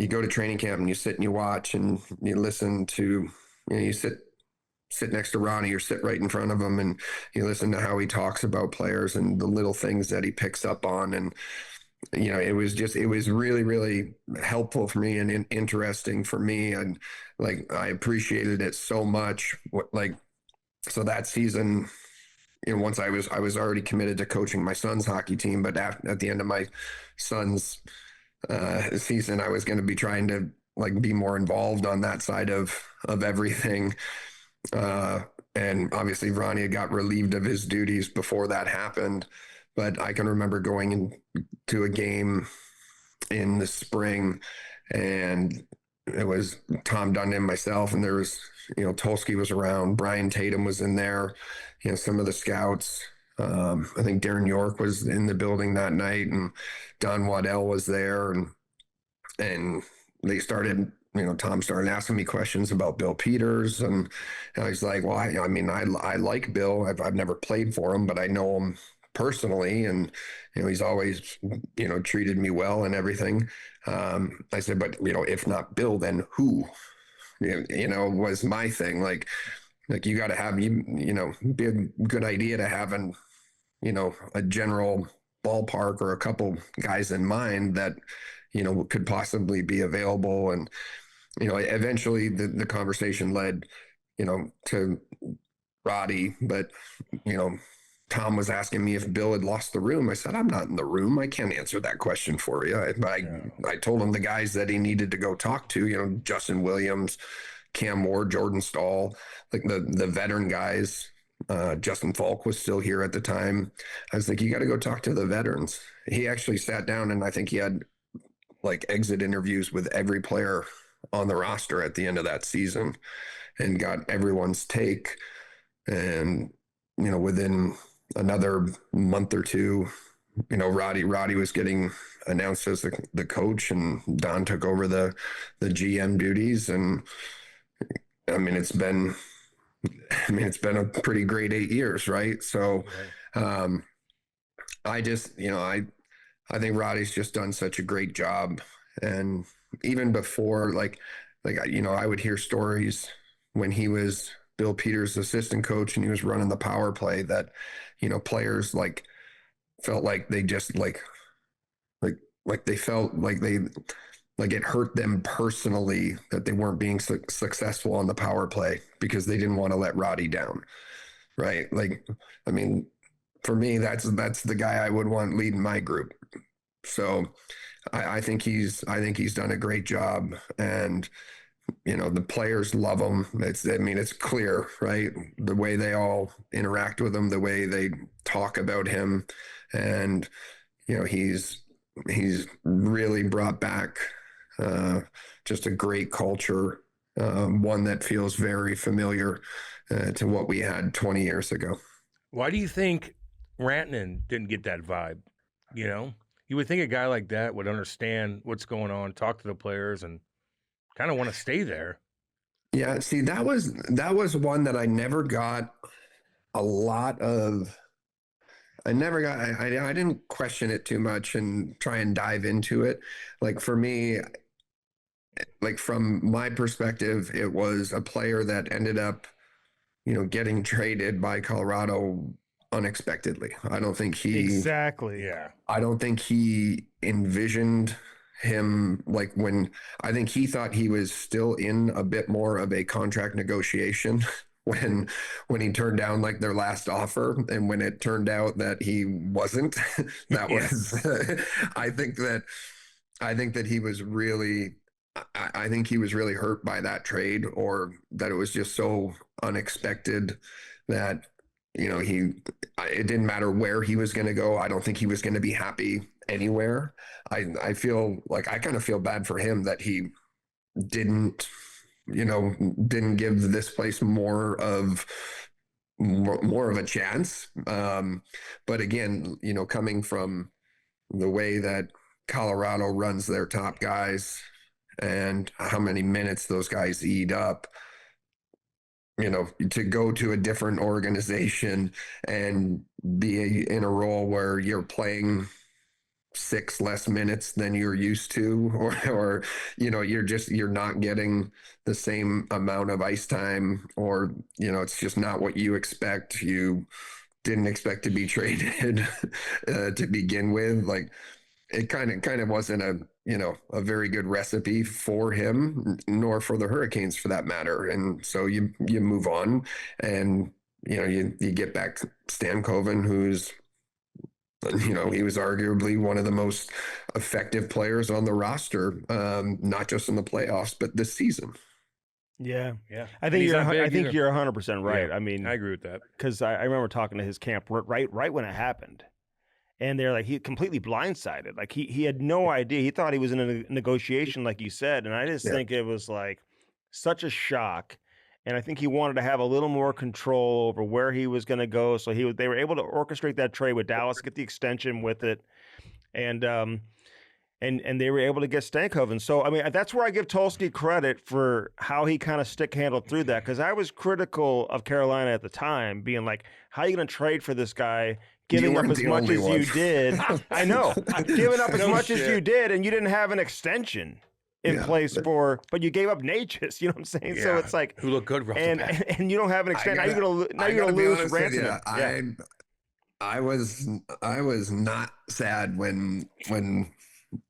go to training camp and you sit and you watch and you listen to, you sit next to Ronnie or sit right in front of him, and you listen to how he talks about players and the little things that he picks up on. And it was really, really helpful for me and interesting for me, and like I appreciated it so much. So that season, once I was already committed to coaching my son's hockey team, but at the end of my son's season, I was going to be trying to like be more involved on that side of everything. And obviously Ronnie had got relieved of his duties before that happened, but I can remember going into a game in the spring, and it was Tom Dundon, myself, and there was, Tolsky was around, Brian Tatum was in there, some of the scouts. I think Darren York was in the building that night, and Don Waddell was there, and they started, Tom started asking me questions about Bill Peters, and I was like, well, I like Bill. I've never played for him, but I know him personally, and he's always treated me well and everything. I said, but if not Bill, then who? Was my thing. Like you got to have be a good idea to have a general ballpark or a couple guys in mind that could possibly be available. And eventually the conversation led to Roddy, but Tom was asking me if Bill had lost the room. I said, I'm not in the room. I can't answer that question for you. I told him the guys that he needed to go talk to, Justin Williams, Cam Ward, Jordan Stahl, like the veteran guys. Justin Falk was still here at the time. I was like, you got to go talk to the veterans. He actually sat down, and I think he had like exit interviews with every player on the roster at the end of that season, and got everyone's take. And within another month or two, Roddy was getting announced as the coach, and Don took over the GM duties. And it's been a pretty great 8 years, right? So I just, I think Roddy's just done such a great job. And even before, I would hear stories when he was Bill Peters' assistant coach and he was running the power play that, players felt like they just they felt like it hurt them personally that they weren't being successful on the power play because they didn't want to let Roddy down. Right. For me, that's the guy I would want leading my group. So I think he's done a great job, and the players love him. It's clear, right? The way they all interact with him, the way they talk about him, and he's really brought back just a great culture, one that feels very familiar to what we had 20 years ago. Why do you think Rantanen didn't get that vibe? You would think a guy like that would understand what's going on, talk to the players, and kind of want to stay there. Yeah, see, that was one that I never got a lot of. I didn't question it too much and try and dive into it. Like for me, like from my perspective, it was a player that ended up, getting traded by Colorado unexpectedly. I don't think Exactly. Yeah. I don't think he envisioned him I think he thought he was still in a bit more of a contract negotiation when he turned down like their last offer, and when it turned out that he wasn't. That was I think that he was really I think he was really hurt by that trade, or that it was just so unexpected that it didn't matter where he was going to go. I don't think he was going to be happy anywhere. I feel like I kind of feel bad for him that he didn't didn't give this place more of a chance. But again, coming from the way that Colorado runs their top guys and how many minutes those guys eat up, to go to a different organization and be in a role where you're playing 6 less minutes than you're used to, or you're not getting the same amount of ice time, or it's just not what you expect. You didn't expect to be traded to begin with. Like, it kind of wasn't a very good recipe for him, nor for the Hurricanes for that matter. And so you move on, and you get back Stankoven, who's he was arguably one of the most effective players on the roster, not just in the playoffs, but this season. Yeah. Yeah. I And think he's you're not big either. 100% right. Yeah, I mean, I agree with that. because I remember talking to his camp right when it happened, and they're like, he completely blindsided. Like he had no idea. He thought he was in a negotiation, like you said, and I just Yeah. think it was like such a shock. And I think he wanted to have a little more control over where he was going to go. So they were able to orchestrate that trade with Dallas, get the extension with it, and they were able to get Stankoven. So I mean, that's where I give Tulsky credit for how he kind of stick handled through that, because I was critical of Carolina at the time, being like, "How are you going to trade for this guy?" Giving up weren't as the much only as one. you did. I know, giving up as No much as shit. you did, and you didn't have an extension in Yeah, place but you gave up Natchez. You know what I'm saying? So Yeah. it's like, Who looked good off the and bat. and you don't have an extension. I Now you're gotta gonna be lose honest with you, Rantanen. Yeah. I was not sad when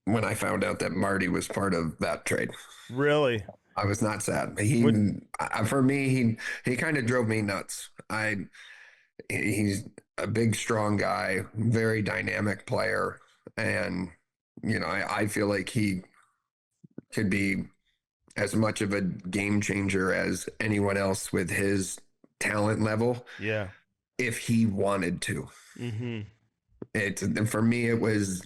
I found out that Marty was part of that trade. Really? I was not sad. For me, he kind of drove me nuts. He's a big, strong guy, very dynamic player, and I feel like he could be as much of a game changer as anyone else with his talent level Yeah. if he wanted to. Mm-hmm. For me, it was,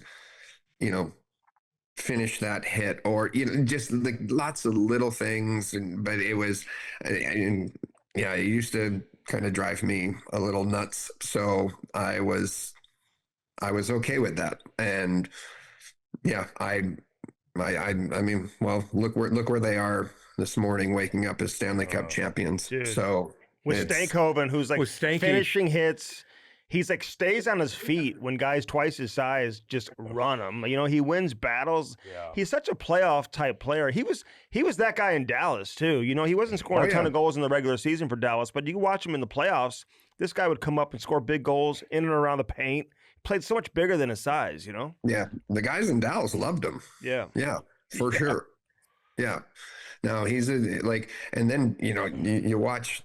finish that hit, or just like lots of little things, but it was, and yeah, it used to kind of drive me a little nuts. So I was okay with that, and yeah, I mean, well, look where they are this morning, waking up as Stanley Cup champions. dude. So With it's- Stankoven, who's like With Stanky. finishing hits. He's like stays on his feet when guys twice his size just run him. He wins battles. Yeah. He's such a playoff type player. He was that guy in Dallas too. He wasn't scoring a ton of goals in the regular season for Dallas, but you watch him in the playoffs. This guy would come up and score big goals in and around the paint. Played so much bigger than his size. yeah, the guys in Dallas loved him. Yeah. Yeah, for sure. Yeah. Now he's and then you watch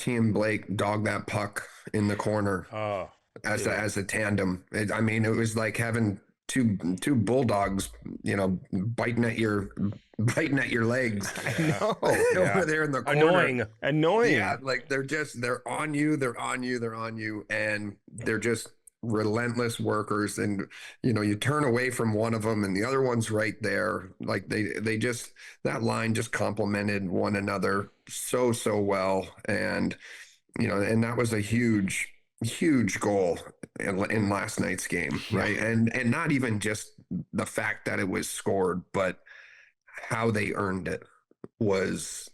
he and Blake dog that puck in the corner Oh, as a tandem. I mean, it was like having two bulldogs, biting at your legs. I know. Over there in the corner. Annoying. Yeah, like they're on you, and they're just relentless workers. And you turn away from one of them and the other one's right there. Like they just, that line just complemented one another so well. And and that was a huge goal in last night's game, right? And not even just the fact that it was scored, but how they earned it was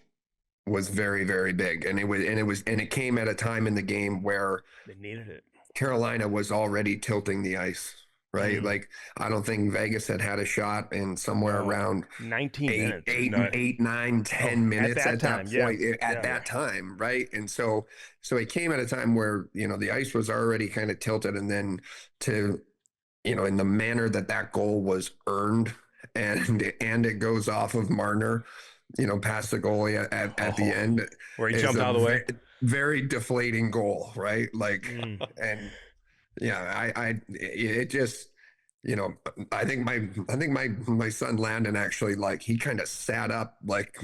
very, very big. And it came at a time in the game where They needed it. Carolina was already tilting the ice, right? Mhm. Like, I don't think Vegas had a shot in somewhere around 19 minutes. 8, 9, 10 minutes that at time, that yeah. point, at Yeah. that time, right? And so it came at a time where, the ice was already kind of tilted, and then to, in the manner that goal was earned, and it goes off of Marner, past the goalie at the end. Where he is jumped a out of the way. Very deflating goal, right? Like, Mm. and yeah, it just, I think my son Landon actually, like, he kind of sat up like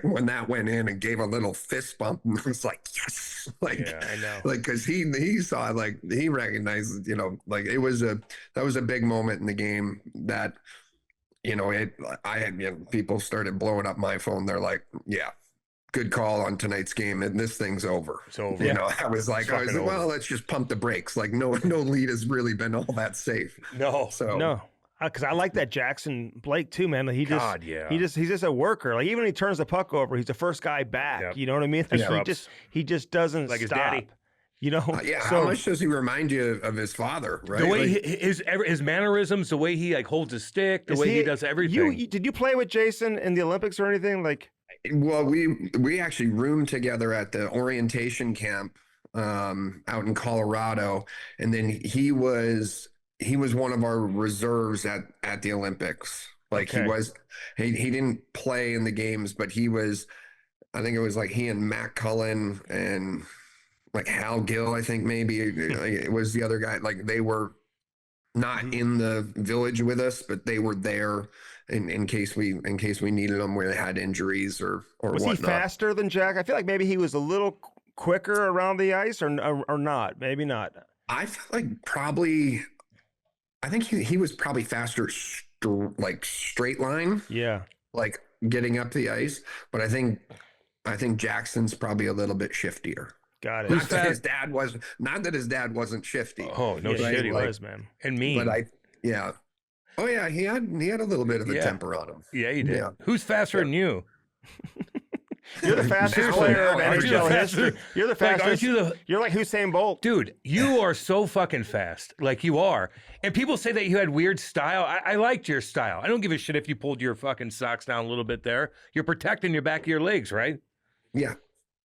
when that went in and gave a little fist bump and was like, yes, like, Yeah, I know. like, because he saw, like, he recognized, like, that was a big moment in the game that, I had, people started blowing up my phone. They're like, yeah, good call on tonight's game, and this thing's over. It's over. I was like, Fucking over. well, let's just pump the brakes. Like, no lead has really been all that safe. No. So No, because I like that Jackson Blake too, man. Like, God, yeah. he's just a worker. Like, even when he turns the puck over, he's the first guy back. Yep. You know what I mean? Like, Disrupts. he just doesn't Like his stop. daddy. yeah, So how much does he remind you of his father? Right? The way Like, his mannerisms, the way he like holds his stick, the way he does everything. Did you play with Jason in the Olympics or anything? Like, well, we actually roomed together at the orientation camp out in Colorado, and then he was one of our reserves at the Olympics. Like, Okay. he didn't play in the games, but he was. I think it was like he and Matt Cullen and like Hal Gill. I think maybe it was the other guy. Like, they were not in the village with us, but they were there in case we needed them where they had injuries or was whatnot. he faster than Jack? I feel like maybe he was a little quicker around the ice, or not. Maybe not. I feel like probably. I think he was probably faster, like straight line, Yeah. like getting up the ice. But I think Jackson's probably a little bit shiftier. Got it. Not that his dad wasn't shifty. Oh no Yeah, shit, he he like- was, man. and mean. But oh yeah, he had a little bit of a Yeah. temper on him. Yeah, he did. Yeah. Who's faster than you? You're the fastest Now- player in now, aren't you NHL the history. fastest? You're the Like, fastest. aren't you the You're like Usain Bolt. dude? You are so fucking fast. Like, you are. And people say that you had weird style. I liked your style. I don't give a shit if you pulled your fucking socks down a little bit there. You're protecting your back of your legs, right? Yeah.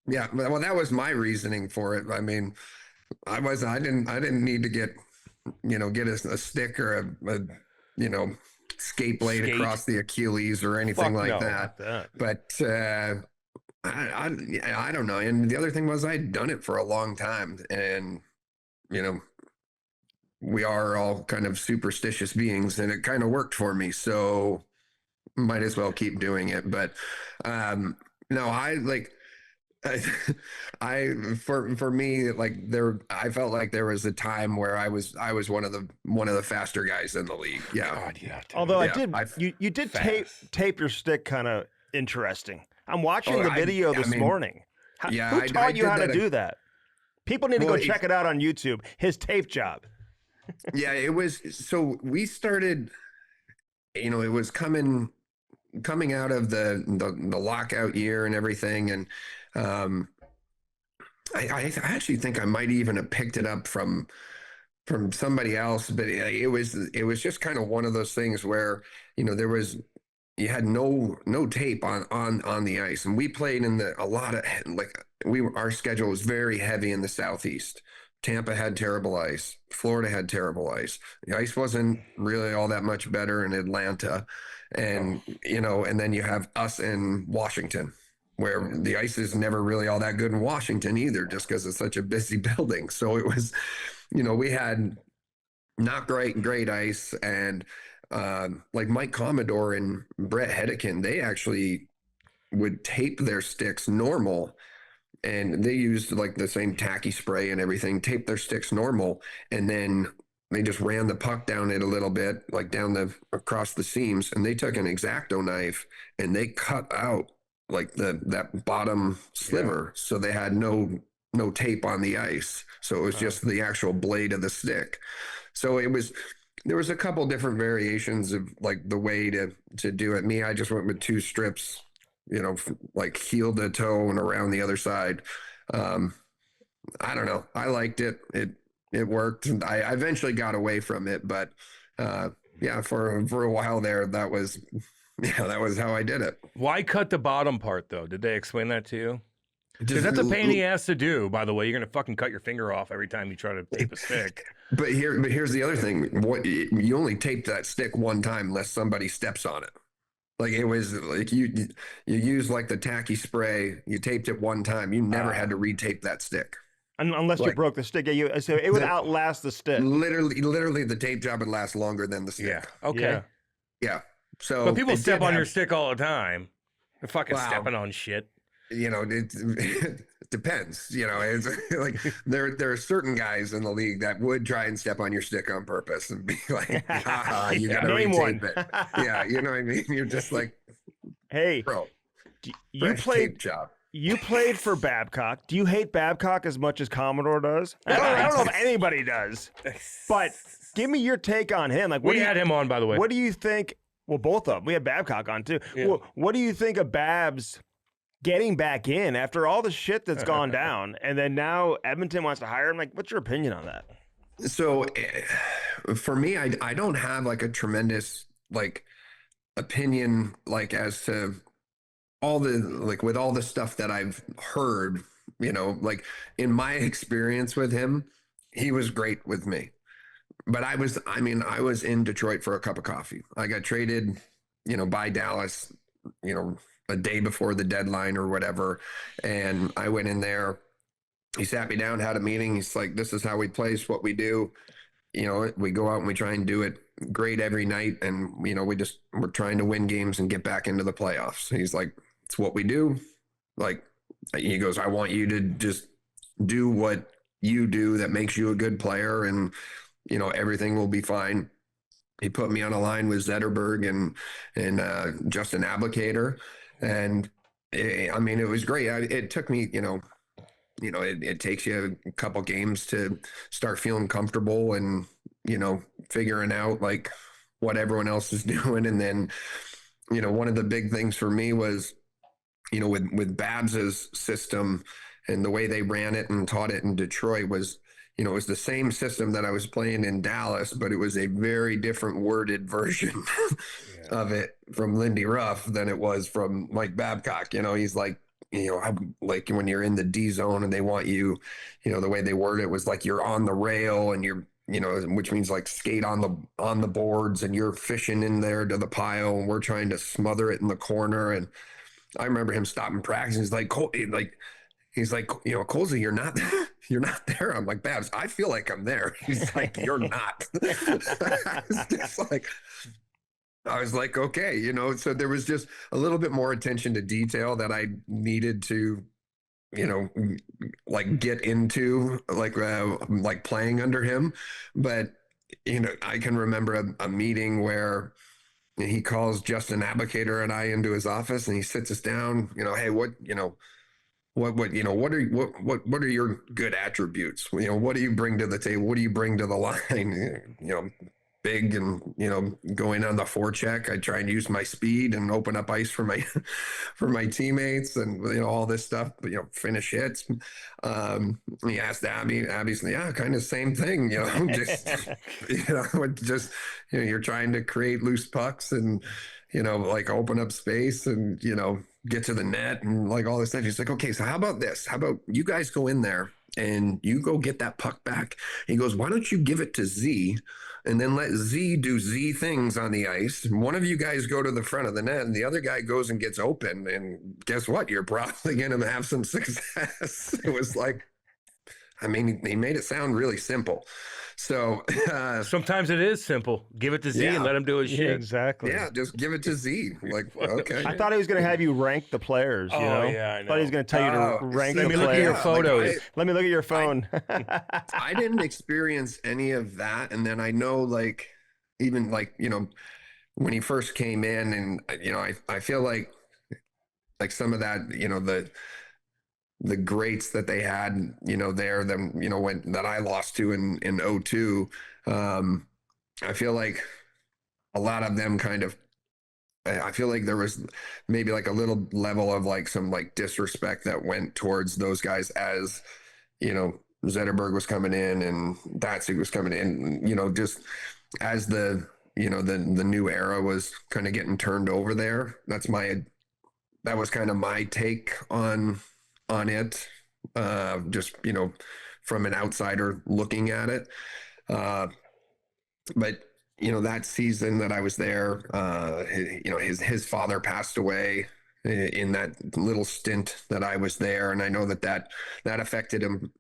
Yeah. Well, that was my reasoning for it. I mean, I didn't need to get a stick or a skate blade Skate. across the Achilles or anything Fuck like no. that. But I don't know. And the other thing was I'd done it for a long time, and we are all kind of superstitious beings, and it kind of worked for me. So might as well keep doing it. But no, for me, like, I felt like there was a time where I was one of the faster guys in the league. Yeah. God, yeah. dude. Although Yeah, you did fast. tape your stick kind of interesting. I'm watching Oh, the video I this mean, morning. yeah, Who I taught you did how to that do that? People need to Well, go check it out on YouTube. His tape job. Yeah, it was. So we started, it was coming out of the lockout year and everything. And I actually think I might even have picked it up from somebody else, but it was just kind of one of those things where, you had no tape on the ice, and we played in our schedule was very heavy in the Southeast. Tampa had terrible ice. Florida had terrible ice. The ice wasn't really all that much better in Atlanta. And, and then you have us in Washington, where the ice is never really all that good in Washington either, just because it's such a busy building. So it was, we had not great ice. And like Mike Commodore and Brett Hedican, they actually would tape their sticks normal. And they used like the same tacky spray and everything, taped their sticks normal, and then they just ran the puck down it a little bit, like across the seams, and they took an X-Acto knife and they cut out like that bottom sliver, so they had no tape on the ice, so it was just the actual blade of the stick. So there was a couple different variations of like the way to do it. Me, I just went with 2 strips, like heel to toe and around the other side. I don't know. I liked it. It worked. I eventually got away from it, but yeah, for a while there, that was how I did it. Why cut the bottom part though? Did they explain that to you? Because that's a pain in the ass to do. By the way, you're gonna fucking cut your finger off every time you try to tape a stick. But here's the other thing. You only tape that stick one time unless somebody steps on it. Like it was like you used like the tacky spray, you taped it one time, you never had to retape that stick. Unless you Like broke the stick. Yeah, so it would the, outlast the stick. literally the tape job would last longer than the stick. Yeah. Okay. Yeah. Yeah. So But people it step did on your have- stick all the time. They're fucking Wow. stepping on shit. you know, it depends. You know, it's like there are certain guys in the league that would try and step on your stick on purpose and be like, haha, you gotta Name one. retape it. Yeah, you know what I mean? You're just like, Hey, bro, you fresh played tape job. you played for Babcock. Do you hate Babcock as much as Commodore does? I don't know if anybody does. But give me your take on him. Like, what We do you, had him on, by the way. what do you think? Well, both of them. We had Babcock on too. Yeah. What do you think of Babs getting back in after all the shit that's gone down, and then now Edmonton wants to hire him? Like, what's your opinion on that? So for me, I don't have like a tremendous like opinion like as to all the like with all the stuff that I've heard, you know, like in my experience with him, he was great with me. But I was in Detroit for a cup of coffee. I got traded, you know, by Dallas, you know, a day before the deadline or whatever. And I went in there. He sat me down, had a meeting. He's like, this is how we play, it's what we do. You know, we go out and we try and do it great every night. And, you know, we're trying to win games and get back into the playoffs. He's like, it's what we do. Like, he goes, I want you to just do what you do that makes you a good player, and, you know, everything will be fine. He put me on a line with Zetterberg and Justin Ablicator. And I mean, it was great. It took me, it takes you a couple games to start feeling comfortable and, you know, figuring out like what everyone else is doing. And then, you know, one of the big things for me was, you know, with Babs's system and the way they ran it and taught it in Detroit was, you know, it was the same system that I was playing in Dallas, but it was a very different worded version of it from Lindy Ruff than it was from Mike Babcock. You know, he's like, you know, like when you're in the D zone and they want you, you know, the way they word it was like you're on the rail and you're, you know, which means like skate on the boards and you're fishing in there to the pile and we're trying to smother it in the corner. And I remember him stopping practice. He's like, he's like, you know, Colsey, you're not there. I'm like, Babs, I feel like I'm there. He's like, you're not. I was like, okay, you know, so there was just a little bit more attention to detail that I needed to, you know, like get into like playing under him. But, you know, I can remember a meeting where he calls Justin Ablicator and I into his office and he sits us down, you know, hey, what are your good attributes? You know, what do you bring to the table? What do you bring to the line? You know, big and, you know, going on the forecheck. I try and use my speed and open up ice for my teammates and, you know, all this stuff, but, you know, finish hits. He asked Abby's, yeah, kind of same thing, you know, just, you know, you're trying to create loose pucks and, you know, like open up space and, you know, get to the net and like all this stuff. He's like, okay, so how about this? How about you guys go in there and you go get that puck back? He goes, why don't you give it to Z and then let Z do Z things on the ice? One of you guys go to the front of the net and the other guy goes and gets open. And guess what? You're probably going to have some success. It was like, I mean, he made it sound really simple. So sometimes it is simple. Give it to Z and let him do his shit. Exactly. yeah, just give it to Z. Like, okay. I thought he was going to have you rank the players. You know? Yeah, I know. Thought he was going to tell you to rank Let the me players. look at your photos. Let me look at your phone. I didn't experience any of that. And then I know, like, even like, you know, when he first came in and, you know, I feel like some of that, you know, the greats that they had, you know, them, you know, that I lost to in 2002. I feel like a lot of them I feel like there was maybe like a little level of like some like disrespect that went towards those guys as, you know, Zetterberg was coming in and Datsuk was coming in, you know, just as the, you know, the new era was kind of getting turned over there. That was kind of my take on it, just, you know, from an outsider looking at it. But that season that I was there, his father passed away in that little stint that I was there, and I know that affected him,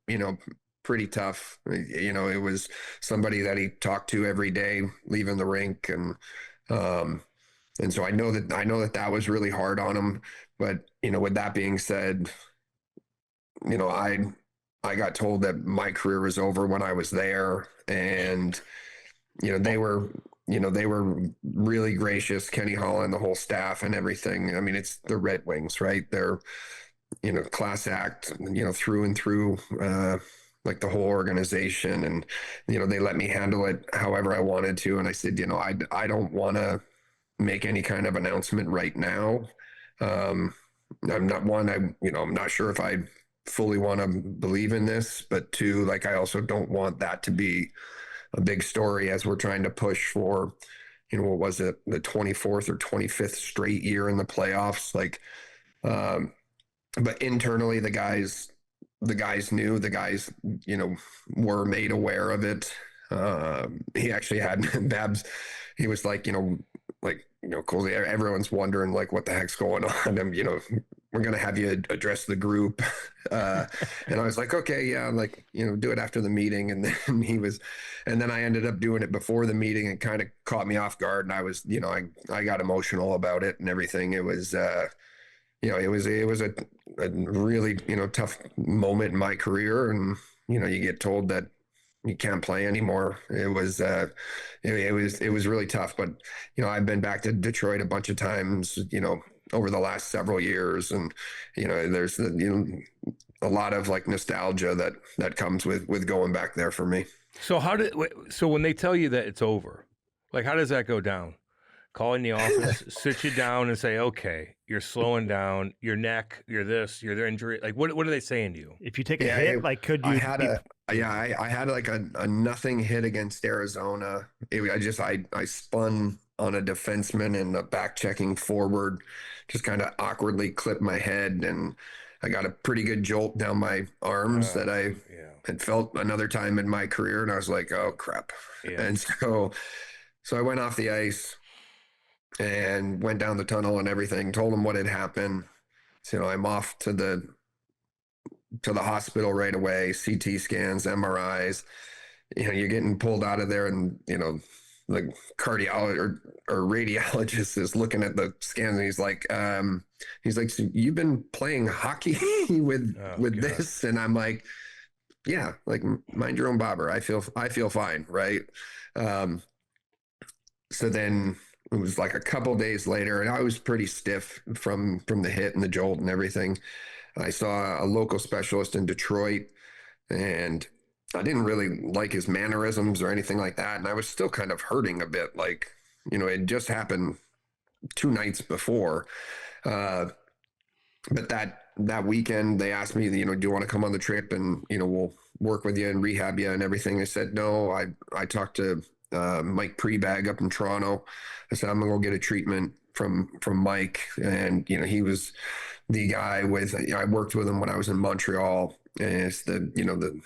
pretty tough. It was somebody that he talked to every day leaving the rink, and so I know that was really hard on him. But with that being said, I got told that my career was over when I was there, and they were really gracious, Kenny Holland, the whole staff and everything. I mean, it's the Red Wings, right? They're, class act, through and through, like the whole organization. And, they let me handle it however I wanted to. And I said, I don't want to make any kind of announcement right now. I'm not sure if I fully want to believe in this, but two, like, I also don't want that to be a big story as we're trying to push for, what was it, the 24th or 25th straight year in the playoffs. Like, but internally, the guys knew, were made aware of it. He actually had Babs. He was like, Cole, everyone's wondering like what the heck's going on. And, we're going to have you address the group. And I was like, okay, yeah, like, do it after the meeting. And then I ended up doing it before the meeting, and kind of caught me off guard. And I was, I got emotional about it and everything. It was, it was a really, tough moment in my career. And, you get told that you can't play anymore. It was really tough. But, I've been back to Detroit a bunch of times, over the last several years. And, there's, a lot of like nostalgia that comes with going back there for me. So when they tell you that it's over, like, how does that go down? Call in the office, sit you down and say, okay, you're slowing down, your neck, you're this, you're their injury. Like, what are they saying to you? If you take a hit, like, could you? I had like a nothing hit against Arizona. I spun on a defenseman and a back checking forward, just kind of awkwardly clipped my head, and I got a pretty good jolt down my arms that I had felt another time in my career. And I was like, oh crap. Yeah. And so I went off the ice and went down the tunnel and everything, told them what had happened. So, I'm off to the hospital right away, CT scans, MRIs. You're getting pulled out of there, and, the cardiologist or radiologist is looking at the scans, and he's like, so you've been playing hockey with this? And I'm like, yeah, like, mind your own bobber. I feel fine. Right. So then it was like a couple days later, and I was pretty stiff from the hit and the jolt and everything. I saw a local specialist in Detroit, and I didn't really like his mannerisms or anything like that. And I was still kind of hurting a bit. Like, it just happened 2 nights before. But that weekend they asked me, do you want to come on the trip, and, we'll work with you and rehab you and everything. I said, no. I talked to Mike Prebag up in Toronto. I said, I'm going to go get a treatment from Mike. And, he was the guy I worked with him when I was in Montreal, and it's the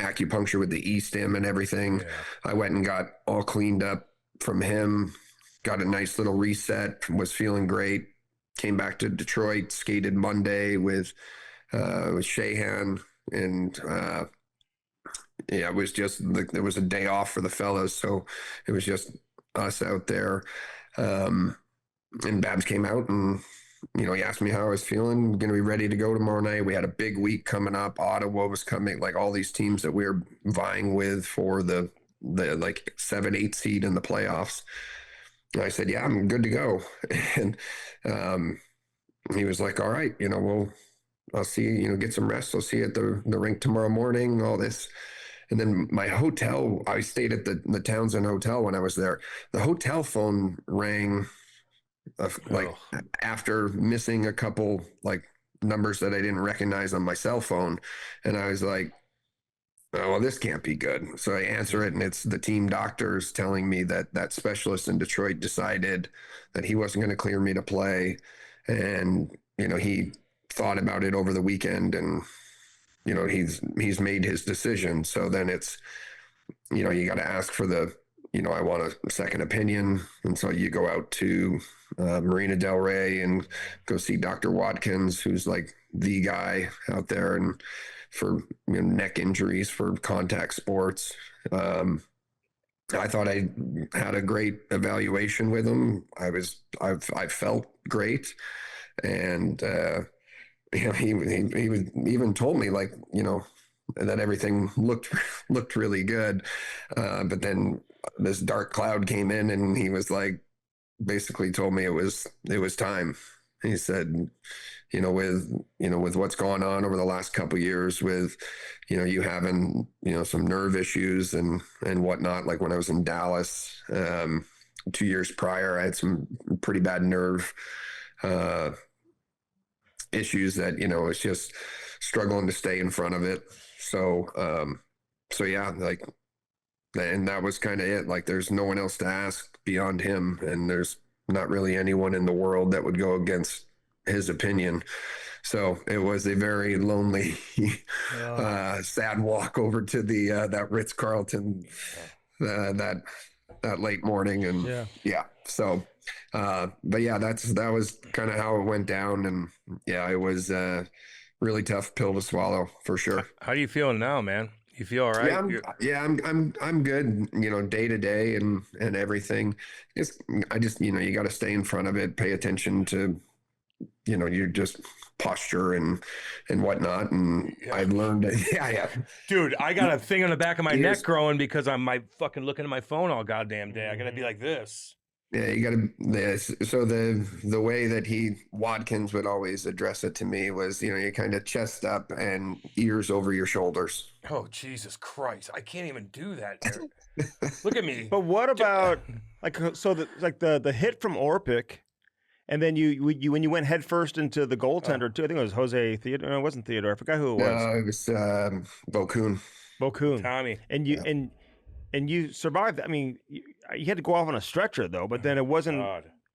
acupuncture with the e-stim and everything. Yeah. I went and got all cleaned up from him, got a nice little reset, was feeling great, came back to Detroit, skated Monday with Shahan, and it was just there was a day off for the fellas, so it was just us out there. And Babs came out, and he asked me how I was feeling. Going to be ready to go tomorrow night. We had a big week coming up. Ottawa was coming, like all these teams that we were vying with for the like 7-8 seed in the playoffs. And I said, yeah, I'm good to go. And he was like, all right, I'll see you, get some rest. I'll see you at the rink tomorrow morning, all this. And then my hotel, I stayed at the Townsend Hotel when I was there. The hotel phone rang after missing a couple like numbers that I didn't recognize on my cell phone. And I was like, oh, well, this can't be good. So I answer it, and it's the team doctors telling me that specialist in Detroit decided that he wasn't going to clear me to play. And, he thought about it over the weekend, and, he's made his decision. So then it's, you got to ask for the I want a second opinion. And so you go out to Marina Del Rey and go see Dr. Watkins, who's like the guy out there and for neck injuries for contact sports. I thought I had a great evaluation with him. I felt great. And, he even told me like, that everything looked really good. But then this dark cloud came in and he was like, basically told me it was time. He said, with what's gone on over the last couple of years with, you having, some nerve issues and whatnot. Like when I was in Dallas, 2 years prior, I had some pretty bad nerve, issues that, it's just struggling to stay in front of it. So yeah, like, and that was kind of it. Like there's no one else to ask beyond him. And there's not really anyone in the world that would go against his opinion. So it was a very lonely, sad walk over to the, that Ritz-Carlton, that late morning. And yeah. So, but yeah, that was kind of how it went down. And yeah, it was a really tough pill to swallow for sure. How do you feel now, man? You feel all right? I'm good, day to day and everything. I just, you got to stay in front of it, pay attention to, your just posture and whatnot. And I learned that, Dude, I got a thing on the back of my neck growing because I'm fucking looking at my phone all goddamn day. I got to be like this. Yeah, you got to. So the way that Watkins would always address it to me was, you kind of chest up and ears over your shoulders. Oh Jesus Christ! I can't even do that. Eric. Look at me. But what about the hit from Orpik, and then you when you went headfirst into the goaltender too? I think it was Jose Theodore. No, it wasn't Theodore. I forgot who it was. No, it was Bokun. Tommy. And you and you survived. I mean, you had to go off on a stretcher though, but then it wasn't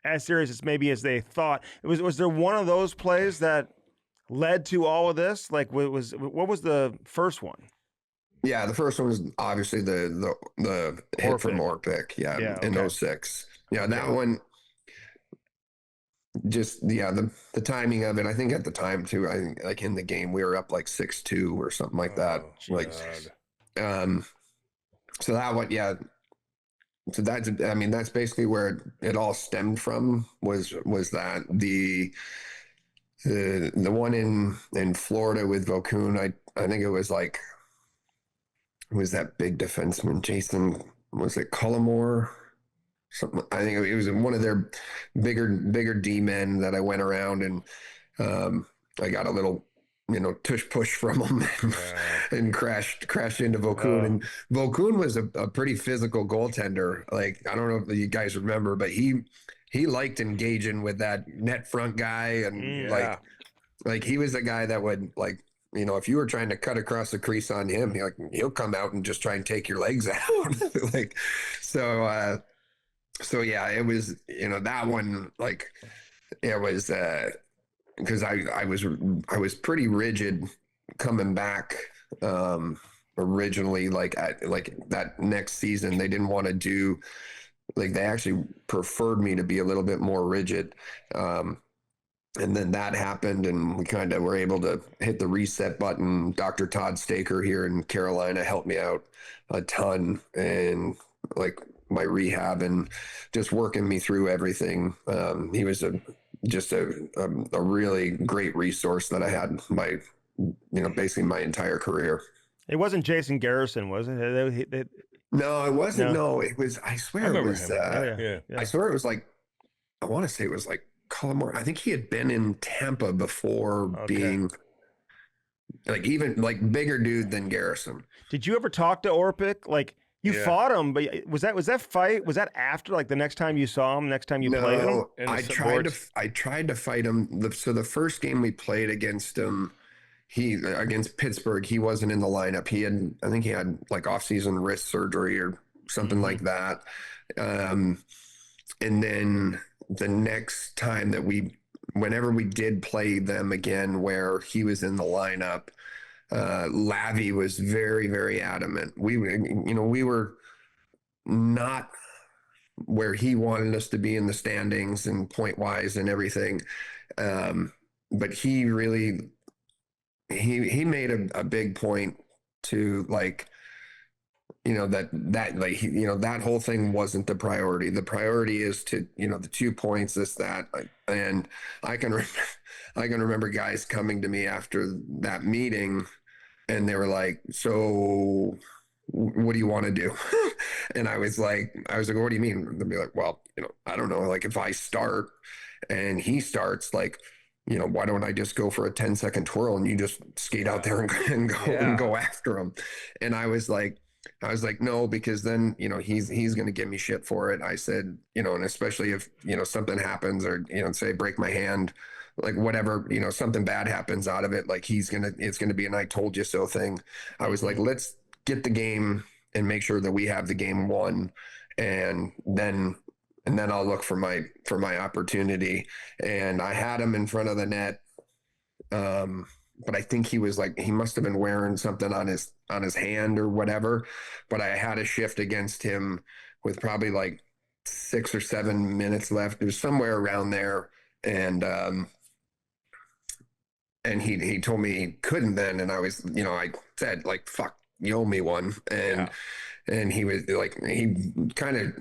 as serious as maybe as they thought. Was there one of those plays that led to all of this? Like, what was the first one? Yeah, the first one was obviously the hit from Orpik. Yeah, in 06. Yeah, that one. Just the timing of it. I think at the time too. I think like in the game we were up like 6-2 or something like that. So that one, yeah. So that's basically where it all stemmed from. Was that the one in Florida with Vokun? I think it was like, who was that big defenseman? Jason, was it Cullimore? Something. I think it was one of their bigger D men that I went around and I got a little tush push from him and crashed into Vokun. And Vokun was a pretty physical goaltender. Like, I don't know if you guys remember, but he liked engaging with that net front guy. And like he was a guy that would like, if you were trying to cut across the crease on him, he'll come out and just try and take your legs out. So yeah, it was, that one, like it was, because I was pretty rigid coming back originally. Like that next season, they didn't want to do, like they actually preferred me to be a little bit more rigid. And then that happened, and we kind of were able to hit the reset button. Dr. Todd Staker here in Carolina helped me out a ton, and like my rehab and just working me through everything. He was just a really great resource that I had basically my entire career. It wasn't Jason Garrison, was it? No, it wasn't. No, it was, I swear it was, I swear it was like, I want to say it was like Cullimore. I think he had been in Tampa before being like, even like bigger dude than Garrison. Did you ever talk to Orpik? Like, you fought him, but was that fight? Was that after, like, the next time you saw him, next time you played him? I tried to fight him. So the first game we played against him, against Pittsburgh, he wasn't in the lineup. I think he had like off-season wrist surgery or something like that. And then the next time whenever we did play them again, where he was in the lineup, Lavi was very, very adamant. We were not where he wanted us to be in the standings and point wise and everything. But he really, he made a big point to like, that like, that whole thing wasn't the priority. The priority is to, the 2 points, this, that, like, and I can, I can remember guys coming to me after that meeting and they were like, so what do you want to do? And I was like, what do you mean? They'll be like, well, I don't know. Like if I start and he starts, like, why don't I just go for a 10-second twirl and you just skate out there and go after him? And I was like, no, because then, he's going to give me shit for it. I said, and especially if, something happens or, say break my hand, like whatever, something bad happens out of it. Like it's going to be an I told you so thing. I was like, let's get the game and make sure that we have the game won. And then I'll look for my opportunity. And I had him in front of the net. But I think he must have been wearing something on his hand or whatever. But I had a shift against him with probably like 6 or 7 minutes left. It was somewhere around there. And he told me he couldn't then. And I was, I said like, fuck, you owe me one. And he was like, he kind of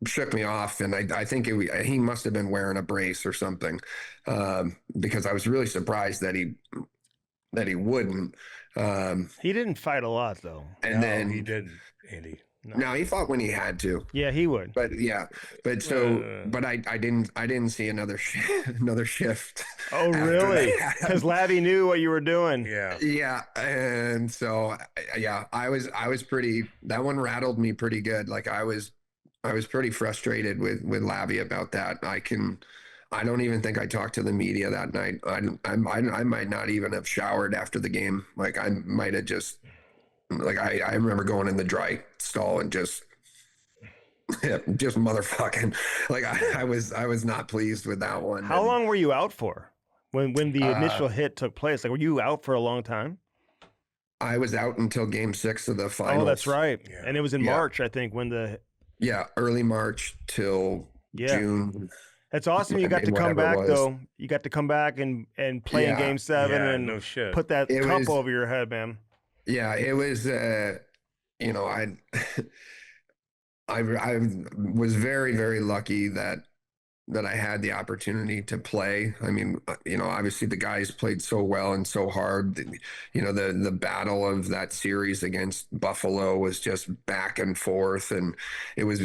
shook me off. And I think he must have been wearing a brace or something. Because I was really surprised that he wouldn't. He didn't fight a lot though. And then he didn't, Andy. No, he fought when he had to. Yeah, he would. But I didn't see another shift. Oh, really? Because Lavi knew what you were doing. Yeah. Yeah, and so I was pretty. That one rattled me pretty good. Like I was pretty frustrated with Lavi about that. I don't even think I talked to the media that night. I might not even have showered after the game. Like I might have just. Like I remember going in the dry stall and just motherfucking like I was not pleased with that one. How long were you out for when the initial hit took place? Like were you out for a long time? I was out until game 6 of the finals. Oh, that's right. Yeah. And it was in March, I think, when early March till June. That's awesome. You got to come back though. You got to come back and play in game 7 and no shit. put that cup over your head, man. Yeah, it was, I was very, very lucky that I had the opportunity to play. I mean, obviously the guys played so well and so hard. The battle of that series against Buffalo was just back and forth. And it was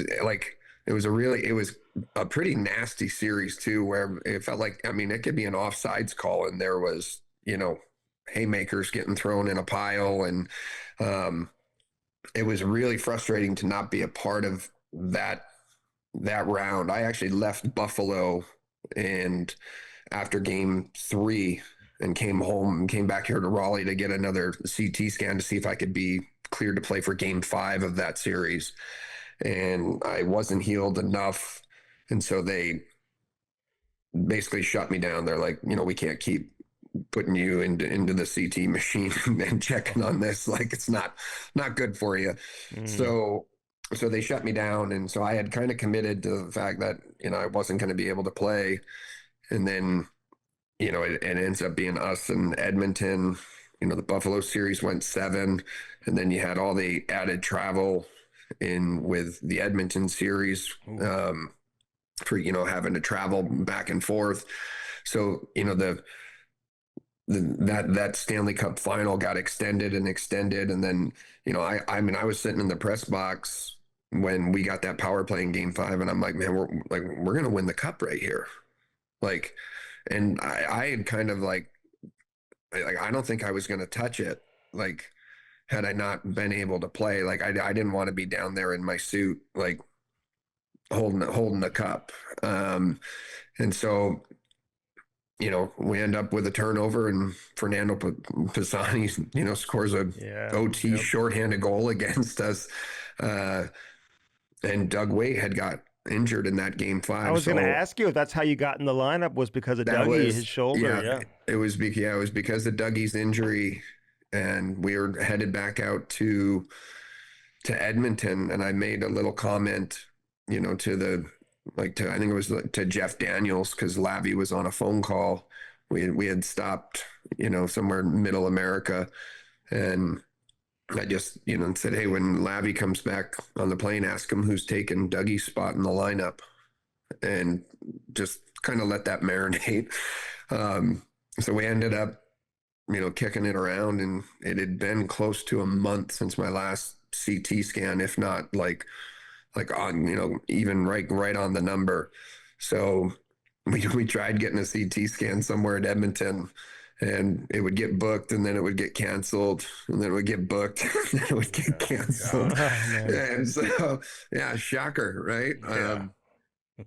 a pretty nasty series too, where it felt like, it could be an offsides call and there was, haymakers getting thrown in a pile. And it was really frustrating to not be a part of that round. I actually left Buffalo and after game 3 and came home and came back here to Raleigh to get another CT scan to see if I could be cleared to play for game 5 of that series. And I wasn't healed enough. And so they basically shut me down. They're like, we can't keep putting you into the CT machine and checking on this. Like it's not good for you. So they shut me down. And so I had kind of committed to the fact that, I wasn't going to be able to play. And then, it ends up being us and Edmonton. The Buffalo series went 7. And then you had all the added travel in with the Edmonton series for, having to travel back and forth. So, that Stanley Cup final got extended. And then, I was sitting in the press box when we got that power play in game 5 and I'm like, man, we're going to win the cup right here. Like, and I had kind of like, I don't think I was going to touch it. Like, had I not been able to play, like I didn't want to be down there in my suit, like holding the cup. And so, we end up with a turnover and Fernando Pisani, scores a OT shorthanded goal against us. And Doug Waite had got injured in that game 5. I was going to ask you if that's how you got in the lineup was because of Dougie, his shoulder. It was because of Dougie's injury. And we were headed back out to to Edmonton, and I made a little comment, you know, I think it was to Jeff Daniels, because Lavi was on a phone call. We had stopped, you know, somewhere in middle America, and I just, you know, said, hey, when Lavi comes back on the plane, ask him who's taking Dougie's spot in the lineup, and just kind of let that marinate. So we ended up, you know, kicking it around, and it had been close to a month since my last CT scan, if not like on, you know, even right on the number. So we tried getting a CT scan somewhere in Edmonton, and it would get booked, and then it would get canceled, and then it would get booked, and then it would get canceled. And so, yeah, shocker, right? Yeah.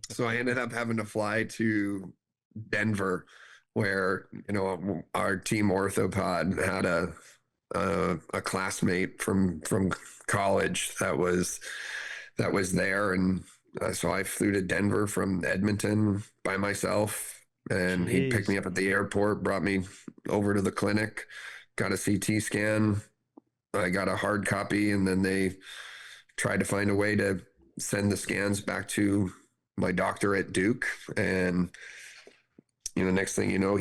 So I ended up having to fly to Denver, where, you know, our team orthopod had a classmate from college that was there, and so I flew to Denver from Edmonton by myself, and he picked me up at the airport, brought me over to the clinic, got a CT scan. I got a hard copy, and then they tried to find a way to send the scans back to my doctor at Duke. And, you know, next thing you know,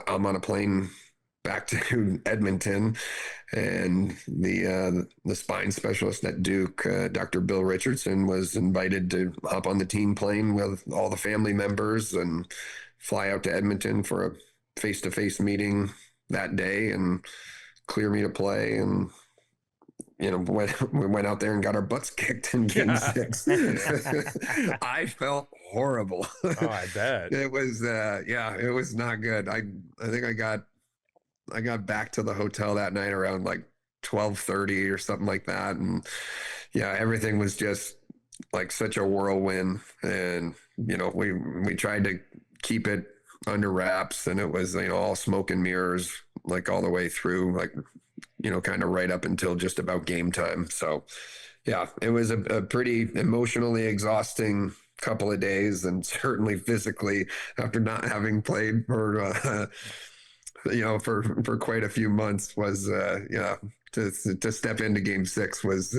I'm on a plane back to Edmonton, and the spine specialist at Duke, Dr. Bill Richardson, was invited to hop on the team plane with all the family members and fly out to Edmonton for a face-to-face meeting that day and clear me to play. And, you know, we went out there and got our butts kicked in game 6. I felt horrible. Oh, I bet. It was, it was not good. I think I got back to the hotel that night around like 12:30 or something like that. And yeah, everything was just like such a whirlwind. And, you know, we tried to keep it under wraps, and it was, you know, all smoke and mirrors, like all the way through, like, you know, kind of right up until just about game time. So yeah, it was a pretty emotionally exhausting couple of days, and certainly physically, after not having played for, you know, for quite a few months, was, to step into game 6 was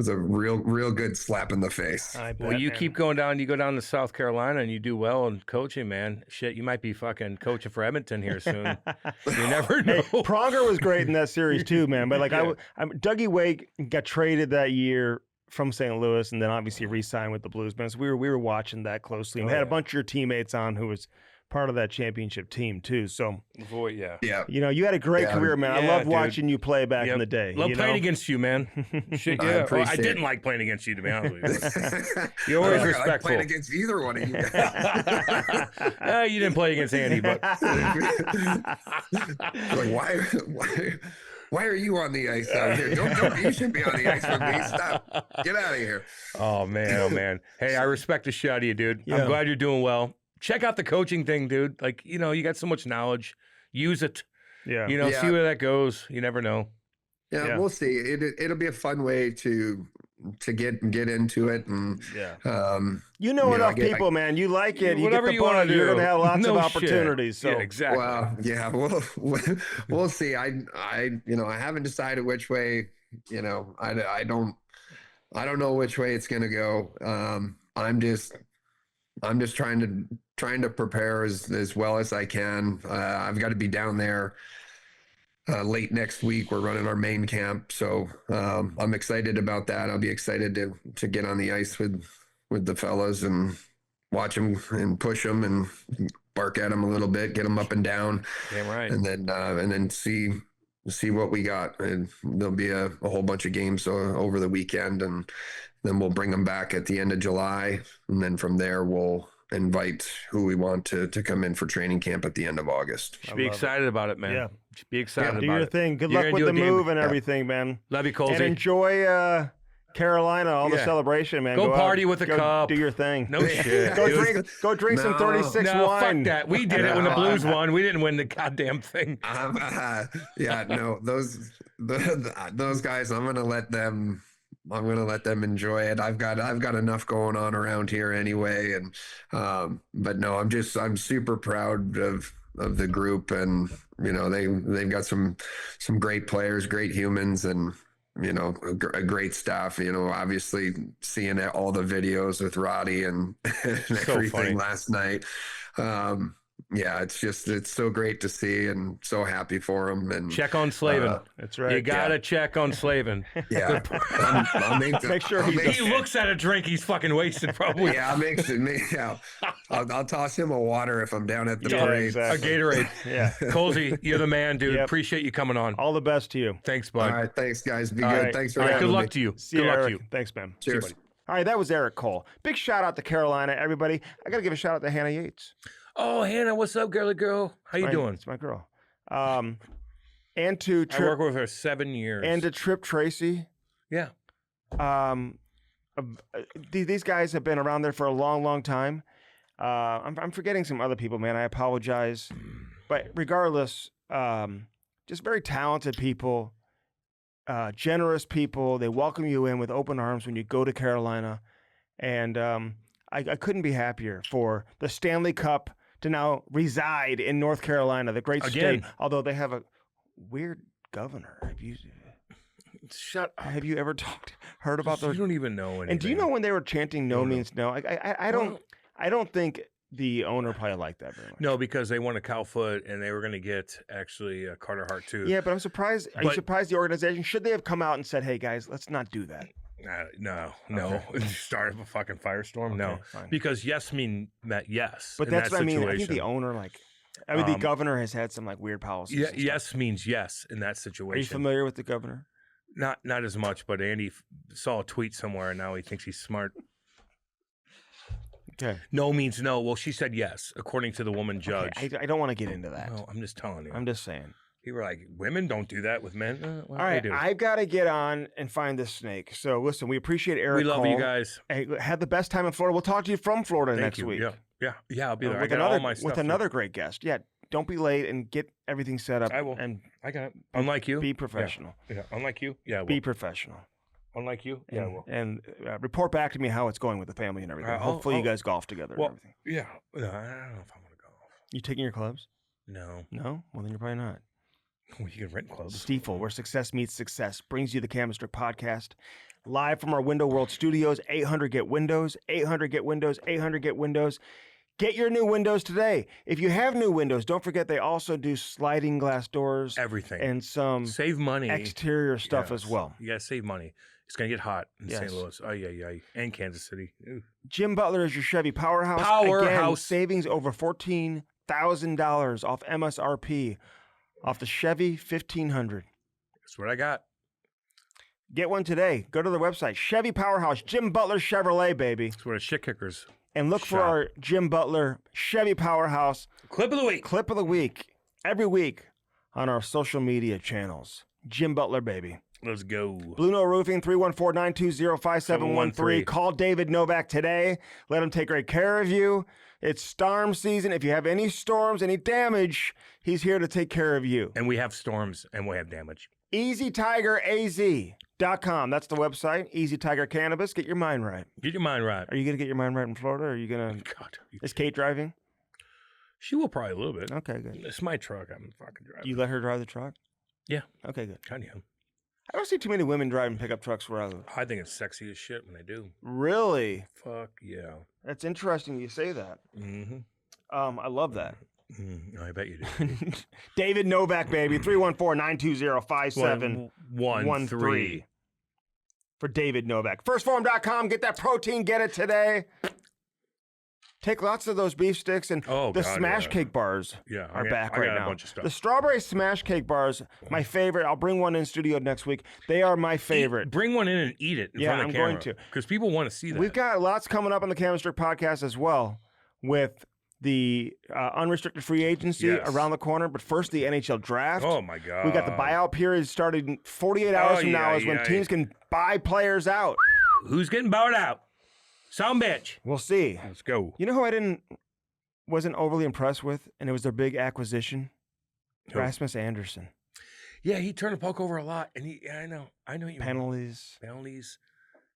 a real good slap in the face. Well, you keep going down. You go down to South Carolina and you do well in coaching, man. Shit, you might be fucking coaching for Edmonton here soon. You never know. Hey, Pronger was great in that series too, man. But like, Dougie Wake got traded that year from St. Louis, and then obviously re-signed with the Blues. Man, so we were watching that closely. And we had a bunch of your teammates on who was part of that championship team too. So, yeah, you know, you had a great career, man. I loved watching you play back in the day. Love playing against you, man. Shit, yeah. I didn't like playing against you, to be honest with you. You're always respectful. I like playing against either one of you guys. You didn't play against Andy, but like, why are you on the ice out here? Don't you should be on the ice with me. Stop. Get out of here. Oh man. Hey, I respect the shit out of you, dude. Yeah. I'm glad you're doing well. Check out the coaching thing, dude. Like, you know, you got so much knowledge. Use it. Yeah. You know, see where that goes. You never know. Yeah, we'll see. It'll be a fun way to get into it, and you know enough people, man. You like it. You whatever get the you want to do. You're gonna have lots of No opportunities. shit. So Yeah, exactly. Well, yeah, we'll see. I you know, I haven't decided which way. You know, I don't know which way it's gonna go. I'm just trying to prepare as well as I can. I've got to be down there late next week. We're running our main camp, so I'm excited about that. I'll be excited to get on the ice with the fellas and watch them and push them and bark at them a little bit, get them up and down. Damn right. And then see what we got. And there'll be a whole bunch of games over the weekend, and then we'll bring them back at the end of July, and then from there we'll invite who we want to come in for training camp at the end of August. Should be excited about it, man. Yeah. Should be excited about it. do your thing. Good You're luck gonna with do the a game. move and everything, man. Love you, Colsey. And enjoy Carolina, all the celebration, man. Go out, party with a cup. Do your thing. No shit. Go drink some 36 No, wine. fuck that. We did it when the Blues won. We didn't win the goddamn thing. Those guys, I'm gonna let them enjoy it. I've got enough going on around here anyway, and but no, I'm super proud of the group, and you know they've got some great players, great humans, and a great staff. Obviously seeing all the videos with Roddy and, and So everything funny. last night. Yeah, it's so great to see and so happy for him. And Check on Slavin. That's right. You got to check on Slavin. yeah, I'll Make sure He looks at a drink, he's fucking wasted probably. Yeah, I'll toss him a water if I'm down at the Yeah, parade. exactly. A Gatorade. Yeah. Colsey, you're the man, dude. Yep. Appreciate you coming on. All the best to you. Thanks, All bud. right, thanks guys. Be All good. right. Thanks for All right, having good me. luck to you. See Good you, luck Eric. to you. Thanks, man. Cheers. All right, that was Erik Cole. Big shout out to Carolina, everybody. I got to give a shout out to Hannah Yates. Oh, Hannah, what's up, girly girl? How you doing? It's my girl. And to I worked Trip with her 7 years. and to Trip Tracy. yeah. These guys have been around there for a long, long time. I'm forgetting some other people, man. I apologize. But regardless, just very talented people, generous people. They welcome you in with open arms when you go to Carolina. And I couldn't be happier for the Stanley Cup to now reside in North Carolina, the great Again. state, although they have a weird governor. Shut up. Have you ever heard about You those? don't even know anything. And do you know when they were chanting "No No, no. means no"? I don't think the owner probably liked that very much. No, because they won a Cowfoot and they were going to get actually Carter Hart too. Yeah, but I'm surprised. Are you But- surprised the organization should they have come out and said, "Hey guys, let's not do that"? No. Okay. Start up a fucking firestorm. No, Okay, fine. because yes meant yes. But in that's that what I mean. I think situation. the owner, the governor has had some weird policies. Yeah, and stuff. yes means yes in that Are you situation. familiar with the governor? Not as much, but Andy saw a tweet somewhere and now he thinks he's smart. Okay. No means no. Well, she said yes, according to the woman judge. Okay, I don't want to get into that. No, I'm just telling you. I'm just saying. People were like, women don't do that with men. Well, All right, they do. I've got to get on and find this snake. So listen, we appreciate Erik We love Cole. you guys. Hey, had the best time in Florida. We'll talk to you from Florida Thank next you. week. Yeah. I'll be there. I With got another all my stuff. with another great guest. Yeah, don't be late and get everything set up. I will. And I got it. Unlike you. be professional. Yeah. Unlike you. Yeah. I will. Be professional. Unlike you. Yeah. I And, will. and report back to me how it's going with the family and everything. Hopefully you guys golf together Well, and everything. yeah. No, I don't know if I want to go. You taking your clubs? No. No? Well, then you're probably not. Well, you can rent clubs. Stiefel, where success meets success, brings you the Candlestick Podcast. Live from our Window World studios, 800 Get Windows, 800 Get Windows, 800 Get Windows. Get your new windows today. If you have new windows, don't forget they also do sliding glass doors Everything. and some Save money. exterior stuff as Yes. well. You gotta save money. It's gonna get hot in Yes. St. Louis. Oh yeah. And Kansas City. Ooh. Jim Butler is your Chevy powerhouse. Again, savings over $14,000 off MSRP off the Chevy 1500. That's what I got. Get one today. Go to the website, Chevy Powerhouse, Jim Butler Chevrolet, baby. That's what a shit kickers. And look for Shop. our Jim Butler Chevy Powerhouse Clip of the week. clip of the week every week on our social media channels. Jim Butler, baby. Let's go. Blue Note Roofing, 314-920-5713. Call David Novak today. Let him take great care of you. It's storm season. If you have any storms, any damage, he's here to take care of you. And we have storms and we have damage. EasyTigerAZ.com. That's the website. Easy Tiger Cannabis. Get your mind right. Get your mind right. Are you going to get your mind right in Florida? Or are you going to... God. Is Kate driving? She will probably a little bit. Okay, good. It's my truck. I'm fucking driving. You let her drive the truck? Yeah. Okay, good. Kind of. I don't see too many women driving pickup trucks where I live. I think it's sexy as shit when they do. Really? Fuck yeah. That's interesting you say that. Mm-hmm. I love that. I bet you do. David Novak, baby. 314-920-5713 1-3. for David Novak. Firstform.com. Get that protein. Get it today. Take lots of those beef sticks and Oh, the God, smash yeah. cake bars Yeah, are back I right got now. a bunch of stuff. The strawberry smash cake bars, my favorite. I'll bring one in studio next week. They are my favorite. Bring one in and eat it in Yeah, front of I'm the going camera. to. Because people want to see that. We've got lots coming up on the Candlestick Podcast as well with the unrestricted free agency Yes. around the corner. But first, the NHL draft. Oh, my God. We got the buyout period starting 48 hours from now is when teams can buy players out. Who's getting bought out? Some bitch. We'll see. Let's go. You know who wasn't overly impressed with, and it was their big acquisition? Who? Rasmus Anderson. Yeah, he turned the puck over a lot. And I know what you mean. Penalties. Penalties.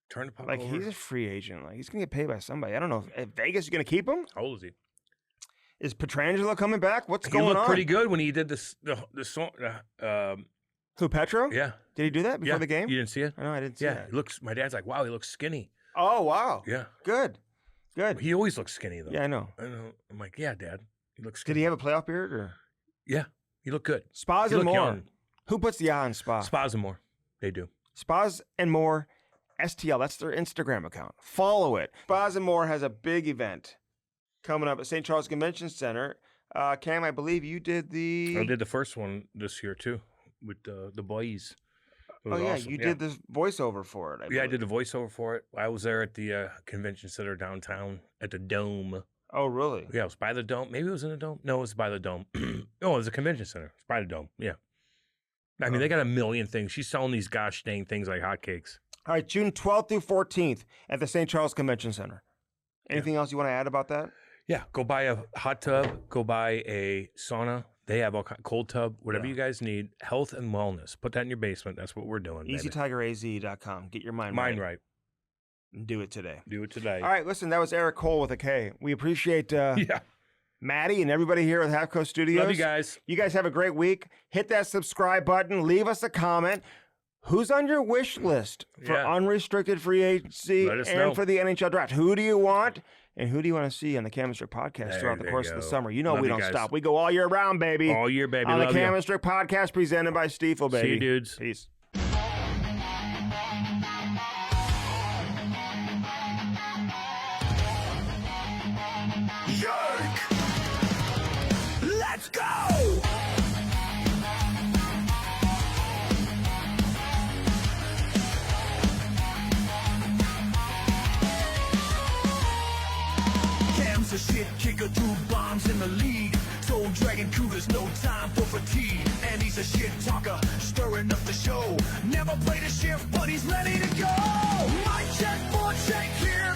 Turn the puck Like, over. he's a free agent. Like, he's going to get paid by somebody. I don't know. If Vegas is going to keep him? How old is he? Is Pietrangelo coming back? What's He going looked on? pretty good when he did the song. Who, Petro? Yeah. Did he do that before Yeah. the game? You didn't see it? I know, I didn't see Yeah. that. He looks. My dad's like, wow, he looks skinny. Oh, wow. Yeah. Good. Good. He always looks skinny though. Yeah, I know. I know. I'm like, yeah, Dad. He looks Did skinny. he have a playoff beard or? Yeah. He looked good. Spas He and looked more. young. Who puts the eye on Spa? Spas and more. They do. Spas and More STL. That's their Instagram account. Follow it. Spas and More has a big event coming up at St. Charles Convention Center. Cam, I believe you did the. I did the first one this year too with the boys. It Oh was yeah, awesome. you did the voiceover for it. Yeah, I did the voiceover for it. I was there at the convention center downtown at the Dome. Oh really? Yeah, it was by the Dome. Maybe it was in the Dome. No, it was by the Dome. No, it was a convention center. It's by the Dome. Yeah. I mean, they got a million things. She's selling these gosh dang things like hotcakes. All right, June 12th through 14th at the St. Charles Convention Center. Anything else you want to add about that? Yeah, go buy a hot tub. Go buy a sauna. They have all cold tub, whatever Yeah. you guys need. Health and wellness. Put that in your basement. That's what we're doing. baby. EasyTigerAZ.com. Get your mind Mind right. right. And do it today. Do it today. All right, listen, that was Erik Cole with a K. We appreciate Yeah. Maddie and everybody here at Half Coast Studios. Love you guys. You guys have a great week. Hit that subscribe button. Leave us a comment. Who's on your wish list for Yeah. unrestricted free agency Let us and know. for the NHL draft? Who do you want? And who do you want to see on the Cam and Strick podcast There throughout the you course of the go. summer? You know Love we you don't guys. stop. We go all year round, baby. All year, baby. On the Love Cam you. and Strick podcast presented by Stiefel, baby. See you, dudes. Peace. Yerk! Let's go! Cam's a shit kicker, 2 bombs in the lead. Soul Dragon Cougars, no time for fatigue. And he's a shit talker, stirring up the show. Never played a shift, but he's ready to go. Mic check, 4 check here.